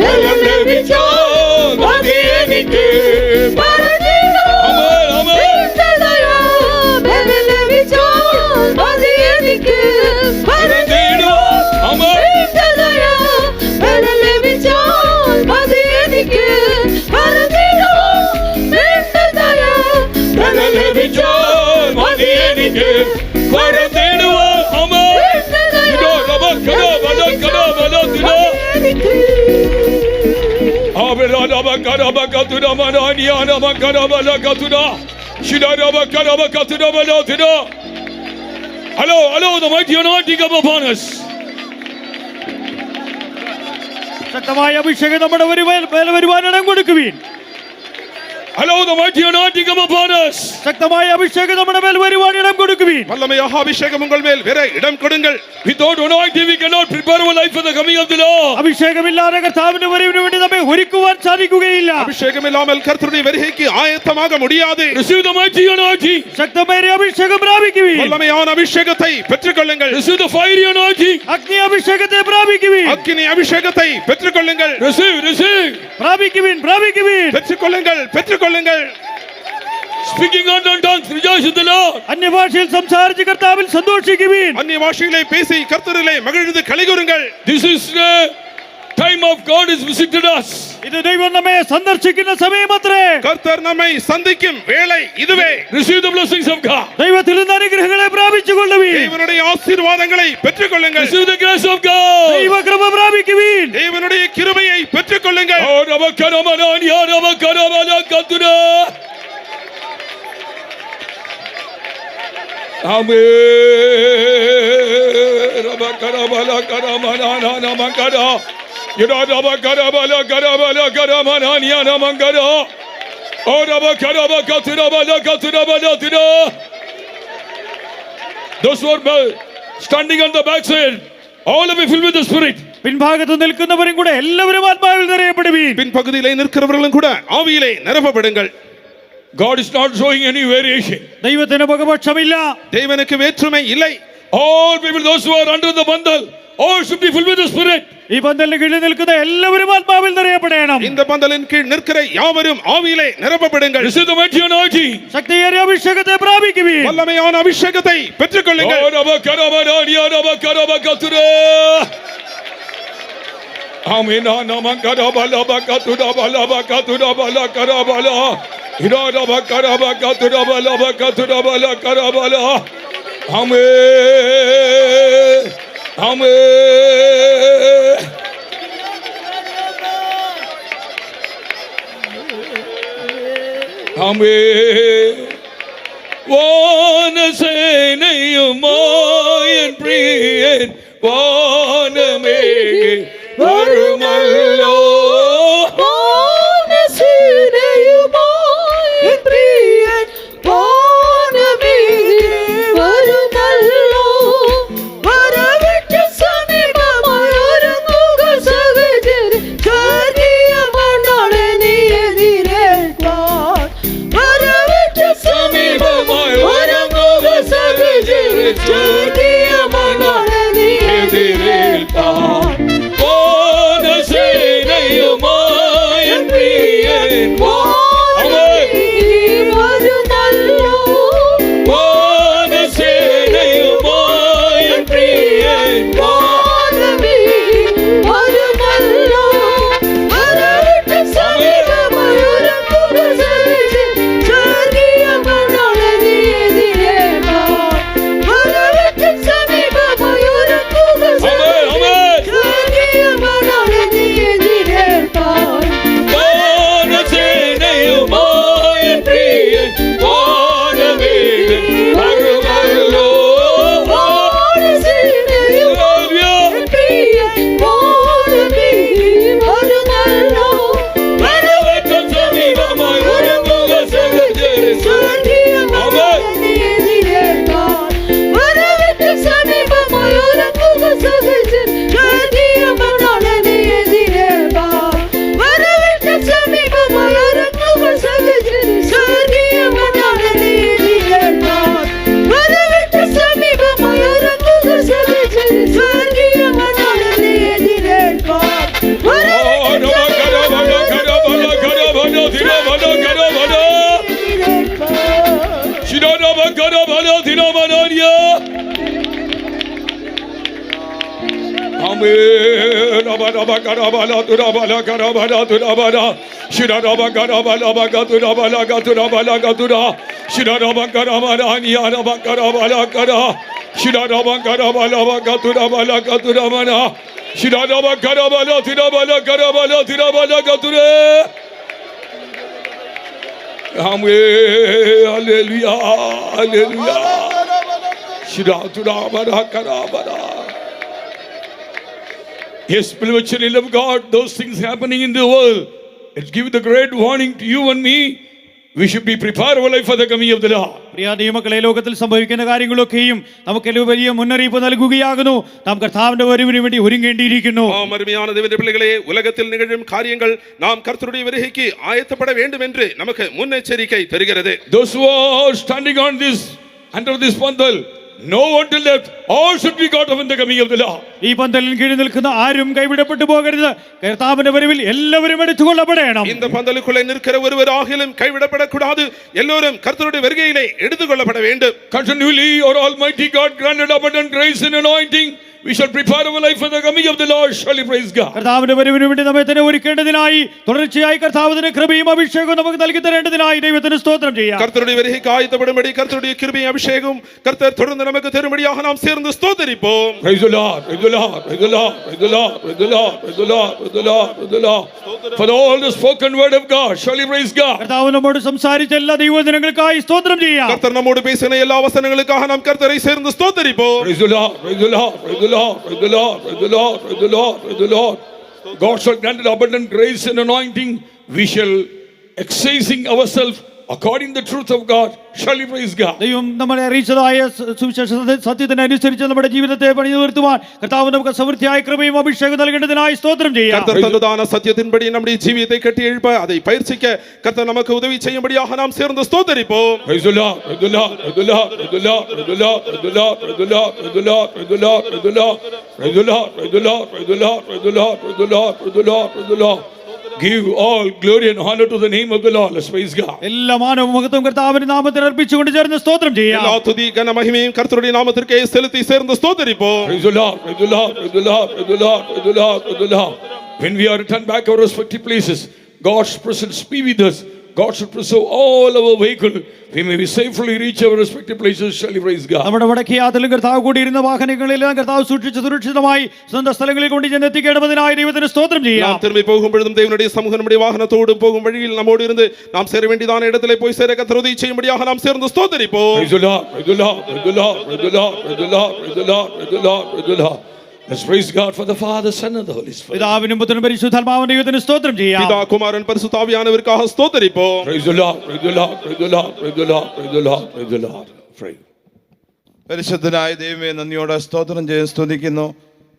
വെള്ളം ലഭിച്ചോ മതി എനിക്ക് ആമേൻ ആമേൻ പറന്നിടുവോ ആമേൻ വെള്ളം ലഭിച്ചോ മതി എനിക്ക് പറന്നിടുവോ ആമേൻ ഇതോ രബക്കടോ ബലക്കടോ ബലത്തിനോ Hello, the mighty anointing come upon us. ശക്തമായ അഭിഷേകം നമ്മുടെ വരുവാൻ ഇടം കൊടുക്കുവീൻ. Allow the mighty anointing come upon us. ശക്തമായ അഭിഷേകം നമ്മുടെ മേൽ വരുവാൻ ഇടം കൊടുക്കുവീൻ. வல்லமையாக அபிஷேகம் உங்கள் மேல் வர இடம் கொடுங்கள். Without anointing we cannot prepare our life for the coming of the Lord. അഭിഷേകമില്ലാതെ കർത്താവിന്റെ വരവിന് വേണ്ടി നമ്മെ ഒരുക്കുവാൻ സാധിക്കുകയില്ല. அபிஷேகம் இல்லாமல் கர்த்தருடைய வருகைக்கு ஆயத்தமாக முடியாது. Receive the mighty anointing. ശക്തമായ അഭിഷേകം പ്രാപിക്കുവീൻ. வல்லமையான அபிஷேகத்தை பெற்றுக்கொள்ளுங்கள். Receive the fiery anointing. അഗ്നി അഭിഷേകത്തെ പ്രാപിക്കുവീൻ. அக்கினி அபிஷேகத்தை பெற்றுக்கொள்ளுங்கள். Receive. പ്രാപിക്കുവീൻ. பெற்றுக்கொள்ளுங்கள். Speaking unknown tongues, rejoice in the Lord. അന്യഭാഷയിൽ സംസാരിച്ച് കർത്താവിൽ സന്തോഷിക്കുവീൻ. அந்நிய பாஷையிலே பேசி கர்த்தரிலே மகிழ்ந்து களிகூருங்கள். This is the time of God is visited us. ഇത് ദൈവം നമ്മെ സന്ദർശിക്കുന്ന സമയമത്രേ. கர்த்தர் நம்மை சந்திக்கும் வேளை இதுவே. Receive the blessings of God. ദൈവത്തിൽ നിന്ന് അനുഗ്രഹങ്ങളെ പ്രാപിച്ചുകൊള്ളുവീൻ. தேவனுடைய ஆசீர்வாதங்களை பெற்றுக்கொள்ளுங்கள். Receive the grace of God. ദൈവകൃപ പ്രാപിക്കുവീൻ. தேவனுடைய கிருபையை பெற்றுக்கொள்ளுங்கள். Oh, Rabakaramanania, Rabakaramalakatuna. Amen. Rabakaramalakaramanana. Yada Rabakaramalakaramanania namangara. Oh, Rabakaramalakatuna. Those who are standing on the backside, all of you filled with the Spirit. പിൻഭാഗത്ത് നിൽക്കുന്നവരും കൂടെ എല്ലാവരും ആത്മാവിൽ നിറയപ്പെടുവീൻ. பின்பகுதியிலே நிற்கிறவர்களும் கூட ஆவியிலே நிரப்பப்படுங்கள். God is not showing any variation. ദൈവത്തിന് മുഖപക്ഷമില്ല. தேவனுக்கு வேற்றுமை இல்லை. All people, those who are under the bundle, all should be filled with the Spirit. ഈ പന്തലിന് കീഴിൽ നിൽക്കുന്ന എല്ലാവരും ആത്മാവിൽ നിറയപ്പെടണം. இந்த பந்தலின் கீழ் நிற்கிற யாவரும் ஆவியிலே நிரப்பப்படுங்கள். Receive the mighty anointing. ശക്തിയേറിയ അഭിഷേകത്തെ പ്രാപിക്കുവീൻ. வல்லமையான அபிஷேகத்தை பெற்றுக்கொள்ளுங்கள். Oh, Rabakaramanania, Rabakaramakatuna. Amen. Namakarabalabakatuna, balabakatuna, balakarabala. Ira Rabakaramakatuna, balabakatuna, balakarabala. Amen. வானசேனையுமாயன் பிரியன் வானமே வருமல்லோ. வானசேனையுமாய் பிரியன் வானமே வருமல்லோ. வரவிட்டு சமீபமாய் ഒരുങ്ങുക സഹചരി സ്വർഗീയമണ്ണോടെ നീ എതിരേൽപ്പാൻ. வரவிட்டு சமீபமாய் ഒരുങ്ങുക സഹചരി സ്വർഗീയമണ്ണോടെ നീ എതിരേൽപ്പാൻ. வானசேனையுமாயன் பிரியன் വരുന്നല്ലോ. வானசேனையுமாயன் பிரியன் വാനമേ വരുന്നല്ലോ. വരവിട്ട് സമീപമായി ഒരുങ്ങുക സഹചരി സ്വർഗീയമണ്ണോടെ നീ എതിരേൽപ്പാൻ. വരവിട്ട് സമീപമായി ഒരുങ്ങുക സഹചരി സ്വർഗീയമണ്ണോടെ നീ എതിരേൽപ്പാൻ. வானசேனையுமாயன் பிரியன் வானமே வருமல்லோ. വാനസേനയുമായൻ പ്രിയൻ വാനമേ വരുന്നല്ലോ. வரவிட்டு சமீபமாய் ഒരുങ്ങുക സഹചരി സ്വർഗീയമണ്ണോടെ നീ എതിരേൽപ്പാൻ. വരവിട്ട് സമീപമായി ഒരുങ്ങുക സഹചരി സ്വർഗീയമണ്ണോടെ നീ എതിരേൽപ്പാൻ. വരവിട്ട് സമീപമായി ഒരുങ്ങുക സഹചരി സ്വർഗീയമണ്ണോടെ നീ എതിരേൽപ്പാൻ. വരവിട്ട് സമീപമായി ഒരുങ്ങുക സഹചരി സ്വർഗീയമണ്ണോടെ നീ എതിരേൽപ്പാൻ. Hallelujah, hallelujah. Shira tura bara kara bara. Yes, beloved children of God, those things happening in the world, it gives the great warning to you and me. We should be prepared our life for the coming of the Lord. പ്രിയ ദൈവമക്കളെ, ലോകത്തിൽ സംഭവിക്കുന്ന കാര്യങ്ങളൊക്കെയും നമുക്ക് വലിയ മുന്നറിയിപ്പ് നൽകുകയാകുന്നു. നാം കർത്താവിന്റെ വരവിന് വേണ്ടി ഒരുങ്ങേണ്ടിയിരിക്കുന്നു. அருமையான தேவனுடைய பிள்ளைகளே, உலகத்தில் நிகழும் காரியங்கள் நாம் கர்த்தருடைய வருகைக்கு ஆயத்தப்பட வேண்டும் என்று நமக்கு முன்னெச்சரிக்கை தருகிறது. Those who are standing on this, under this pandal, no one to left, all should be caught up in the coming of the Lord. ഈ പന്തലിൽ കീഴിൽ നിൽക്കുന്ന ആരും കൈവിടപ്പെട്ടു പോകരുത്. കർത്താവിന്റെ വരവിൽ എല്ലാവരും എടുത്തുകൊള്ളപ്പെടണം. இந்த பந்தலுக்குள்ளே நிற்கிற ஒருவராகிலும் கைவிடப்படக்கூடாது. எல்லோரும் கர்த்தருடைய வருகையிலே எடுத்துக்கொள்ளப்பட வேண்டும். Continually, our Almighty God granted abundant grace and anointing. We shall prepare our life for the coming of the Lord. Shall we praise God? കർത്താവിന്റെ വരവിന് വേണ്ടി നമ്മെ തന്നെ ഒരുക്കേണ്ടതിനായി തുടർച്ചയായി കർത്താവിന്റെ കൃപയും അഭിഷേകവും നമുക്ക് നൽകി തരേണ്ടതിനായി ദൈവത്തിന് സ്തോത്രം ചെയ്യാം. கர்த்தருடைய வருகைக்கு ஆயத்தப்படும்படி கர்த்தருடைய கிருபையும் அபிஷேகம் கர்த்தர் தொடர்ந்து நமக்கு தரும்படியாக நாம் சேர்ந்து ஸ்தோத்திரிப்போம். Praise the Lord, praise the Lord, praise the Lord, praise the Lord, praise the Lord, praise the Lord, praise the Lord, praise the Lord. For all the spoken word of God, shall we praise God? കർത്താവ് നമ്മോട് സംസാരിച്ച എല്ലാ ദൈവജനങ്ങൾക്കായി സ്തോത്രം ചെയ്യാം. கர்த்தர் நம்மோடு பேசின எல்லா வசனங்களுக்காக நாம் கர்த்தரை சேர்ந்து ஸ்தோத்திரிப்போம். Praise the Lord, praise the Lord, praise the Lord, praise the Lord, praise the Lord, praise the Lord, praise the Lord. God shall grant abundant grace and anointing. We shall exercising ourselves according to the truth of God. Shall we praise God? ദൈവം നമ്മളെ അറിയിച്ചതായ സുവിശേഷ സത്യത്തിനനുസരിച്ച് നമ്മുടെ ജീവിതത്തെ പണിതു നിർത്തുവാൻ കർത്താവ് നമുക്ക് സമൃദ്ധിയായ കൃപയും അഭിഷേകം നൽകേണ്ടതിനായി സ്തോത്രം ചെയ്യാം. கர்த்தர் தந்ததான சத்தியத்தின்படி நம்முடைய ஜீவியத்தை கட்டி எழுப்ப அதை பயிற்சிக்க கர்த்தர் நமக்கு உதவி செய்யும்படியாக நாம் சேர்ந்து ஸ்தோத்திரிப்போம். Praise the Lord, praise the Lord, praise the Lord, praise the Lord, praise the Lord, praise the Lord, praise the Lord, praise the Lord, praise the Lord, praise the Lord, praise the Lord, praise the Lord, praise the Lord, praise the Lord, praise the Lord, praise the Lord, praise the Lord. Give all glory and honor to the name of the Lord. Let's praise God. എല്ലാ മാനവും മഹത്വവും കർത്താവിന്റെ നാമത്തിൽ അർപ്പിച്ചുകൊണ്ട് ചേർന്ന് സ്തോത്രം ചെയ്യാം. எல்லா துதி கன மகிமையும் கர்த்தருடைய நாமத்திற்கே செலுத்தி சேர்ந்து ஸ்தோத்திரிப்போம். Praise the Lord, praise the Lord, praise the Lord, praise the Lord, praise the Lord, praise the Lord. When we are returned back our respective places, God's presence be with us. God should preserve all our vehicle. We may be safely reach our respective places. Shall we praise God? നമ്മുടെ വടക്കേ യാത്രയിലും കർത്താവ് കൂടിയിരുന്ന വാഹനങ്ങളിലെല്ലാം കർത്താവ് സൂക്ഷിച്ച് സുരക്ഷിതമായി സ്വന്തം സ്ഥലങ്ങളിൽ കൊണ്ട് ചെന്ന് എത്തിക്കേണ്ടതിനായി ദൈവത്തിന് സ്തോത്രം ചെയ്യാം. நாம் திரும்பி போகும்பொழுதும் தேவனுடைய சமூகம் நம்முடைய வாகனத்தோடு போகும் வழியில் நம்மோடு இருந்து நாம் சேர வேண்டியதான இடத்திலே போய் சேர கர்த்தர் உதவி செய்யும்படியாக நாம் சேர்ந்து ஸ்தோத்திரிப்போம். Praise the Lord, praise the Lord, praise the Lord, praise the Lord, praise the Lord, praise the Lord, praise the Lord, praise the Lord. Let's praise God for the Father, Son and the Holy Spirit. പിതാവിനും പുത്രനും പരിശുദ്ധാത്മാവിനും ദൈവത്തിന് സ്തോത്രം ചെയ്യാം. பிதா குமாரன் பரிசுத்த ஆவியானவருக்காக ஸ்தோத்திரிப்போம். Praise the Lord, praise the Lord, praise the Lord, praise the Lord, praise the Lord, praise the Lord. Pray. പരിശുദ്ധനായ ദൈവമേ, നന്ദിയോടെ സ്തോത്രം ചെയ്ത് സ്തുതിക്കുന്നു.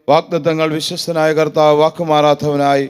വാഗ്ദത്തങ്ങൾ വിശ്വസ്തനായ കർത്താവ് വാക്കുമാറാത്തവനായി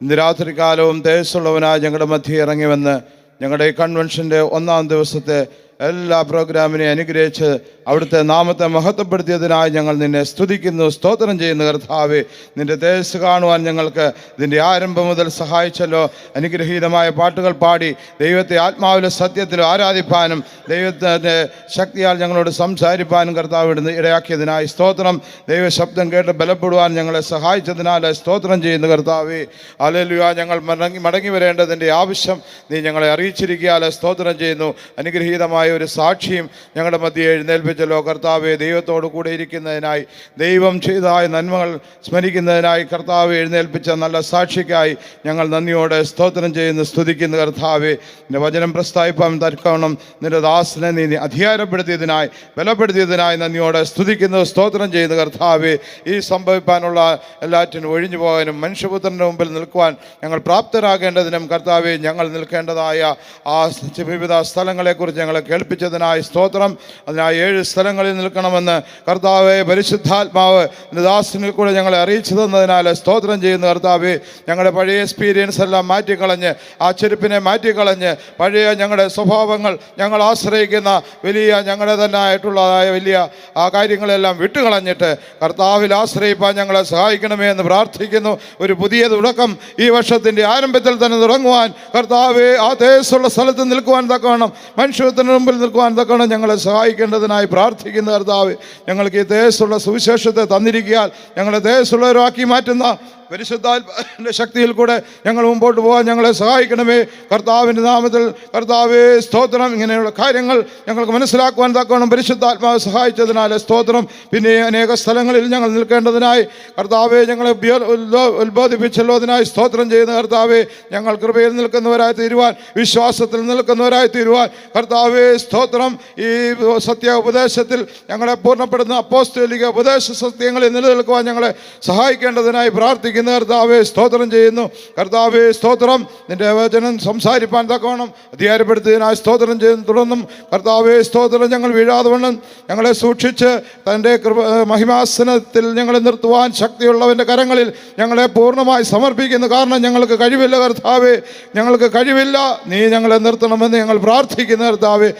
ഇന്ന് രാത്രികാലവും തേജസ്സുള്ളവനായി ഞങ്ങളുടെ മധ്യേ ഇറങ്ങി വന്ന് ഞങ്ങളുടെ കൺവെൻഷൻ്റെ ഒന്നാം ദിവസത്തെ എല്ലാ പ്രോഗ്രാമിനെ അനുഗ്രഹിച്ച് അവിടുത്തെ നാമത്തെ മഹത്വപ്പെടുത്തിയതിനായി ഞങ്ങൾ നിന്നെ സ്തുതിക്കുന്നു, സ്തോത്രം ചെയ്യുന്നു. കർത്താവേ, നിന്റെ തേജസ് കാണുവാൻ ഞങ്ങൾക്ക് ഇതിൻ്റെ ആരംഭം മുതൽ സഹായിച്ചല്ലോ. അനുഗ്രഹീതമായ പാട്ടുകൾ പാടി ദൈവത്തെ ആത്മാവിലും സത്യത്തിലും ആരാധിപ്പാനും ദൈവത്തിൻ്റെ ശക്തിയാൽ ഞങ്ങളോട് സംസാരിപ്പാനും കർത്താവ് ഇടുന്ന് ഇടയാക്കിയതിനായി സ്തോത്രം. ദൈവശബ്ദം കേട്ട് ബലപ്പെടുവാൻ ഞങ്ങളെ സഹായിച്ചതിനാൽ സ്തോത്രം ചെയ്യുന്നു. കർത്താവേ, ഹല്ലേലൂയ, ഞങ്ങൾ മടങ്ങി വരേണ്ടതിൻ്റെ ആവശ്യം നീ ഞങ്ങളെ അറിയിച്ചിരിക്കുകയാൽ സ്തോത്രം ചെയ്യുന്നു. അനുഗ്രഹീതമായ ഒരു സാക്ഷിയും ഞങ്ങളുടെ മധ്യേ എഴുന്നേൽപ്പിച്ചല്ലോ. കർത്താവെ, ദൈവത്തോടു കൂടെ ഇരിക്കുന്നതിനായി, ദൈവം ചെയ്തതായ നന്മകൾ സ്മരിക്കുന്നതിനായി കർത്താവ് എഴുന്നേൽപ്പിച്ച നല്ല സാക്ഷിക്കായി ഞങ്ങൾ നന്ദിയോടെ സ്തോത്രം ചെയ്യുന്നു, സ്തുതിക്കുന്നു. കർത്താവെ, നിന്റെ വചനം പ്രസ്താവിപ്പാൻ തർക്കണം നിന്റെ ദാസനെ നീ അധികാരപ്പെടുത്തിയതിനായി ബലപ്പെടുത്തിയതിനായി നന്ദിയോടെ സ്തുതിക്കുന്നു, സ്തോത്രം ചെയ്യുന്നു. കർത്താവെ, ഈ സംഭവിപ്പാനുള്ള എല്ലാറ്റിനും ഒഴിഞ്ഞു പോകാനും മനുഷ്യപുത്രൻ്റെ മുമ്പിൽ നിൽക്കുവാൻ ഞങ്ങൾ പ്രാപ്തരാകേണ്ടതിനും കർത്താവെ, ഞങ്ങൾ നിൽക്കേണ്ടതായ ആ വിവിധ സ്ഥലങ്ങളെക്കുറിച്ച് ഞങ്ങളെ കേൾപ്പിച്ചതിനായി സ്തോത്രം. അതിനായി 7 സ്ഥലങ്ങളിൽ നിൽക്കണമെന്ന് കർത്താവെ പരിശുദ്ധാത്മാവ് ദാസനിൽ കൂടെ ഞങ്ങളെ അറിയിച്ചു തന്നതിനാൽ സ്തോത്രം ചെയ്യുന്നു. കർത്താവെ, ഞങ്ങളുടെ പഴയ എക്സ്പീരിയൻസ് എല്ലാം മാറ്റിക്കളഞ്ഞ്, ആ ചെരുപ്പിനെ മാറ്റിക്കളഞ്ഞ്, പഴയ ഞങ്ങളുടെ സ്വഭാവങ്ങൾ, ഞങ്ങൾ ആശ്രയിക്കുന്ന വലിയ ഞങ്ങളുടെ തന്നെ ആയിട്ടുള്ളതായ വലിയ ആ കാര്യങ്ങളെല്ലാം വിട്ടുകളഞ്ഞിട്ട് കർത്താവിൽ ആശ്രയിപ്പാൻ ഞങ്ങളെ സഹായിക്കണമേ എന്ന് പ്രാർത്ഥിക്കുന്നു. ഒരു പുതിയ തുടക്കം ഈ വർഷത്തിൻ്റെ ആരംഭത്തിൽ തന്നെ തുടങ്ങുവാൻ കർത്താവെ, ആ തേജസ്സുള്ള സ്ഥലത്ത് നിൽക്കുവാൻ തക്കവണ്ണം, മനുഷ്യത്തിന് മുമ്പിൽ നിൽക്കുവാൻ തക്കവണ്ണം ഞങ്ങളെ സഹായിക്കേണ്ടതിനായി പ്രാർത്ഥിക്കുന്ന കർത്താവ്, ഞങ്ങൾക്ക് ഈ തേജസ്സുള്ള സുവിശേഷത്തെ തന്നിരിക്കാൻ ഞങ്ങളെ തേജസ്സുള്ളവരാക്കി മാറ്റുന്ന പരിശുദ്ധാത്മാവിന്റെ ശക്തിയിൽ കൂടെ ഞങ്ങൾ മുമ്പോട്ട് പോകാൻ ഞങ്ങളെ സഹായിക്കണമേ. കർത്താവിൻ്റെ നാമത്തിൽ കർത്താവേ സ്തോത്രം. ഇങ്ങനെയുള്ള കാര്യങ്ങൾ ഞങ്ങൾക്ക് മനസ്സിലാക്കുവാൻ തക്കവണ്ണം പരിശുദ്ധാത്മാവ് സഹായിച്ചതിനാൽ സ്തോത്രം. പിന്നെ അനേക സ്ഥലങ്ങളിൽ ഞങ്ങൾ നിൽക്കേണ്ടതിനായി കർത്താവെ ഞങ്ങളെ ഉത്ബോധിപ്പിച്ചല്ലോ, അതിനായി സ്തോത്രം ചെയ്യുന്ന കർത്താവെ, ഞങ്ങൾ കൃപയിൽ നിൽക്കുന്നവരായി തീരുവാൻ, വിശ്വാസത്തിൽ നിൽക്കുന്നവരായി തീരുവാൻ കർത്താവെ സ്തോത്രം. ഈ സത്യ ഉപദേശത്തിൽ ഞങ്ങളെ പൂർണ്ണപ്പെടുന്ന അപ്പോസ്തലിക ഉപദേശ സത്യങ്ങളിൽ നിലനിൽക്കുവാൻ ഞങ്ങളെ സഹായിക്കേണ്ടതിനായി പ്രാർത്ഥിക്കുന്ന കർത്താവെ സ്തോത്രം ചെയ്യുന്നു. കർത്താവെ സ്തോത്രം. നിന്റെ വചനം സംസാരിപ്പാൻ തക്കവണ്ണം അധികാരപ്പെടുത്തിയതിനായി സ്തോത്രം ചെയ്യുന്നു. തുടർന്നും കർത്താവെ സ്തോത്രം, ഞങ്ങൾ വീഴാതെ വണ്ണം ഞങ്ങളെ സൂക്ഷിച്ച് തൻ്റെ മഹിമാസനത്തിൽ ഞങ്ങളെ നിർത്തുവാൻ ശക്തിയുള്ളവൻ്റെ കരങ്ങളിൽ ഞങ്ങളെ പൂർണ്ണമായി സമർപ്പിക്കുന്നു. കാരണം ഞങ്ങൾക്ക് കഴിവില്ല കർത്താവെ, ഞങ്ങൾക്ക് കഴിവില്ല. നീ ഞങ്ങളെ നിർത്തണമെന്ന് ഞങ്ങൾ പ്രാർത്ഥിക്കുന്ന കർത്താവെ.